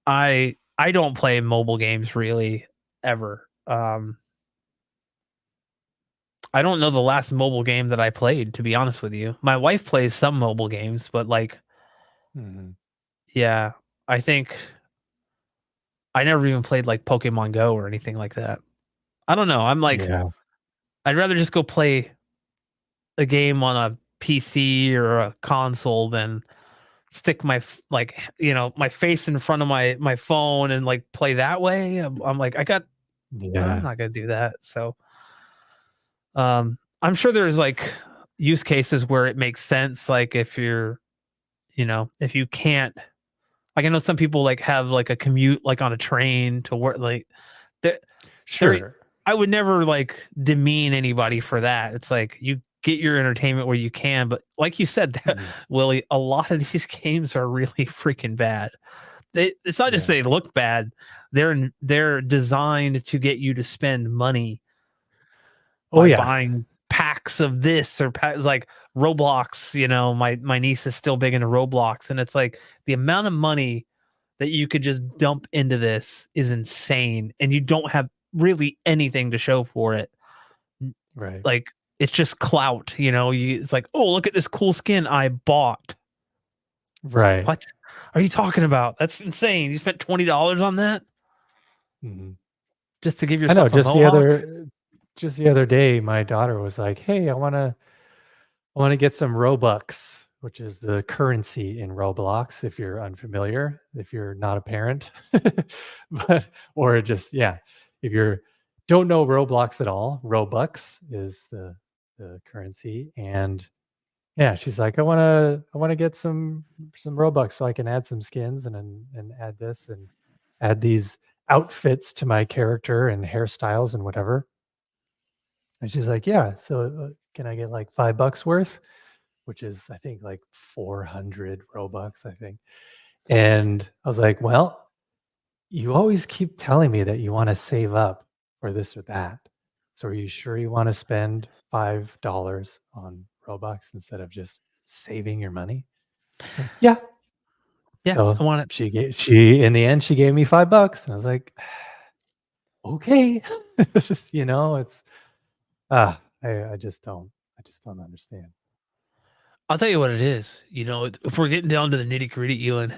[SPEAKER 1] I don't play mobile games really ever. I don't know the last mobile game that I played, to be honest with you. My wife plays some mobile games, but like,
[SPEAKER 2] Mhm.
[SPEAKER 1] yeah, I think I never even played like Pokemon Go or anything like that. I don't know. I'm like,
[SPEAKER 2] Yeah,
[SPEAKER 1] I'd rather just go play a game on a PC or a console than stick like, my face in front of my phone and like play that way. I'm like, I'm
[SPEAKER 2] yeah,
[SPEAKER 1] not gonna do that. So, I'm sure there's like use cases where it makes sense. Like if you're, if you can't, like I know some people like have like a commute like on a train to work, like there, there.
[SPEAKER 2] sure.
[SPEAKER 1] I would never like demean anybody for that. It's like you get your entertainment where you can, but like you said,
[SPEAKER 2] Mhm.
[SPEAKER 1] Willie, a lot of these games are really freaking bad. It's not just
[SPEAKER 2] Yeah.
[SPEAKER 1] they look bad; they're designed to get you to spend money
[SPEAKER 2] Oh,
[SPEAKER 1] by
[SPEAKER 2] yeah.
[SPEAKER 1] buying packs of this or like Roblox. My niece is still big into Roblox, and it's like the amount of money that you could just dump into this is insane, and you don't have really anything to show for it.
[SPEAKER 2] Right.
[SPEAKER 1] Like it's just clout. It's like, oh, look at this cool skin I bought.
[SPEAKER 2] Right.
[SPEAKER 1] What are you talking about? That's insane. You spent $20 on that
[SPEAKER 2] Mhm.
[SPEAKER 1] just to give
[SPEAKER 2] I know
[SPEAKER 1] yourself a mohawk?
[SPEAKER 2] just the other day, my daughter was like, "Hey, I wanna get some Robux," which is the currency in Roblox, if you're unfamiliar, if you're not a parent. But or just yeah, if you're don't know Roblox at all, Robux is the currency, and yeah, she's like, I wanna get some Robux so I can add some skins and add this and add these outfits to my character and hairstyles and whatever." And she's like, "Yeah, so, can I get, like, $5 worth?" Which is, I think, like, 400 Robux, I think. And I was like, "Well, you always keep telling me that you wanna save up for this or that. So are you sure you wanna spend $5 on Robux instead of just saving your money?" She's like, "Yeah."
[SPEAKER 1] Yeah, I
[SPEAKER 2] So
[SPEAKER 1] want it.
[SPEAKER 2] she in the end, she gave me $5, and I was like, "Okay." It's just, it's I just don't understand.
[SPEAKER 1] I'll tell you what it is. If we're getting down to the nitty gritty, Elon,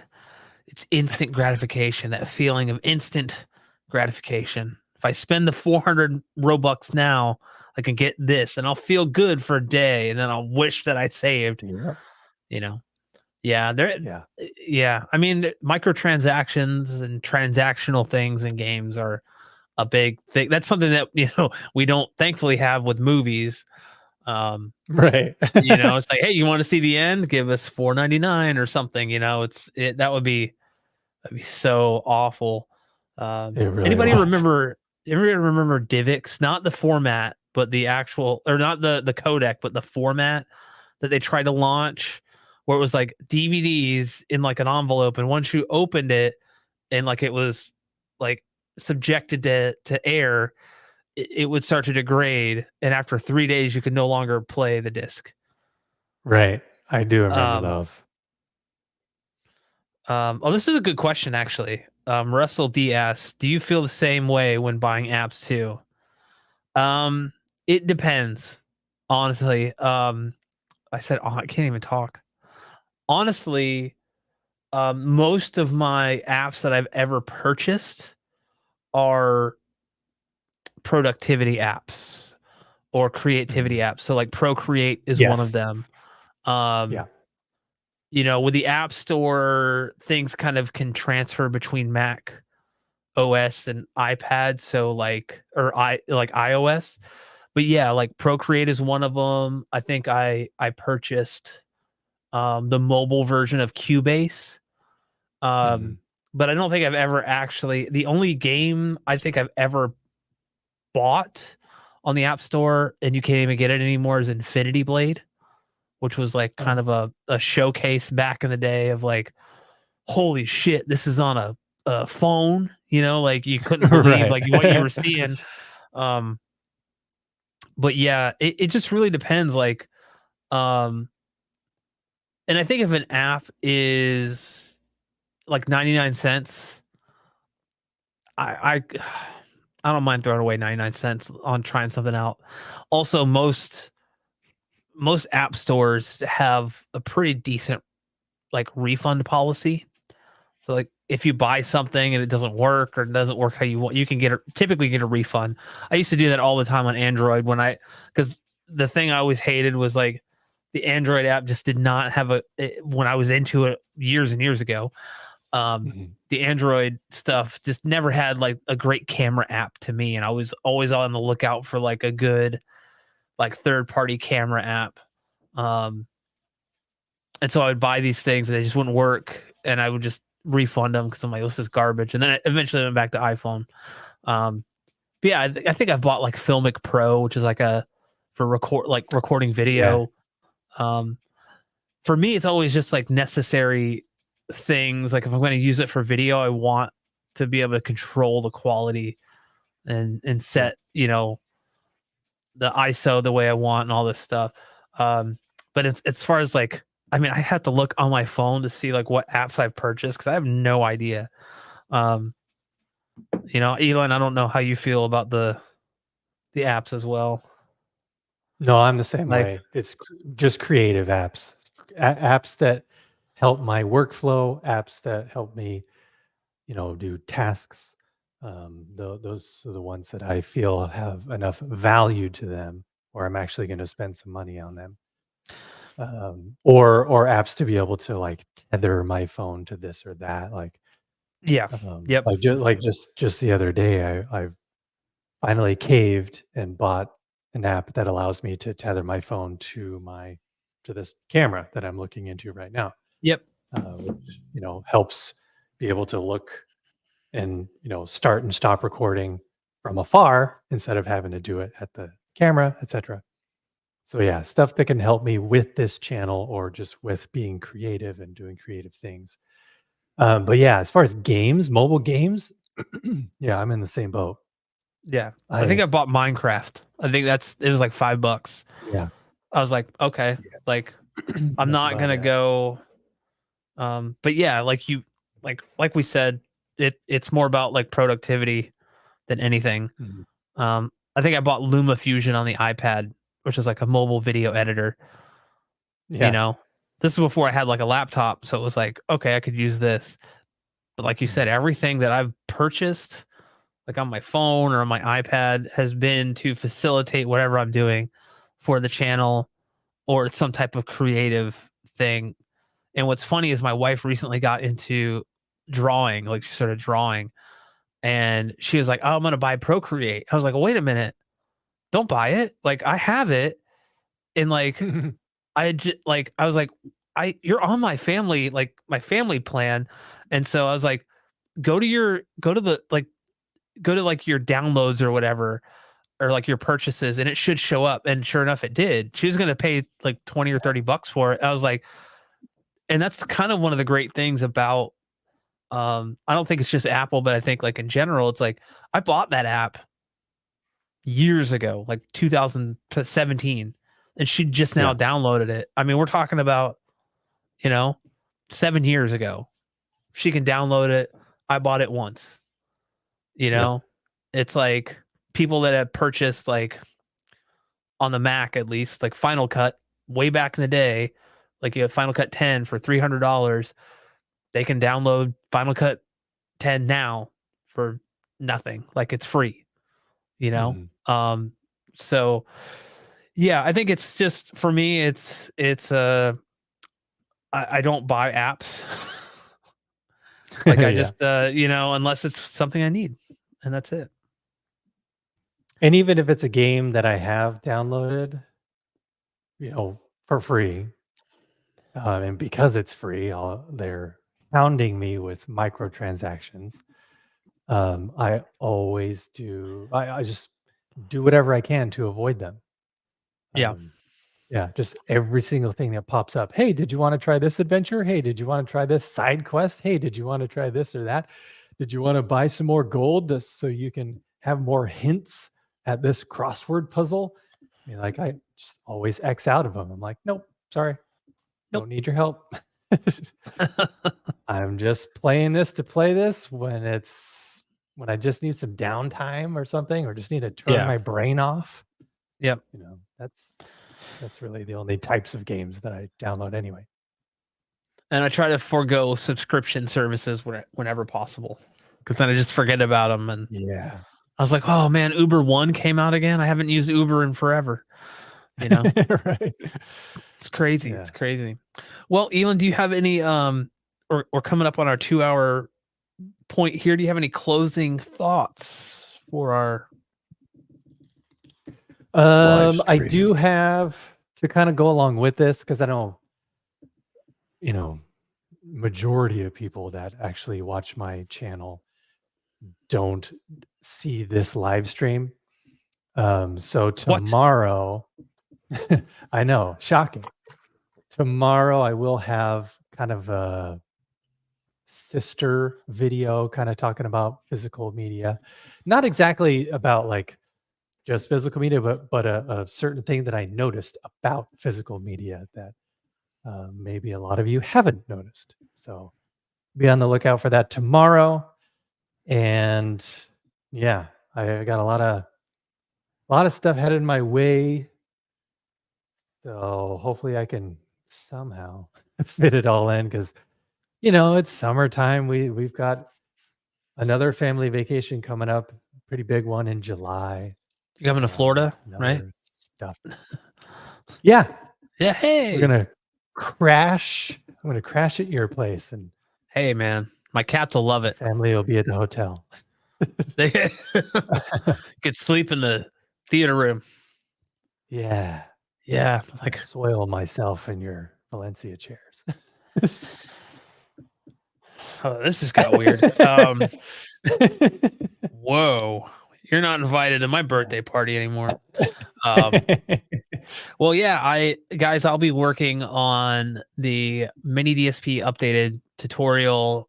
[SPEAKER 1] it's instant gratification. That feeling of instant gratification. If I spend the 400 Robux now, I can get this, and I'll feel good for a day, and then I'll wish that I saved.
[SPEAKER 2] Yeah.
[SPEAKER 1] You know, yeah, there.
[SPEAKER 2] Yeah.
[SPEAKER 1] Yeah, I mean, microtransactions and transactional things in games are a big thing. That's something that we don't thankfully have with movies. Um,
[SPEAKER 2] Right.
[SPEAKER 1] it's like, hey, you want to see the end? Give us 4.99 or something. That'd be so awful.
[SPEAKER 2] It really
[SPEAKER 1] Anybody
[SPEAKER 2] would.
[SPEAKER 1] remember? Anybody remember DivX? Not the format, but the actual, or not the codec, but the format that they tried to launch, where it was like DVDs in like an envelope, and once you opened it and like it was like subjected to air, it would start to degrade, and after 3 days you could no longer play the disc.
[SPEAKER 2] Right. I do remember
[SPEAKER 1] Um,
[SPEAKER 2] those.
[SPEAKER 1] oh, this is a good question actually. Russell D asks, "Do you feel the same way when buying apps too?" Um, it depends, honestly. I said, oh, I can't even talk. Honestly, most of my apps that I've ever purchased are productivity apps or creativity
[SPEAKER 2] Mhm.
[SPEAKER 1] apps. So like Procreate is one of
[SPEAKER 2] Yes.
[SPEAKER 1] them. Um,
[SPEAKER 2] Yeah.
[SPEAKER 1] with the App Store, things kind of can transfer between Mac OS and iPad. So like iOS. But yeah, like Procreate is one of them. I think I purchased the mobile version of Cubase. Um,
[SPEAKER 2] Mhm.
[SPEAKER 1] but I don't think I've ever actually the only game I think I've ever bought on the App Store, and you can't even get it anymore, is Infinity Blade, which was like kind
[SPEAKER 2] Oh.
[SPEAKER 1] of a showcase back in the day of like, holy shit, this is on a phone, like you couldn't believe
[SPEAKER 2] Right.
[SPEAKER 1] like what you were seeing. Um, but yeah, it just really depends. Like, um, and I think if an app is like 99 cents, I I don't mind throwing away 99 cents on trying something out. Also, most app stores have a pretty decent like refund policy. So like if you buy something and it doesn't work or doesn't work how you want, you can typically get a refund. I used to do that all the time on Android because the thing I always hated was like the Android app just did not have when I was into it years and years ago. Um,
[SPEAKER 2] Mhm.
[SPEAKER 1] the Android stuff just never had like a great camera app to me, and I was always on the lookout for like a good like third party camera app. Um, and so I would buy these things and they just wouldn't work, and I would just refund them because I'm like, this is garbage. And then I eventually went back to iPhone. Um, but yeah, I think I've bought like Filmic Pro, which is like a for recording
[SPEAKER 2] Yeah.
[SPEAKER 1] video. Um, for me, it's always just like necessary things. Like if I'm going to use it for video, I want to be able to control the quality and
[SPEAKER 2] Yep.
[SPEAKER 1] set the ISO the way I want and all this stuff. Um, but it's as far as like, I mean, I have to look on my phone to see like what apps I've purchased because I have no idea. Um, Elon, I don't know how you feel about the apps as well.
[SPEAKER 2] No, I'm the same
[SPEAKER 1] Like,
[SPEAKER 2] way. It's just creative apps. Apps that help my workflow, apps that help me, do tasks. Those are the ones that I feel have enough value to them, or I'm actually going to spend some money on them. Or apps to be able to like tether my phone to this or that. Like,
[SPEAKER 1] yeah, yep,
[SPEAKER 2] just the other day, I finally caved and bought an app that allows me to tether my phone to this camera that I'm looking into right now,
[SPEAKER 1] yep,
[SPEAKER 2] which helps be able to look and start and stop recording from afar instead of having to do it at the camera, etc. So yeah, stuff that can help me with this channel or just with being creative and doing creative things. But yeah, as far as games, mobile games, yeah, I'm in the same boat.
[SPEAKER 1] yeah. I think
[SPEAKER 2] I
[SPEAKER 1] I bought Minecraft. I think it was like $5.
[SPEAKER 2] Yeah,
[SPEAKER 1] I was like, okay,
[SPEAKER 2] yeah,
[SPEAKER 1] like I'm
[SPEAKER 2] that's
[SPEAKER 1] not
[SPEAKER 2] about
[SPEAKER 1] gonna
[SPEAKER 2] it.
[SPEAKER 1] go. But yeah, like we said, it's more about like productivity than anything.
[SPEAKER 2] Mhm.
[SPEAKER 1] I think I bought Luma Fusion on the iPad, which is like a mobile video editor. You
[SPEAKER 2] Yeah.
[SPEAKER 1] know, this is before I had like a laptop, so it was like, okay, I could use this. But like you said,
[SPEAKER 2] Mhm.
[SPEAKER 1] everything that I've purchased, like on my phone or on my iPad, has been to facilitate whatever I'm doing for the channel or it's some type of creative thing. And what's funny is my wife recently got into drawing, like she started drawing, and she was like, "Oh, I'm gonna buy Procreate." I was like, "Wait a minute, don't buy it. Like I have it, and like I was like, you're on my family plan." And so I was like, go to like your downloads or whatever, or like your purchases, and it should show up. And sure enough, it did. She was gonna pay like 20 or $30 for it. I was like, and that's kind of one of the great things about, I don't think it's just Apple, but I think like in general, it's like I bought that app years ago, like 2017, and she just now
[SPEAKER 2] Yeah.
[SPEAKER 1] downloaded it. I mean, we're talking about, you know, 7 years ago. She can download it. I bought it once, you
[SPEAKER 2] Yep.
[SPEAKER 1] know? It's like people that have purchased like on the Mac at least, like Final Cut way back in the day, like you have Final Cut 10 for $300, they can download Final Cut 10 now for nothing. Like it's free, you know?
[SPEAKER 2] Mhm.
[SPEAKER 1] So yeah, I think it's just for me, I don't buy apps. Like I
[SPEAKER 2] Yeah.
[SPEAKER 1] just unless it's something I need, and that's it.
[SPEAKER 2] And even if it's a game that I have downloaded, for free, and because it's free, they're pounding me with microtransactions. I always do. I just do whatever I can to avoid them.
[SPEAKER 1] Yeah.
[SPEAKER 2] Um, yeah, just every single thing that pops up. Hey, did you want to try this adventure? Hey, did you want to try this side quest? Hey, did you want to try this or that? Did you want to buy some more gold so you can have more hints at this crossword puzzle? I mean, like I just always X out of them. I'm like, nope, sorry,
[SPEAKER 1] Nope.
[SPEAKER 2] don't need your help. I'm just playing this to play this when I just need some downtime or something, or just need to turn
[SPEAKER 1] Yeah.
[SPEAKER 2] my brain off.
[SPEAKER 1] Yep.
[SPEAKER 2] That's really the only types of games that I download anyway.
[SPEAKER 1] And I try to forego subscription services whenever possible, because then I just forget about them. And
[SPEAKER 2] Yeah.
[SPEAKER 1] I was like, oh man, Uber One came out again. I haven't used Uber in forever. You know,
[SPEAKER 2] Right.
[SPEAKER 1] it's crazy.
[SPEAKER 2] Yeah.
[SPEAKER 1] It's crazy. Well, Elon, do you have any or coming up on our 2 hour point here? Do you have any closing thoughts for our live
[SPEAKER 2] I
[SPEAKER 1] stream?
[SPEAKER 2] do have to kind of go along with this because I know, you know, majority of people that actually watch my channel don't see this live stream. So
[SPEAKER 1] What?
[SPEAKER 2] tomorrow, I know, shocking. Tomorrow I will have kind of a sister video kind of talking about physical media. Not exactly about like just physical media, but a certain thing that I noticed about physical media that maybe a lot of you haven't noticed. So be on the lookout for that tomorrow. And yeah, I got a lot of stuff headed my way. So hopefully I can somehow fit it all in because it's summertime. We've got another family vacation coming up, pretty big one in July.
[SPEAKER 1] You coming to Florida,
[SPEAKER 2] And
[SPEAKER 1] right?
[SPEAKER 2] other stuff. Yeah,
[SPEAKER 1] Yeah.
[SPEAKER 2] we're
[SPEAKER 1] Hey.
[SPEAKER 2] gonna crash. I'm gonna crash at your place, and
[SPEAKER 1] Hey, man. My cats will love
[SPEAKER 2] the
[SPEAKER 1] it.
[SPEAKER 2] family will be at the hotel.
[SPEAKER 1] They could sleep in the theater room.
[SPEAKER 2] Yeah,
[SPEAKER 1] Yeah.
[SPEAKER 2] gonna
[SPEAKER 1] Like,
[SPEAKER 2] soil myself in your Valencia chairs.
[SPEAKER 1] oh, this just got weird. Whoa. You're not invited to my birthday party anymore. Um, well, yeah, I'll be working on the mini DSP updated tutorial.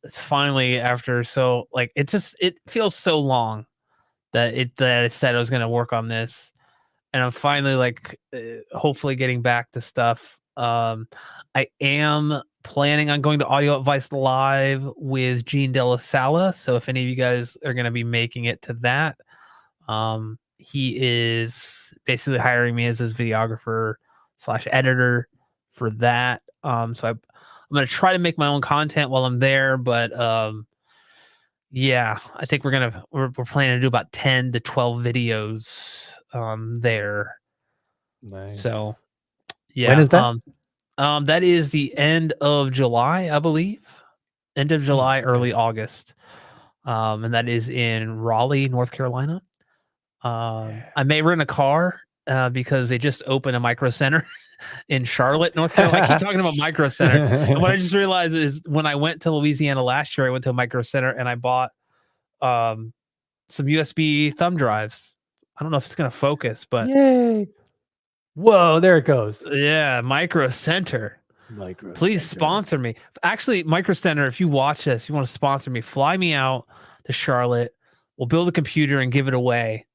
[SPEAKER 1] It's finally after it feels so long that I said I was gonna work on this, and I'm finally hopefully getting back to stuff. I am planning on going to Audio Advice Live with Gene Della Sala. So if any of you guys are going to be making it to that, he is basically hiring me as his videographer slash editor for that. I'm going to try to make my own content while I'm there, but yeah, I think we're planning to do about 10 to 12 videos there.
[SPEAKER 2] Nice.
[SPEAKER 1] So
[SPEAKER 2] When
[SPEAKER 1] yeah,
[SPEAKER 2] is that?
[SPEAKER 1] that is the end of July, I believe. End of July, early
[SPEAKER 2] Nice.
[SPEAKER 1] August. And that is in Raleigh, North Carolina.
[SPEAKER 2] Yeah.
[SPEAKER 1] I may rent a car because they just opened a micro center in Charlotte, North Carolina. I keep talking about micro center, and what I just realized is when I went to Louisiana last year, I went to a micro center and I bought some USB thumb drives. I don't know if it's going to focus, but
[SPEAKER 2] Yay! Whoa! There it goes.
[SPEAKER 1] yeah, micro center.
[SPEAKER 2] Micro
[SPEAKER 1] Please
[SPEAKER 2] Center.
[SPEAKER 1] sponsor me. Actually, Micro Center, if you watch this, you want to sponsor me, fly me out to Charlotte. We'll build a computer and give it away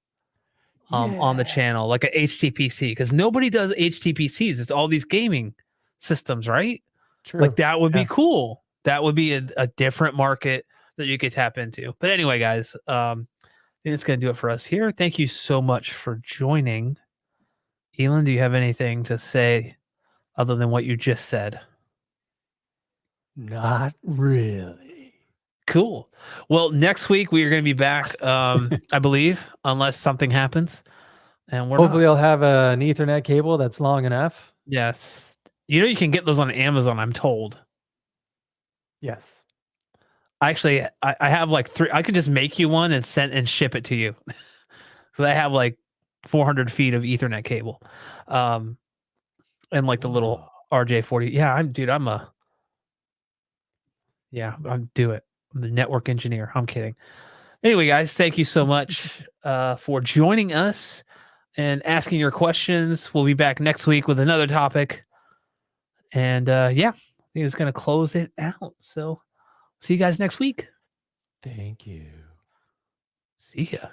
[SPEAKER 1] on the
[SPEAKER 2] Yeah.
[SPEAKER 1] channel, like a HTPC, because nobody does HTPCs. It's all these gaming systems, right? Like
[SPEAKER 2] True.
[SPEAKER 1] that would be
[SPEAKER 2] Yeah.
[SPEAKER 1] cool. That would be a different market that you could tap into. But anyway, guys, I think it's going to do it for us here. Thank you so much for joining. Elon, do you have anything to say other than what you just said?
[SPEAKER 2] Not really.
[SPEAKER 1] Cool. Well, next week we are going to be back, I believe, unless something happens, and we're
[SPEAKER 2] Hopefully
[SPEAKER 1] not.
[SPEAKER 2] I'll have an Ethernet cable that's long enough.
[SPEAKER 1] Yes, you know you can get those on Amazon. I'm told.
[SPEAKER 2] Yes.
[SPEAKER 1] Actually, I have like 3. I could just make you one and send and ship it to you. So I have like 400 feet of Ethernet cable, um, and like the little
[SPEAKER 2] Whoa.
[SPEAKER 1] RJ40. Yeah, I'm do it. I'm the network engineer. I'm kidding. Anyway, guys, thank you so much for joining us and asking your questions. We'll be back next week with another topic. And yeah, I think it's going to close it out. So see you guys next week.
[SPEAKER 2] Thank you.
[SPEAKER 1] See ya.